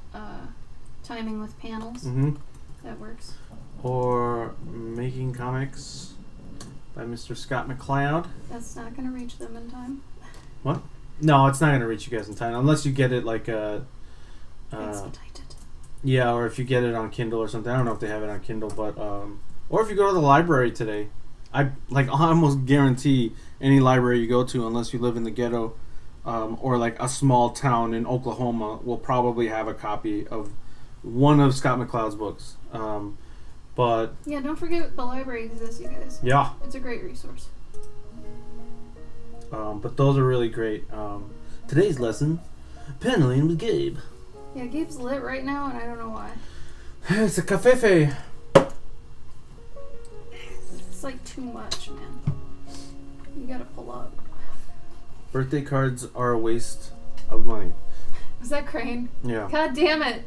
timing with panels, that works. Or Making Comics by Mr. Scott McCloud. That's not gonna reach them in time. What? No, it's not gonna reach you guys in time unless you get it like Expedited. yeah, or if you get it on Kindle or something. I don't know if they have it on Kindle, but or if you go to the library today, I almost guarantee any library you go to, unless you live in the ghetto, or like a small town in Oklahoma, will probably have a copy of one of Scott McCloud's books. But yeah, don't forget the library exists, you guys. yeah, It's a great resource. but those are really great. Today's lesson, paneling with Gabe. Yeah, Gabe's lit right now, and I don't know why. It's a cafefe. It's like too much, man. You gotta pull up. Birthday cards are a waste of money. Was that Crane? Yeah. God damn it.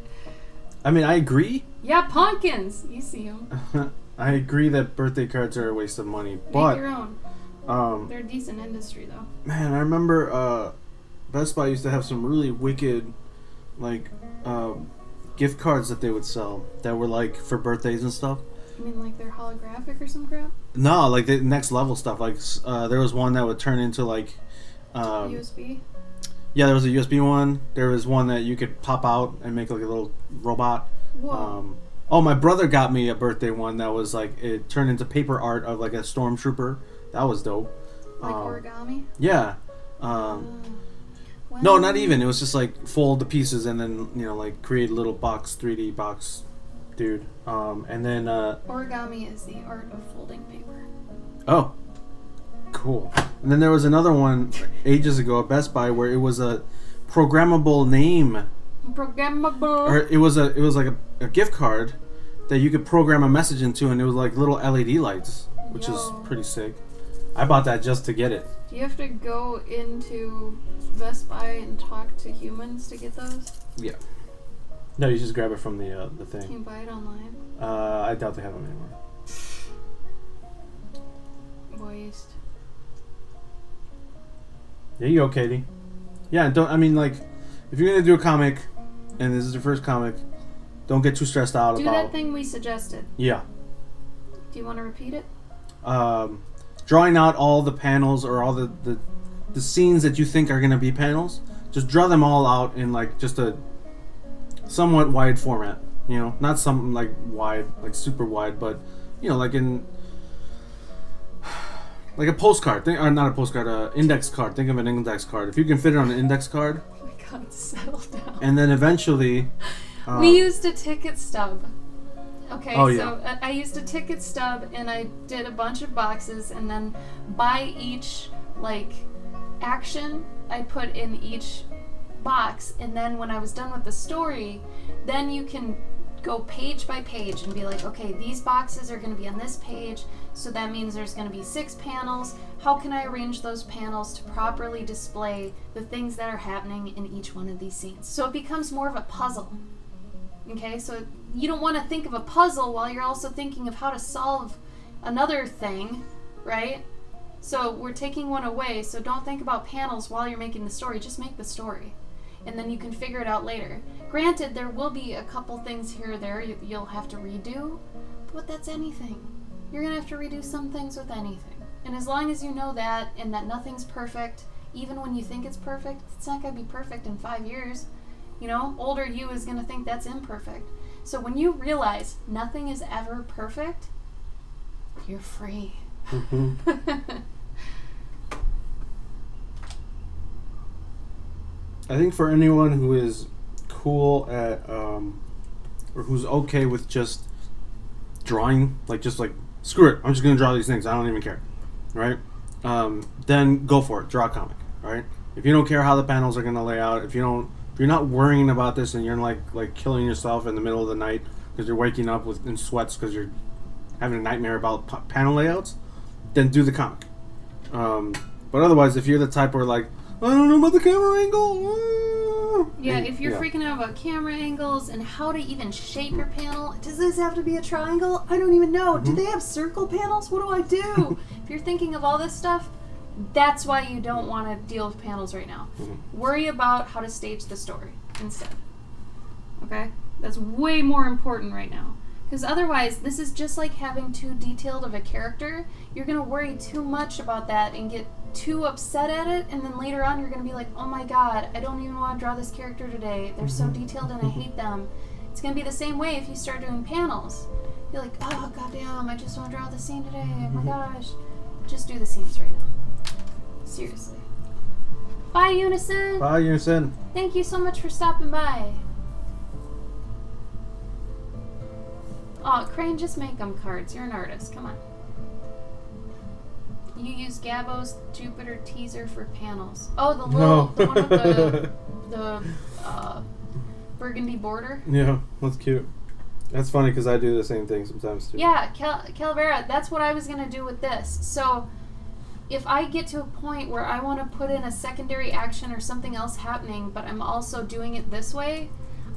I mean, I agree. Yeah, pumpkins. You see them. I agree that birthday cards are a waste of money, Make but your own. They're a decent industry, though. man, I remember Best Buy used to have some really wicked, like, gift cards that they would sell that were like for birthdays and stuff. You mean like they're holographic or some crap? No, like the next level stuff. Like there was one that would turn into like USB? yeah, there was a USB one. There was one that you could pop out and make like a little robot. Whoa. Oh, my brother got me a birthday one that was like, it turned into paper art of like a stormtrooper. That was dope. Like origami? Yeah. Well, No, not even. It was just like fold the pieces and then like create a little box, 3D box, dude. And then origami is the art of folding paper. oh, cool. And then there was another one ages ago at Best Buy where it was a programmable name, Programmable. or it was like a gift card that you could program a message into, and it was like little LED lights, which is Yo. pretty sick. I bought that just to get it. Do you have to go into Best Buy and talk to humans to get those? Yeah. No, you just grab it from the Can thing. you buy it online? I doubt they have them anymore. Waste. There you go, Katie. Yeah, don't. I mean, like, if you're gonna do a comic, and this is your first comic, don't get too stressed out Do about. that thing we suggested. Yeah. Do you want to repeat it? Drawing out all the panels or all the scenes that you think are gonna be panels. Just draw them all out in like just a somewhat wide format. Not some like wide, like super wide, but like in like a postcard. Or not a postcard, index card. Think of an index card. If you can fit it on an index card, Oh my god, settle down. and then eventually. We used a ticket stub. Okay, Oh, so I used a ticket stub and I did a bunch of boxes, and then by each like action I put in each box, and then when I was done with the story, then you can go page by page and be like, okay, these boxes are going to be on this page, so that means there's going to be 6 panels. How can I arrange those panels to properly display the things that are happening in each one of these scenes? So it becomes more of a puzzle. Okay, so you don't want to think of a puzzle while you're also thinking of how to solve another thing, right? So we're taking one away, so don't think about panels while you're making the story, just make the story. And then you can figure it out later. Granted, there will be a couple things here or there you'll have to redo, but that's anything. You're going to have to redo some things with anything. And as long as you know that, and that nothing's perfect, even when you think it's perfect, it's not going to be perfect in 5 years. You know, older you is going to think that's imperfect. So when you realize nothing is ever perfect, you're free. Mm-hmm. I think for anyone who is cool at, or who's okay with just drawing, just screw it, I'm just gonna draw these things. I don't even care, right? Then go for it. Draw a comic, right? If you don't care how the panels are gonna lay out, if you're not worrying about this, and you're like killing yourself in the middle of the night because you're waking up in sweats because you're having a nightmare about panel layouts, then do the comic. But otherwise, if you're the type where I don't know about the camera angle. Yeah, if you're freaking out about camera angles and how to even shape your panel, does this have to be a triangle? I don't even know. Do they have circle panels? What do I do? If you're thinking of all this stuff, that's why you don't want to deal with panels right now. Worry about how to stage the story instead. Okay? That's way more important right now. Because otherwise, this is just like having too detailed of a character. You're going to worry too much about that and get too upset at it, and then later on you're going to be like, oh my god, I don't even want to draw this character today. They're so detailed and I hate them. It's going to be the same way if you start doing panels. You're like, oh goddamn, I just want to draw the scene today. Oh my gosh. Just do the scenes right now. Seriously. Bye, Unison. Bye, Unison. Thank you so much for stopping by. Oh, Crane, just make them cards. You're an artist. Come on. You use Gabo's Jupiter teaser for panels. Oh, the little, the one with the burgundy border. Yeah, that's cute. That's funny because I do the same thing sometimes too. Yeah, Calavera, that's what I was gonna do with this. So, if I get to a point where I want to put in a secondary action or something else happening, but I'm also doing it this way,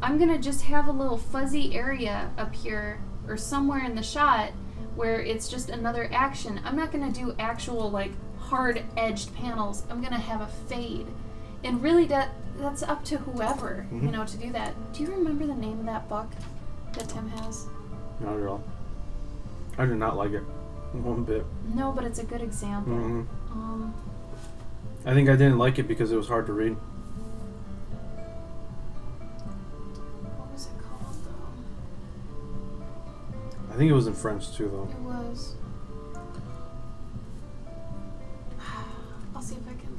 I'm gonna just have a little fuzzy area up here or somewhere in the shot where it's just another action. I'm not going to do actual hard-edged panels. I'm going to have a fade. And really that's up to whoever, to do that. Do you remember the name of that book that Tim has? Not at all. I do not like it one bit. No, but it's a good example. Mm-hmm. I think I didn't like it because it was hard to read. I think it was in French too, though. It was. I'll see if I can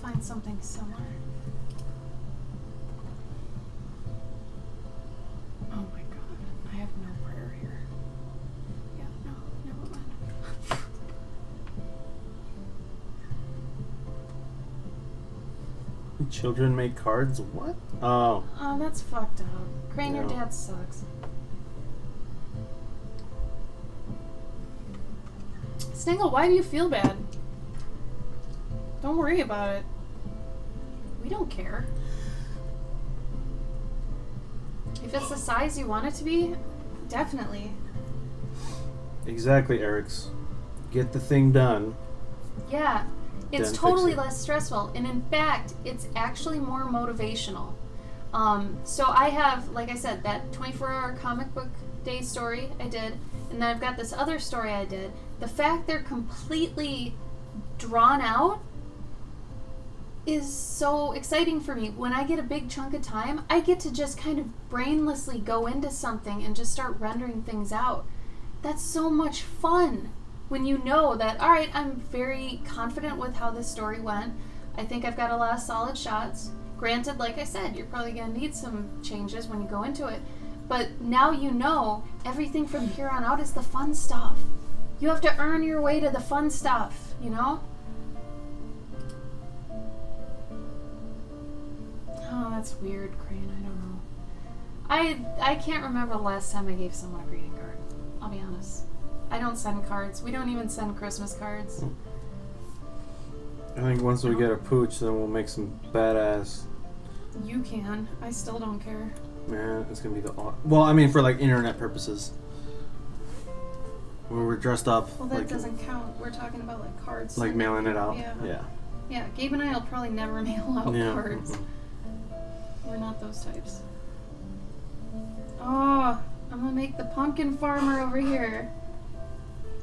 find something similar. Oh my god, I have no prayer here. Yeah, no, never mind. Children make cards? What? Oh. Oh, that's fucked up. Crane, your dad sucks. Snaggle, why do you feel bad? Don't worry about it. We don't care. If it's the size you want it to be, definitely. Exactly, Eric's. Get the thing done. Yeah. It's Then totally fix it. less stressful. And in fact, it's actually more motivational. So I have, like I said, that 24-hour comic book day story I did. And then I've got this other story I did. The fact they're completely drawn out is so exciting for me. When I get a big chunk of time, I get to just kind of brainlessly go into something and just start rendering things out. That's so much fun when you know that, all right, I'm very confident with how this story went. I think I've got a lot of solid shots. Granted, like I said, you're probably going to need some changes when you go into it. But now you know everything from here on out is the fun stuff. You have to earn your way to the fun stuff, you know? Oh, that's weird, Crane. I don't know. I can't remember the last time I gave someone a greeting card. I'll be honest. I don't send cards. We don't even send Christmas cards. I think once we get a pooch, then we'll make some badass. You can. I still don't care. Man, it's gonna be the well. I mean, for like internet purposes, where we're dressed up. Well, that like, doesn't count. We're talking about like cards. Like mailing it out. Yeah. Yeah. Yeah. Gabe and I will probably never mail out Yeah. cards. We're not those types. Oh, I'm gonna make the pumpkin farmer over here.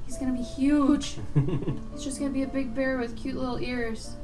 He's gonna be huge. He's just gonna be a big bear with cute little ears.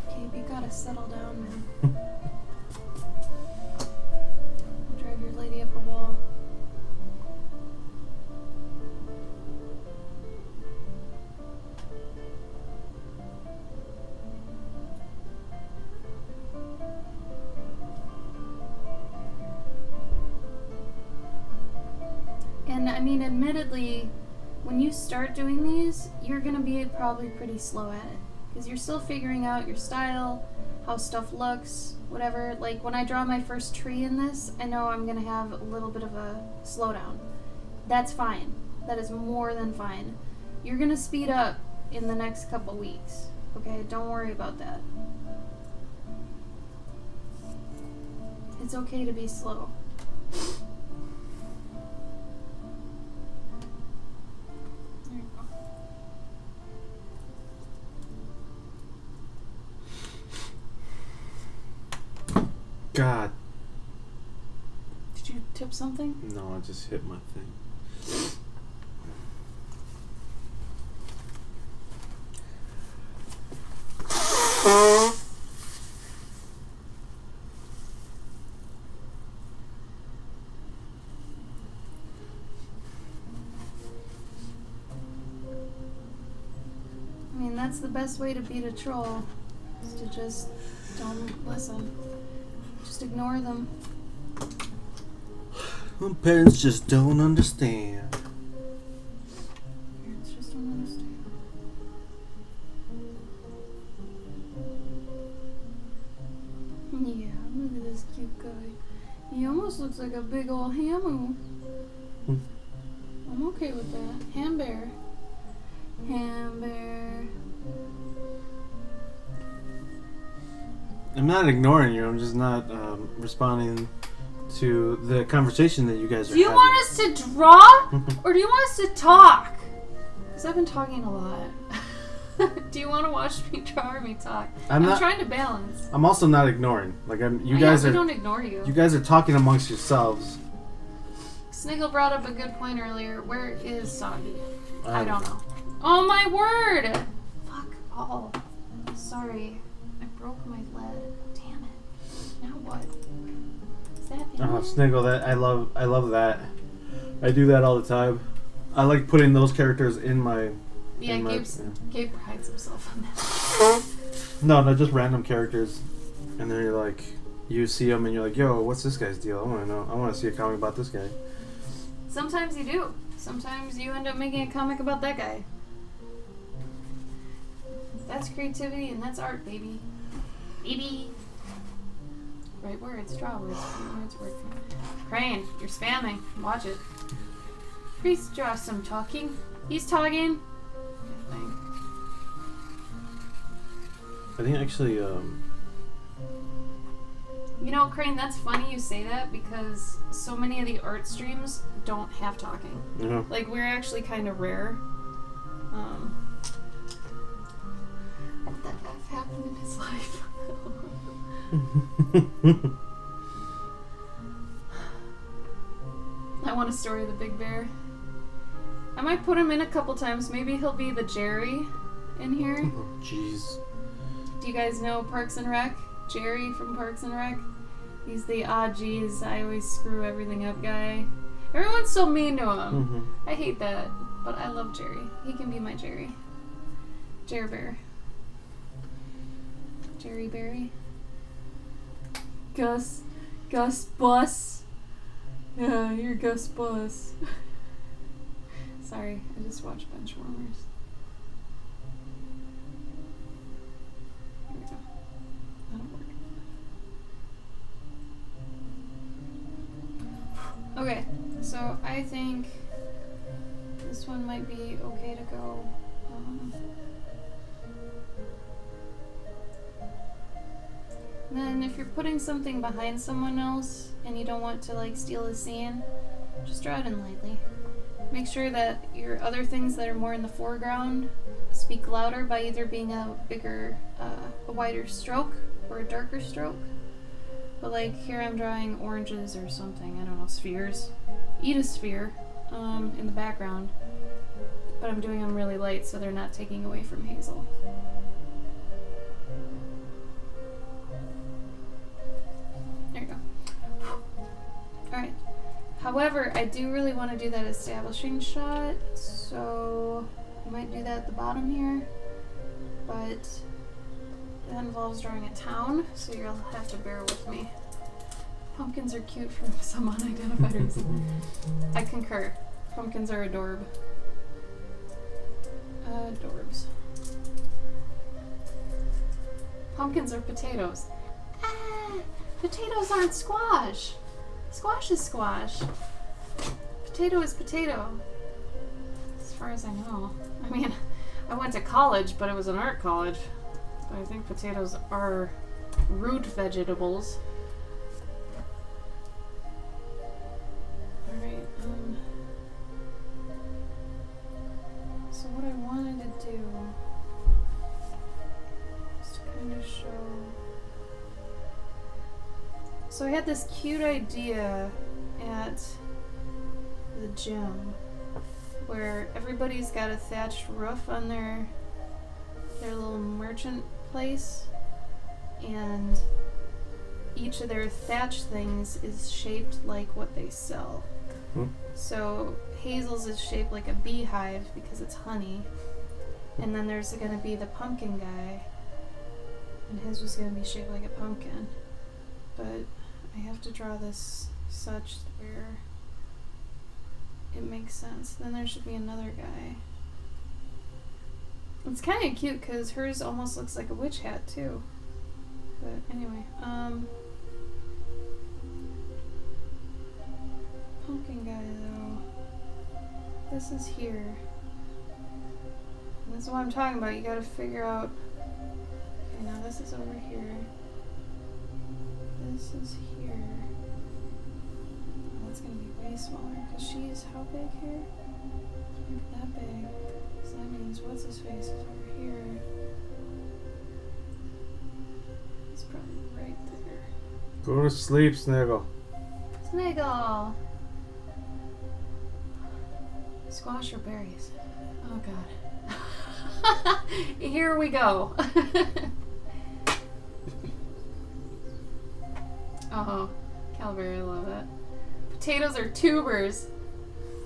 Gabe, you gotta settle down, man. Drive your lady up a wall. And I mean, admittedly, when you start doing these, you're gonna be probably pretty slow at it. Because you're still figuring out your style, how stuff looks, whatever. Like, when I draw my first tree in this, I know I'm gonna have a little bit of a slowdown. That's fine. That is more than fine. You're gonna speed up in the next couple weeks. Okay? Don't worry about that. It's okay to be slow. There you go. God. Did you tip something? No, I just hit my thing. I mean, that's the best way to beat a troll, is to just don't listen. Just ignore them. Well, parents just don't understand. Parents just don't understand. Yeah, look at this cute guy. He almost looks like a big old hamu. I'm okay with that. Ham bear. Ham bear. I'm not ignoring you. I'm just not responding to the conversation that you guys are Do you having. want us to draw? Or do you want us to talk? Because I've been talking a lot. Do you want to watch me draw or me talk? I'm not trying to balance. I'm also not ignoring. Like you Oh, guys yeah, are. we don't ignore you. You guys are talking amongst yourselves. Sniggle brought up a good point earlier. Where is Soggy? I don't know. Oh my word! Fuck all. Sorry. I broke my lead. Damn it. Now what? Is that Oh, Sniggle, that I love that. I do that all the time. I like putting those characters in my. Yeah, in my, Gabe prides himself on that. No, just random characters, and then you're like, you see them and you're like, yo, what's this guy's deal? I want to know. I want to see a comic about this guy. Sometimes you do. Sometimes you end up making a comic about that guy. That's creativity and that's art, baby. Baby. Right words, draw words, words, words. Crane, you're spamming. Watch it. Please draw some talking. He's talking. I think actually, You know, Crane, that's funny you say that because so many of the art streams don't have talking. Yeah. Like, we're actually kind of rare. What the F happened in his life? I want a story of the Big Bear. I might put him in a couple times. Maybe he'll be the Jerry in here. Jeez. Do you guys know Parks and Rec? Jerry from Parks and Rec? He's the geez, I always screw everything up guy. Everyone's so mean to him. Mm-hmm. I hate that, but I love Jerry. He can be my Jerry. Jer Bear. Jerry Berry. Gus Bus. Yeah, you're Gus Bus. Sorry, I just watched Benchwarmers. Here we go. That'll work. Okay, so I think this one might be okay to go. Then if you're putting something behind someone else and you don't want to like steal the scene, just draw it in lightly. Make sure that your other things that are more in the foreground speak louder by either being a bigger, a wider stroke or a darker stroke. But like here I'm drawing oranges or something, I don't know, spheres. Eat a sphere in the background, but I'm doing them really light so they're not taking away from Hazel. There you go. Alright. However, I do really want to do that establishing shot, so I might do that at the bottom here, but that involves drawing a town, so you'll have to bear with me. Pumpkins are cute for some unidentified reason. I concur. Pumpkins are adorb. Adorbs. Pumpkins are potatoes. Potatoes aren't squash. Squash is squash. Potato is potato. As far as I know. I mean, I went to college, but it was an art college. But I think potatoes are root vegetables. Alright, so what I wanted to do is to kind of show. So I had this cute idea at the gym where everybody's got a thatched roof on their little merchant place, and each of their thatch things is shaped like what they sell. So Hazel's is shaped like a beehive because it's honey, and then there's going to be the pumpkin guy, and his was going to be shaped like a pumpkin. But I have to draw this such where it makes sense. Then there should be another guy. It's kind of cute because hers almost looks like a witch hat too. But anyway, pumpkin guy though. This is here. And this is what I'm talking about. You gotta figure out. Okay, now this is over here. This is here. Oh, it's gonna be way smaller because she's how big here? Maybe that big. So that means what's his face is over here. It's probably right there. Go to sleep, Sniggle. Sniggle! Squash or berries? Oh god. Here we go. Oh, Calvary, I love that. Potatoes are tubers.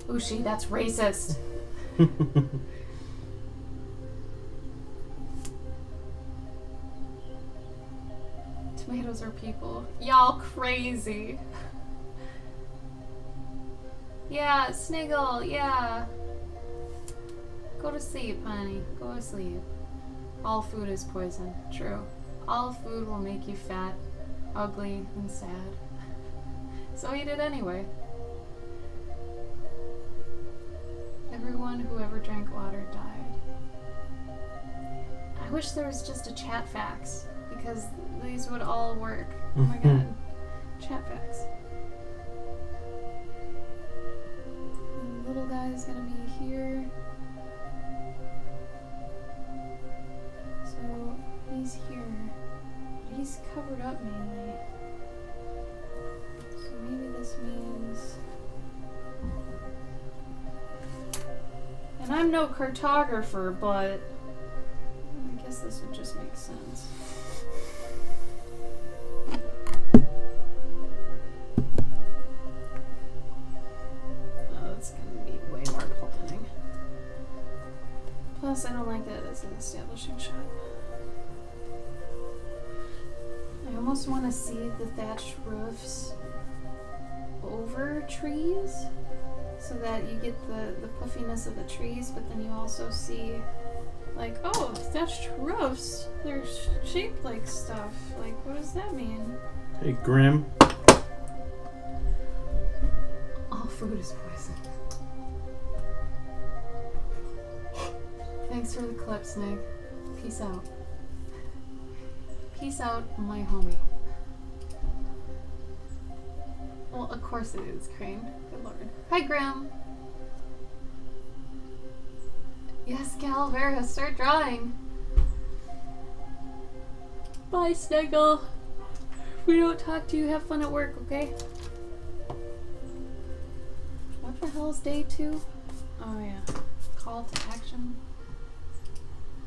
Ooshie, that's racist. Tomatoes are people. Y'all crazy. Yeah, Sniggle, yeah. Go to sleep, honey. Go to sleep. All food is poison. True. All food will make you fat, ugly, and sad. So eat it anyway. Everyone who ever drank water died. I wish there was just a chat fax, because these would all work. Oh my god. chat packs. The little guy's gonna be here. So he's here. But he's covered up mainly. So maybe this means... And I'm no cartographer, but I guess this would just make sense. Oh, that's gonna be way more planning. Plus, I don't like that as an establishing shot. I almost want to see the thatched roofs over trees, so that you get the puffiness of the trees, but then you also see, like, oh, thatched roofs, they're shaped like stuff. Like, what does that mean? Hey, Grim. All food is poison. Thanks for the clip, Snake. Peace out. Peace out, my homie. Well, of course it is, Crane. Good lord. Hi, Graham. Yes, Calavera, start drawing. Bye, Snaggle. If we don't talk to you, have fun at work, okay? What the hell is day 2? Oh, yeah. Call to action.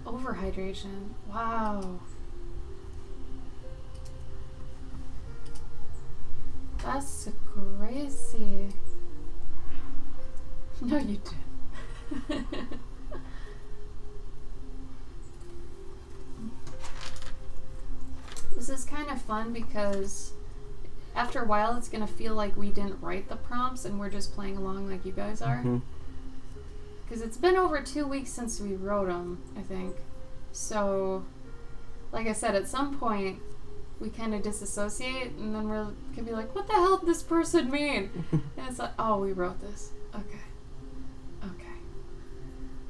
Overhydration. Wow. That's crazy. No, you didn't. This is kind of fun because after a while it's going to feel like we didn't write the prompts and we're just playing along like you guys are. Because it's been over 2 weeks since we wrote them, I think. So, like I said, at some point we kind of disassociate, and then we're can be like, what the hell did this person mean? And it's like, oh, we wrote this. Okay.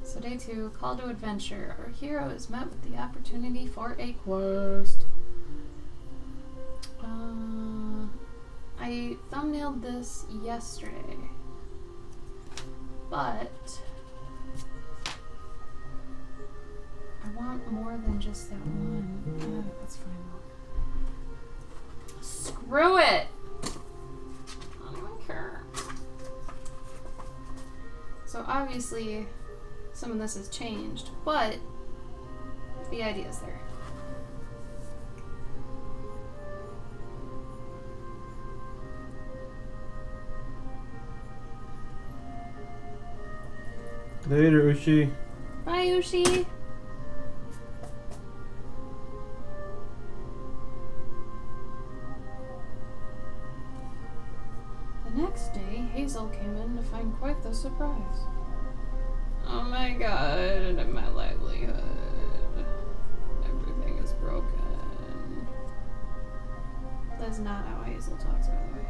So day 2, call to adventure. Our hero is met with the opportunity for a quest. I thumbnailed this yesterday, but I want more than just that one. That's fine though. Screw it! I don't care. So obviously some of this has changed, but the idea is there. Later, Ushi. Bye, Ushi! The next day, Hazel came in to find quite the surprise. Oh my god, my livelihood. Everything is broken. That's not how Hazel talks, by the way.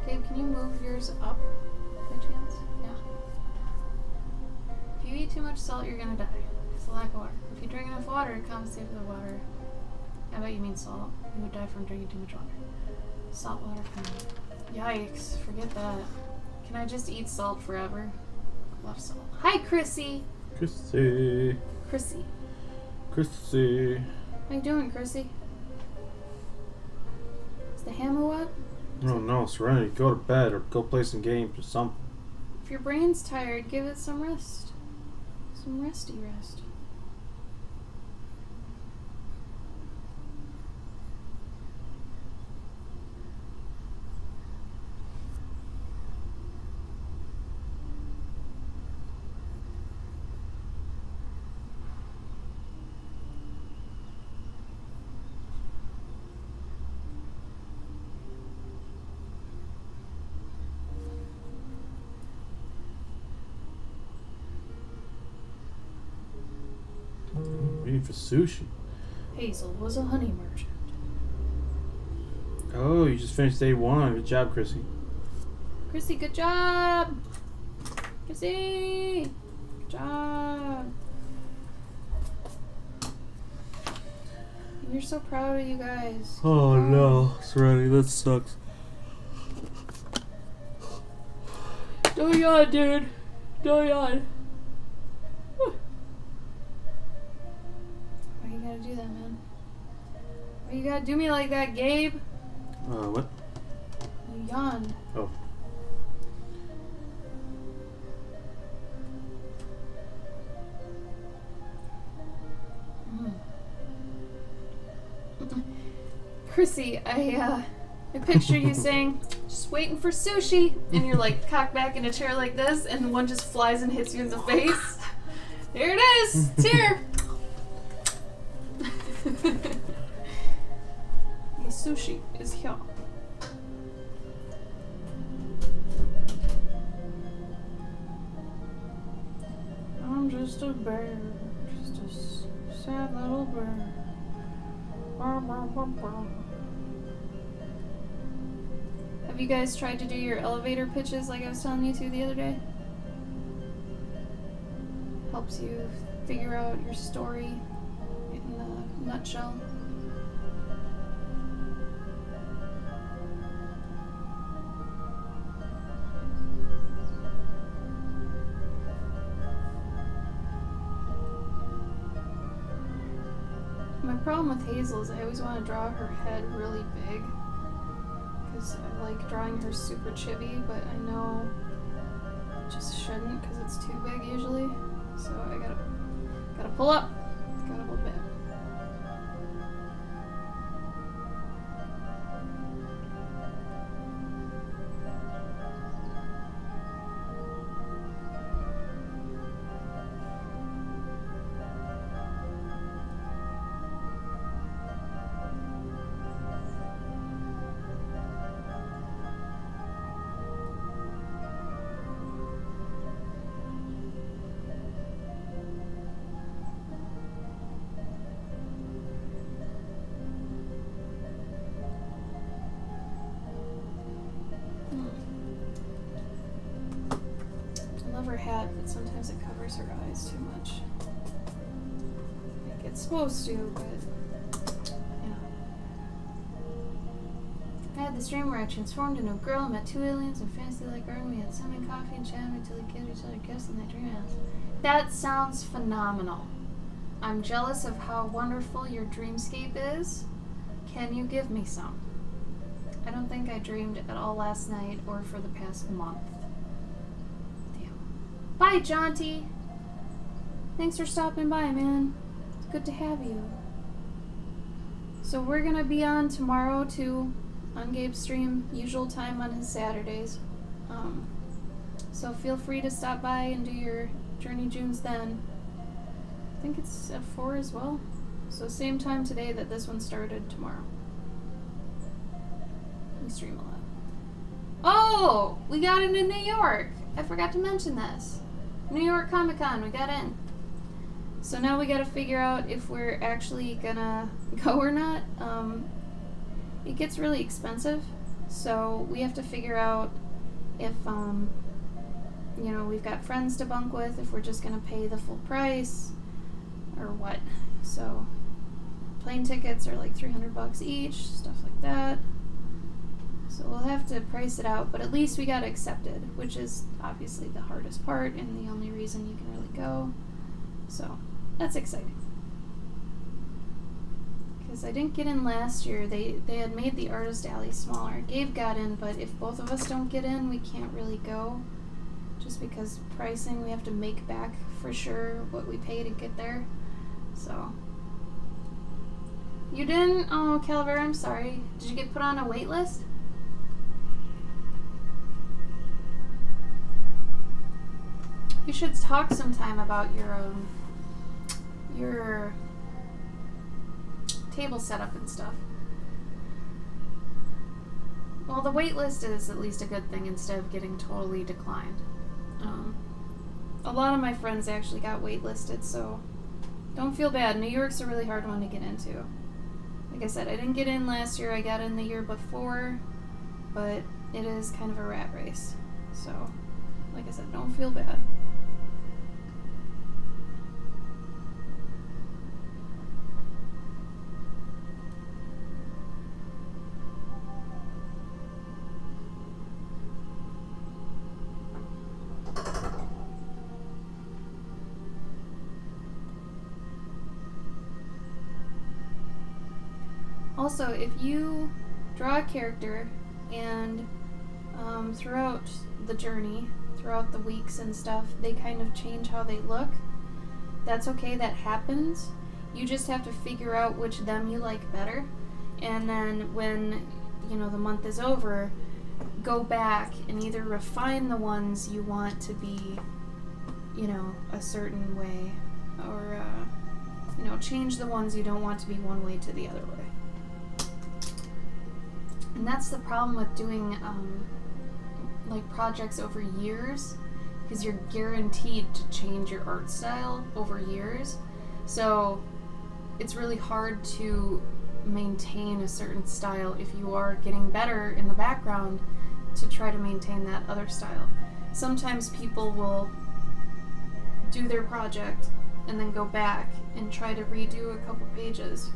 Gabe, can you move yours up by chance? Yeah. If you eat too much salt, you're gonna die. It's a lack of water. If you drink enough water, compensate for the water. I bet you mean salt. You would die from drinking too much water. Salt water coming. Yikes, forget that. Can I just eat salt forever? I love salt. Hi, Chrissy! Chrissy. Chrissy. Chrissy. How you doing, Chrissy? Is the hammer up? Oh no, Serenity, go to bed or go play some games or something. If your brain's tired, give it some rest. Some resty rest. Waiting for sushi. Hazel was a honey merchant. Oh, you just finished day 1. Good job, Chrissy. Chrissy, good job. Chrissy, good job. You're so proud of you guys. Oh no, Serenity, that sucks. Don't yawn, dude. Don't yawn. Why you gotta do that, man? Why you gotta do me like that, Gabe? What? You yawned. Oh. Chrissy, I picture you saying, just waiting for sushi, and you're like cocked back in a chair like this, and one just flies and hits you in the face. There it is. It's here. The sushi is here. I'm just a bear, just a sad little bear. Have you guys tried to do your elevator pitches like I was telling you to the other day? Helps you figure out your story in a nutshell. My problem with Hazel is I always want to draw her head really big because I like drawing her super chibi, but I know I just shouldn't because it's too big usually. So I gotta pull up. Got a little bit. Her hat, but sometimes it covers her eyes too much. Like it's supposed to, but you know. I had this dream where I transformed into a girl, met two aliens in fantasy-like garden. We had salmon, coffee, and chatted until we gave each other gifts in that dream house. That sounds phenomenal. I'm jealous of how wonderful your dreamscape is. Can you give me some? I don't think I dreamed at all last night or for the past month. Bye, Jaunty. Thanks for stopping by, man. It's good to have you. So we're gonna be on tomorrow too, on Gabe's stream, usual time on his Saturdays. So feel free to stop by and do your JourneyJunes then. I think it's at 4 as well. So same time today that this one started tomorrow. We stream a lot. Oh, we got it in New York. I forgot to mention this. New York Comic Con, we got in. So now we gotta figure out if we're actually gonna go or not. It gets really expensive, so we have to figure out if, you know, we've got friends to bunk with, if we're just gonna pay the full price, or what. So, plane tickets are like $300 each, stuff like that. So we'll have to price it out, but at least we got accepted, which is obviously the hardest part and the only reason you can really go. So that's exciting. Because I didn't get in last year. They had made the artist alley smaller. Gabe got in, but if both of us don't get in, we can't really go. Just because pricing, we have to make back for sure what we pay to get there. So. You didn't? Oh, Calver, I'm sorry. Did you get put on a wait list? You should talk sometime about your table setup and stuff. Well, the wait list is at least a good thing instead of getting totally declined. A lot of my friends actually got waitlisted, so don't feel bad. New York's a really hard one to get into. Like I said, I didn't get in last year. I got in the year before, but it is kind of a rat race. So, like I said, don't feel bad. Also, if you draw a character and throughout the journey, throughout the weeks and stuff, they kind of change how they look, that's okay, that happens. You just have to figure out which them you like better, and then when, you know, the month is over, go back and either refine the ones you want to be, you know, a certain way, or, you know, change the ones you don't want to be one way to the other way. And that's the problem with doing like projects over years, because you're guaranteed to change your art style over years. So it's really hard to maintain a certain style if you are getting better in the background to try to maintain that other style. Sometimes people will do their project and then go back and try to redo a couple pages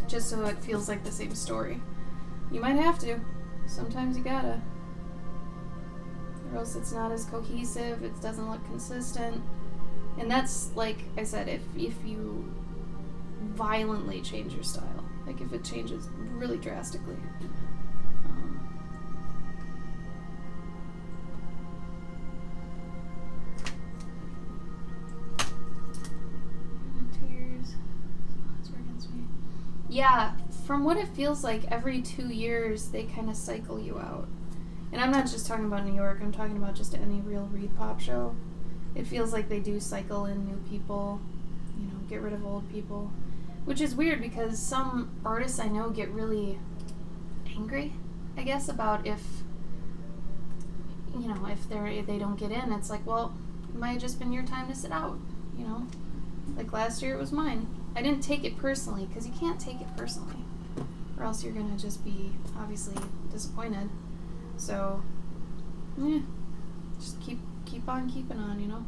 just so it feels like the same story. You might have to. Sometimes you gotta. Or else it's not as cohesive, it doesn't look consistent. And that's, like I said, if you violently change your style. Like if it changes really drastically. Yeah, from what it feels like, every 2 years they kind of cycle you out. And I'm not just talking about New York, I'm talking about just any real Reed Pop show. It feels like they do cycle in new people, you know, get rid of old people. Which is weird because some artists I know get really angry, I guess, about if, you know, if they don't get in. It's like, well, it might have just been your time to sit out, you know? Like last year it was mine. I didn't take it personally, because you can't take it personally, or else you're gonna just be obviously disappointed. So, yeah, just keep on keeping on, you know.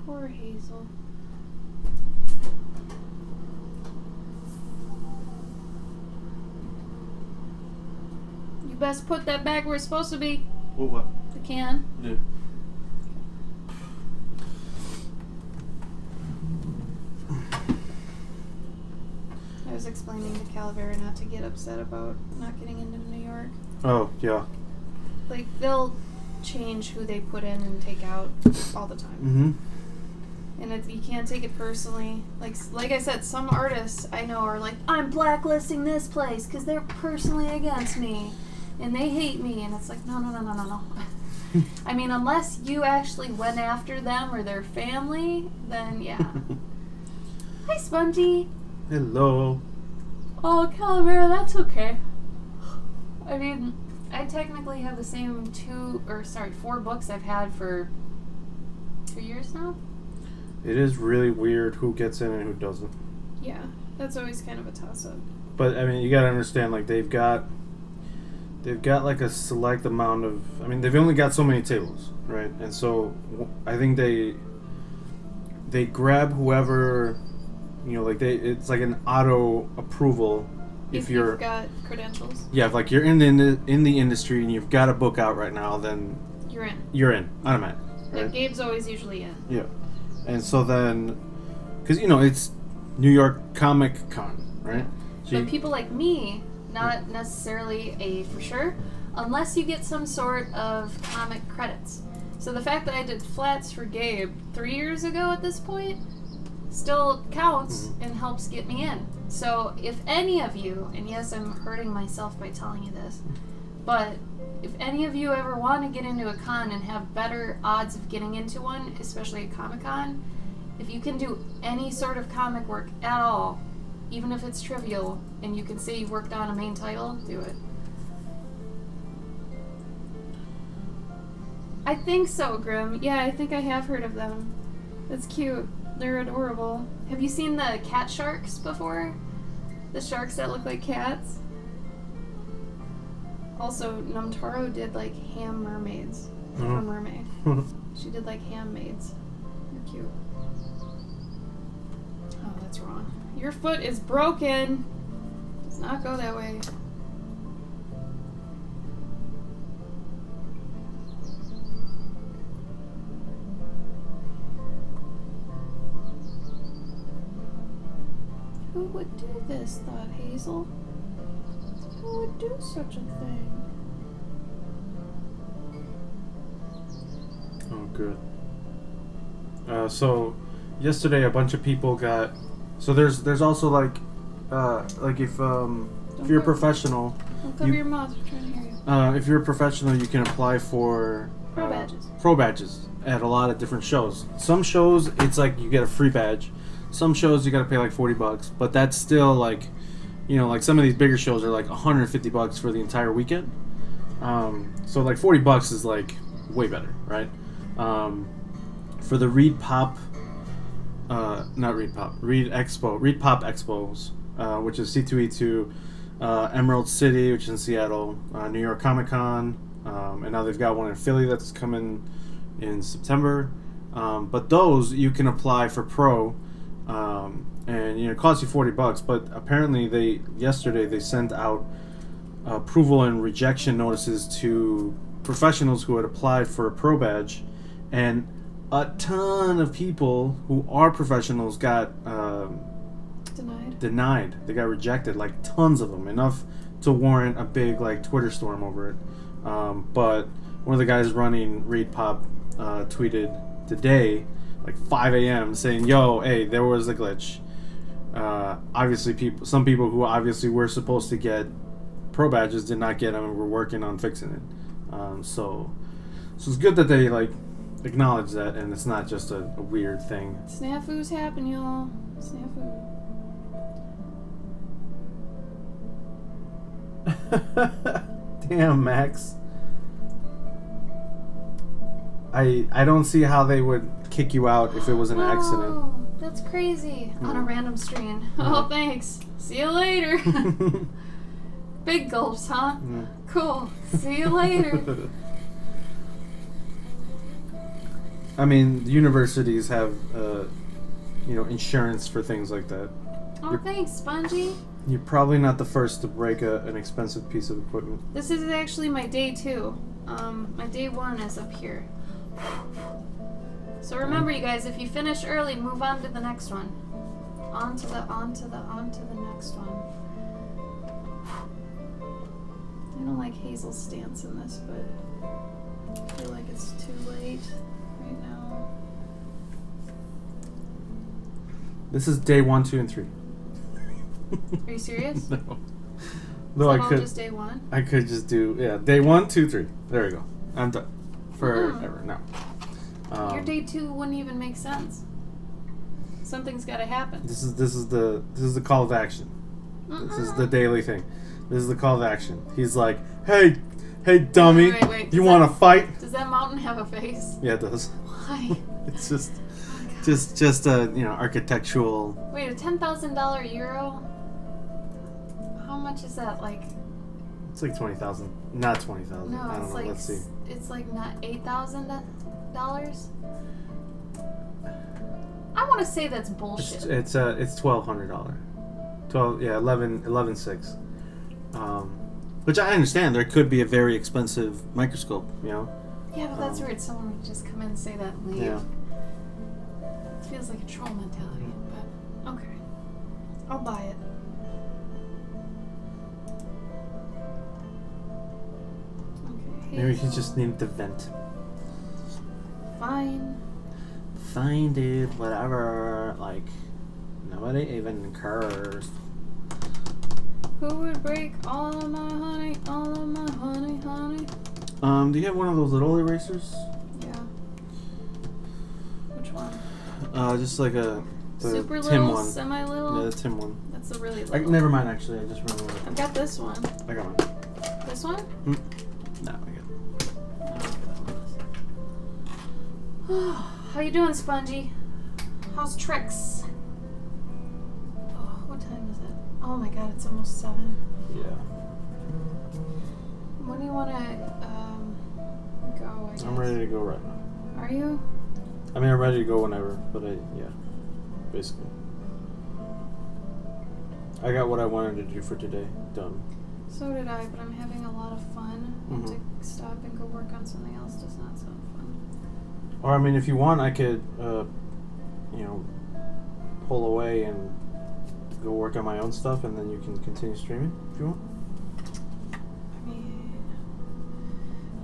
Poor Hazel. You best put that back where it's supposed to be. What? The can. Yeah. I was explaining to Calavera not to get upset about not getting into New York. Oh, yeah. Like, they'll change who they put in and take out all the time. Mm-hmm. And if you can't take it personally, like I said, some artists I know are like, I'm blacklisting this place because they're personally against me and they hate me. And it's like, no. I mean, unless you actually went after them or their family, then yeah. Hi, Spongy. Hello. Oh, Calavera, that's okay. I mean, I technically have the same 4 books I've had for 2 years now. It is really weird who gets in and who doesn't. Yeah, that's always kind of a toss-up. But, I mean, you gotta understand, like, they've got like a select amount of, I mean, they've only got so many tables, right? And so I think they grab whoever, you know, like it's like an auto approval if you've got credentials. Yeah, if like you're in the industry and you've got a book out right now, then you're in automatic. Right? Like Gabe's always usually in. Yeah, and so then, because you know it's New York Comic Con, right? So but people like me, not necessarily a for sure, unless you get some sort of comic credits. So the fact that I did flats for Gabe 3 years ago at this point still counts and helps get me in. So if any of you, and yes, I'm hurting myself by telling you this, but if any of you ever want to get into a con and have better odds of getting into one, especially a Comic-Con, if you can do any sort of comic work at all, even if it's trivial, and you can say you worked on a main title, do it. I think so, Grim. Yeah, I think I have heard of them. That's cute. They're adorable. Have you seen the cat sharks before? The sharks that look like cats? Also, Numtaro did like ham mermaids for Mermaid. She did like handmaids. They're cute. Oh, that's wrong. Your foot is broken. Does not go that way. Who would do this, thought Hazel. Who would do such a thing? Oh, good. So yesterday a bunch of people got. So there's also like if you're a professional. Don't cover your mouth. I'm trying to hear you. If you're a professional, you can apply for pro badges at a lot of different shows. Some shows it's like you get a free badge. Some shows you got to pay like $40, but that's still like, like some of these bigger shows are like $150 for the entire weekend. So like $40 is like way better, right? For the Reed Pop Pop Expos, which is C2E2, Emerald City, which is in Seattle, New York Comic Con, and now they've got one in Philly that's coming in September. But those you can apply for pro, and it costs you $40. But apparently yesterday they sent out approval and rejection notices to professionals who had applied for a pro badge, and a ton of people who are professionals got denied. They got rejected, like tons of them, enough to warrant a big like Twitter storm over it. But one of the guys running Reed Pop tweeted today, like 5 a.m., saying, "Yo, hey, there was a glitch. Obviously, some people who obviously were supposed to get pro badges did not get them, and we're working on fixing it." So it's good that they like acknowledge that, and it's not just a weird thing. Snafus happen, y'all. Snafu. Damn, Max. I don't see how they would kick you out if it was an accident. Oh, that's crazy. On a random stream. Oh, thanks. See you later. Big gulps, huh? Yeah. Cool. See you later. I mean, universities have, insurance for things like that. Oh, thanks, Spongy. You're probably not the first to break an expensive piece of equipment. This is actually my day 2. My day 1 is up here. So remember, you guys, if you finish early, move on to the next one. On to the next one. I don't like Hazel's stance in this, but I feel like it's too late right now. This is day 1, 2, and 3. Are you serious? No. Is No, that I all could. just day 1? I could just do day 1, 2, 3. There we go. I'm done forever now. Your day 2 wouldn't even make sense. Something's got to happen. This is the call of action. This is the daily thing. This is the call of action. He's like, hey, dummy, Wait. you want to fight? Does that mountain have a face? Yeah, it does. Why? It's just a architectural. Wait, a $10,000 euro? How much is that? Like? It's like 20,000, not 20,000. No, I don't it's know. like Let's see. It's like not $8,000. I want to say that's bullshit. It's $1,200. 11,600. Which I understand. There could be a very expensive microscope. Yeah, but that's weird. Someone would just come in and say that and leave. Yeah. It feels like a troll mentality, but okay. I'll buy it. Okay. Maybe he just needed to vent. Fine. Fine, dude. Whatever. Like, nobody even cares. Who would break all of my honey, honey? Do you have one of those little erasers? Yeah. Which one? Just like the Super Tim little, one. semi-little? Yeah, the Tim one. That's a really little. Never mind, actually. I just remembered. I've got this one. I got one. This one? No, I got How you doing, Spongy? How's tricks? Oh, what time is it? Oh my god, it's almost 7. Yeah. When do you want to go, I guess? I'm ready to go right now. Are you? I mean, I'm ready to go whenever, but yeah, basically. I got what I wanted to do for today done. So did I, but I'm having a lot of fun. And to stop and go work on something else does not sound fun. Or, I mean, if you want, I could, pull away and go work on my own stuff, and then you can continue streaming if you want. I mean,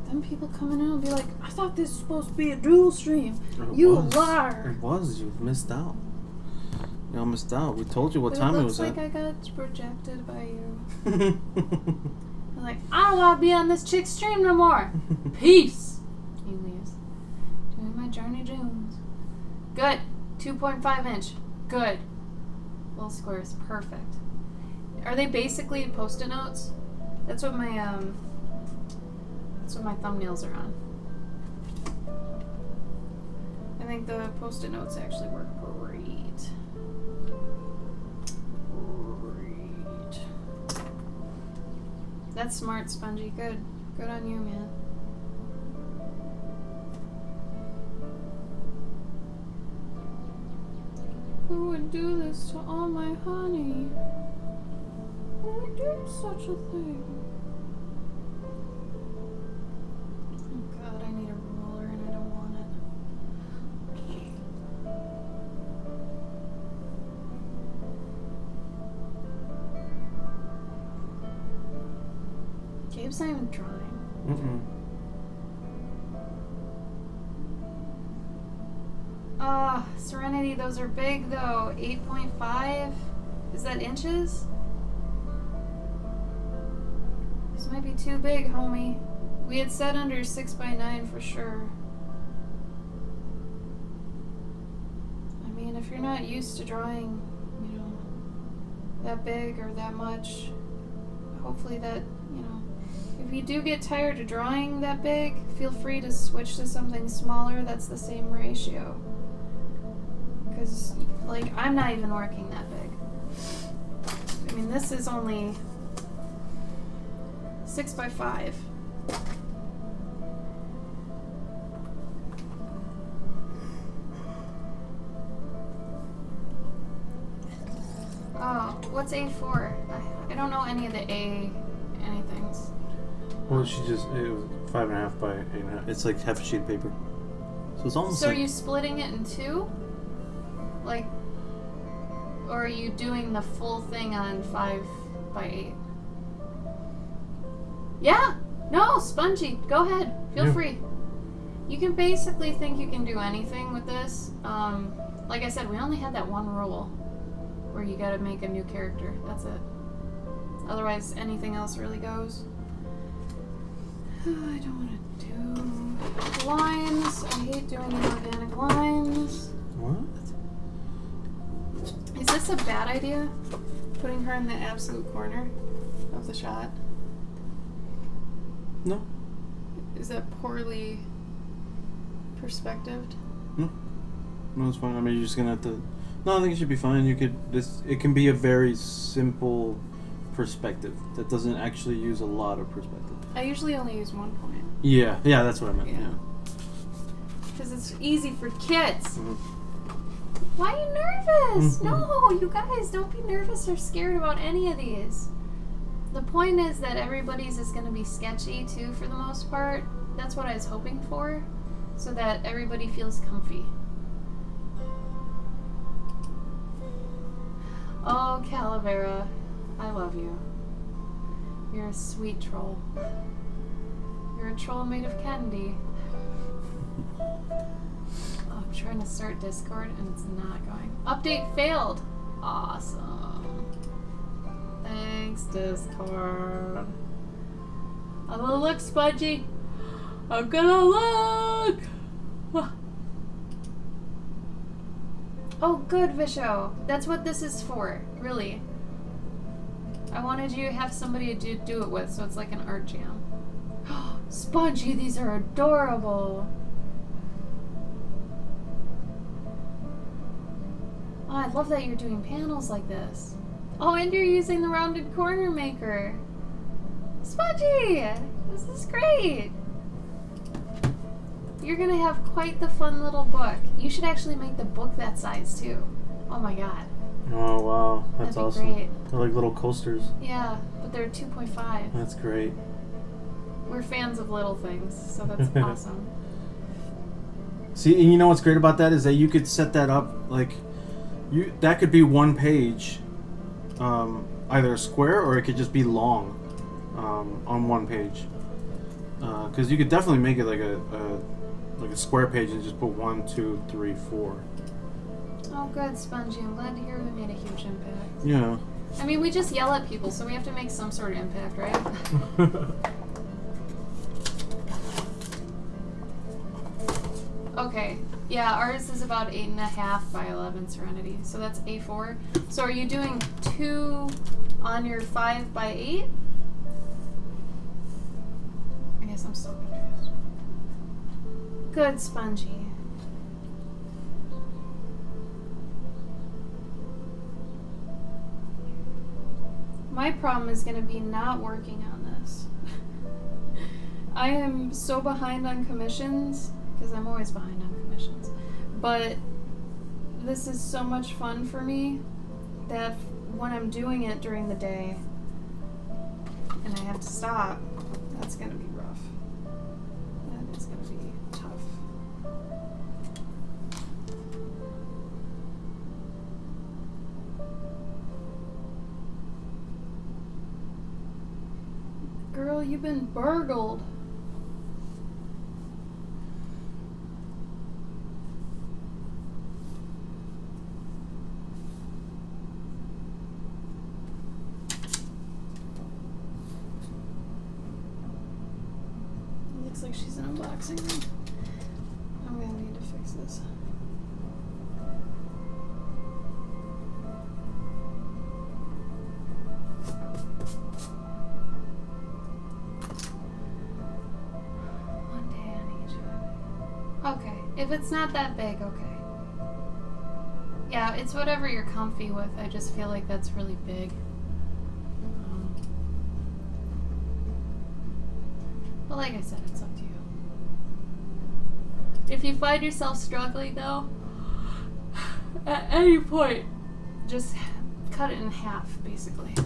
then people coming in will be like, I thought this was supposed to be a dual stream. You liar. It was. You missed out. You all missed out. We told you what time it was at. It looks like I got rejected by you. I'm like, I don't want to be on this chick's stream no more. Peace. He leaves. Doing my JourneyJunes. Good. 2.5 inch. Good. Little squares. Perfect. Are they basically Post-it notes? That's what my thumbnails are on. I think the Post-it notes actually work great. Great. That's smart, Spongy. Good. Good on you, man. Who would do this to all my honey? Who would do such a thing? Oh god, I need a ruler and I don't want it. Gabe's not even drawing. Serenity, those are big though. 8.5? Is that inches? This might be too big, homie. We had said under 6x9 for sure. I mean, if you're not used to drawing, that big or that much, hopefully that, if you do get tired of drawing that big, feel free to switch to something smaller that's the same ratio. Because, I'm not even working that big. I mean, this is only 6x5. Oh, what's A4? I don't know any of the A anythings. Well, it was 5.5 by 8.5. It's like half a sheet of paper. So it's almost So like... are you splitting it in two? Or are you doing the full thing on 5x8? Yeah! No, Spongy, go ahead. Feel free. You can basically think you can do anything with this. Like I said, we only had that one rule where you gotta make a new character. That's it. Otherwise, anything else really goes. I don't want to do lines. I hate doing inorganic lines. What? Is this a bad idea? Putting her in the absolute corner of the shot? No. Is that poorly perspectived? No, it's fine. I mean, you're just gonna have to... No, I think it should be fine. It can be a very simple perspective that doesn't actually use a lot of perspective. I usually only use 1 point. Yeah, that's what I meant. Yeah. Because it's easy for kids. Mm-hmm. Why are you nervous? No, you guys, don't be nervous or scared about any of these. The point is that everybody's is going to be sketchy too for the most part. That's what I was hoping for, so that everybody feels comfy. Oh, Calavera, I love you. You're a sweet troll. You're a troll made of candy. I'm trying to start Discord and it's not going. Update failed. Awesome. Thanks, Discord. I'm gonna look, Spongy. I'm gonna look. Oh, good, Visho. That's what this is for, really. I wanted you to have somebody to do it with, so it's like an art jam. Spongy, these are adorable. Oh, I love that you're doing panels like this. Oh, and you're using the rounded corner maker. Spongy! This is great. You're gonna have quite the fun little book. You should actually make the book that size too. Oh my god. Oh wow, that's That'd be awesome. great. They're like little coasters. Yeah, but they're 2.5. That's great. We're fans of little things, so that's awesome. See, and you know what's great about that is that you could set that up like that could be one page, either a square or it could just be long, on one page. Because you could definitely make it like a square page and just put 1, 2, 3, 4. Oh, good, Spongy. I'm glad to hear we made a huge impact. Yeah. I mean, we just yell at people, so we have to make some sort of impact, right? Okay. Yeah, ours is about 8.5 by 11 Serenity, so that's A4. So are you doing 2 on your 5 by 8? I guess I'm still confused. Good, Spongy. My problem is going to be not working on this. I am so behind on commissions, because I'm always behind on commissions, but this is so much fun for me that when I'm doing it during the day and I have to stop, that's going to be rough. That is going to be tough. Girl, you've been burgled. Looks like she's in unboxing. I'm gonna need to fix this. One day on each one. Okay, if it's not that big, okay. Yeah, it's whatever you're comfy with. I just feel like that's really big. But like I said, it's up to you. If you find yourself struggling though, at any point, just cut it in half, basically. I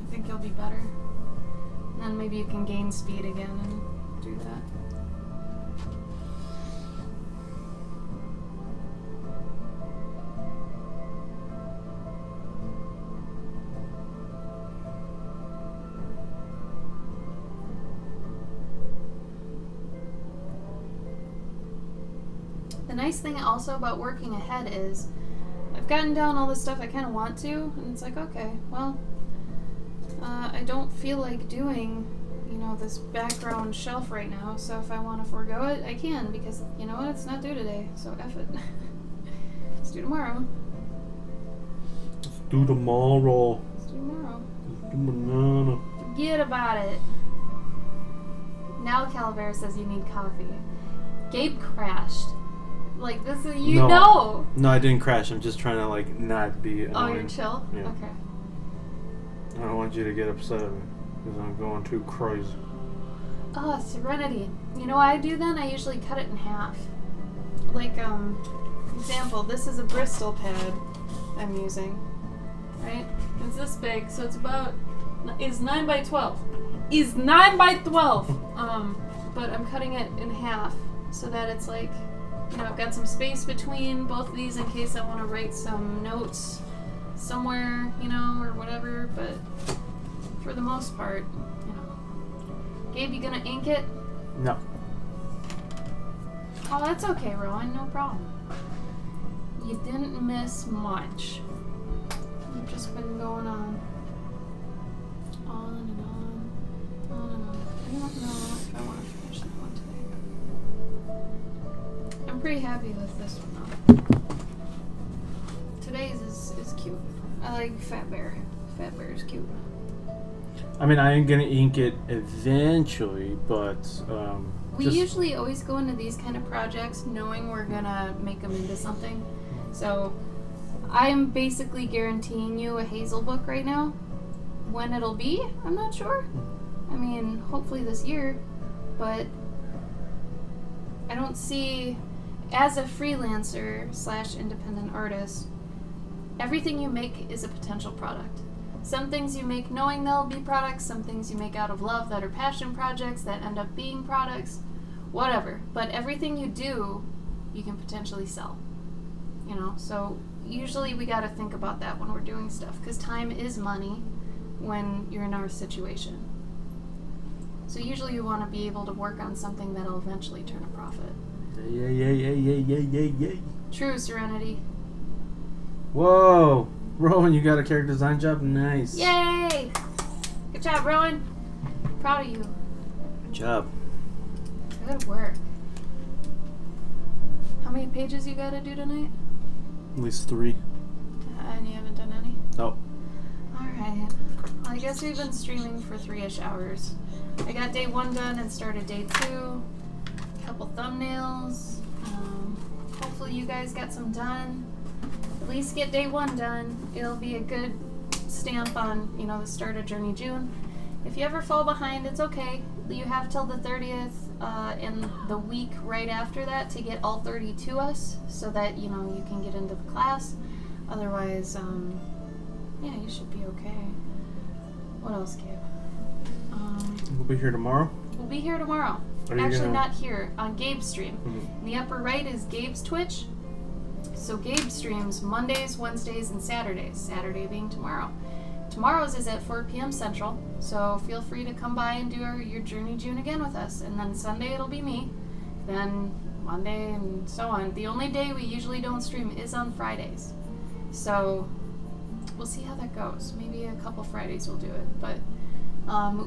think you'll be better. And then maybe you can gain speed again and do that. The nice thing also about working ahead is I've gotten down all the stuff I kind of want to, and it's like, okay, well, I don't feel like doing, this background shelf right now, so if I want to forego it, I can, because, you know what, it's not due today, so F it. It's due tomorrow. Let's do tomorrow. It's due tomorrow. Let's do banana. Forget about it. Now Calavera says you need coffee. Gabe crashed. Like, this is, you know. No, I didn't crash. I'm just trying to, not be annoying. Oh, you're chill? Yeah. Okay. I don't want you to get upset at me, because I'm going too crazy. Oh, Serenity. You know what I do then? I usually cut it in half. Like, example, this is a Bristol pad I'm using. Right? It's this big, so it's 9 by 12. Is 9 by 12! But I'm cutting it in half so that it's like, I've got some space between both of these in case I want to write some notes somewhere, or whatever, but for the most part, Gabe, you gonna ink it? No. Oh, that's okay, Rowan, no problem. You didn't miss much. You've just been going on. On and on. On and on. I don't know if I want to finish that one today. I'm pretty happy with this one, though. Today's is cute. I like Fat Bear. Fat Bear is cute. I mean, I am going to ink it eventually, but... we usually always go into these kind of projects knowing we're going to make them into something. So, I'm basically guaranteeing you a Hazel book right now. When it'll be, I'm not sure. I mean, hopefully this year, but I don't see, as a freelancer / independent artist, everything you make is a potential product. Some things you make knowing they'll be products, some things you make out of love that are passion projects that end up being products, whatever. But everything you do, you can potentially sell. You know, so usually we got to think about that when we're doing stuff, because time is money when you're in our situation. So usually you want to be able to work on something that'll eventually turn a profit. Yay. True, Serenity. Whoa! Rowan, you got a character design job? Nice. Yay! Good job, Rowan. Proud of you. Good job. Good work. How many pages you gotta do tonight? At least 3. And you haven't done any? Oh. Alright. Well, I guess we've been streaming for 3-ish hours. I got day 1 done and started day 2. Couple thumbnails. Hopefully you guys got some done. At least get day 1 done. It'll be a good stamp on, you know, the start of JourneyJune. If you ever fall behind, it's okay. You have till the 30th and the week right after that to get all 30 to us, so that, you know, you can get into the class. Otherwise, yeah, you should be okay. What else, Gabe? We'll be here tomorrow? We'll be here tomorrow. Actually, not here, on Gabe's stream. In the upper right is Gabe's Twitch. So Gabe streams Mondays, Wednesdays, and Saturdays. Saturday being tomorrow. Tomorrow's is at 4 p.m. Central, so feel free to come by and do your JourneyJune again with us. And then Sunday it'll be me. Then Monday and so on. The only day we usually don't stream is on Fridays. So we'll see how that goes. Maybe a couple Fridays we'll do it. But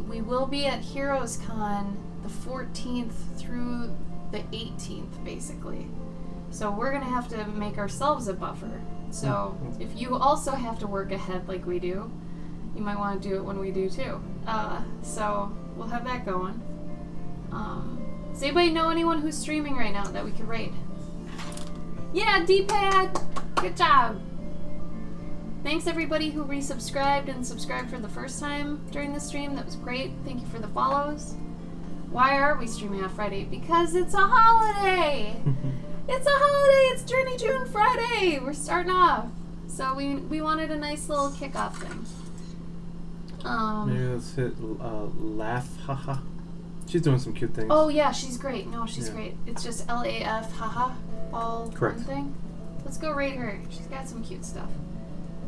we will be at Heroes Con the 14th through the 18th, basically. So we're going to have to make ourselves a buffer. So if you also have to work ahead like we do, you might want to do it when we do too. So we'll have that going. Does anybody know anyone who's streaming right now that we could raid? Yeah, D-Pad! Good job! Thanks everybody who resubscribed and subscribed for the first time during the stream. That was great. Thank you for the follows. Why are we streaming on Friday? Because it's a holiday! It's a holiday! It's JourneyJune Friday! We're starting off. So we wanted a nice little kickoff thing. Maybe let's hit laugh, haha. She's doing some cute things. Oh yeah, she's great. No, she's great. It's just LAF, haha, all Correct. one thing. Let's go rate her. She's got some cute stuff.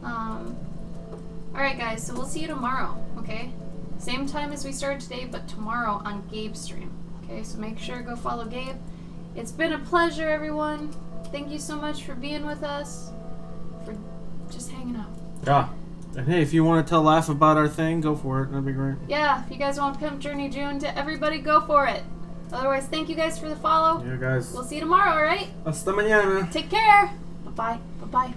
Alright guys, so we'll see you tomorrow, okay? Same time as we started today, but tomorrow on Gabe's stream. Okay, so make sure to go follow Gabe. It's been a pleasure, everyone. Thank you so much for being with us, for just hanging out. Yeah. And hey, if you want to tell Laugh about our thing, go for it. That'd be great. Yeah, if you guys want to pimp JourneyJune to everybody, go for it. Otherwise, thank you guys for the follow. Yeah, guys. We'll see you tomorrow, alright? Hasta mañana. Take care. Bye-bye. Bye-bye.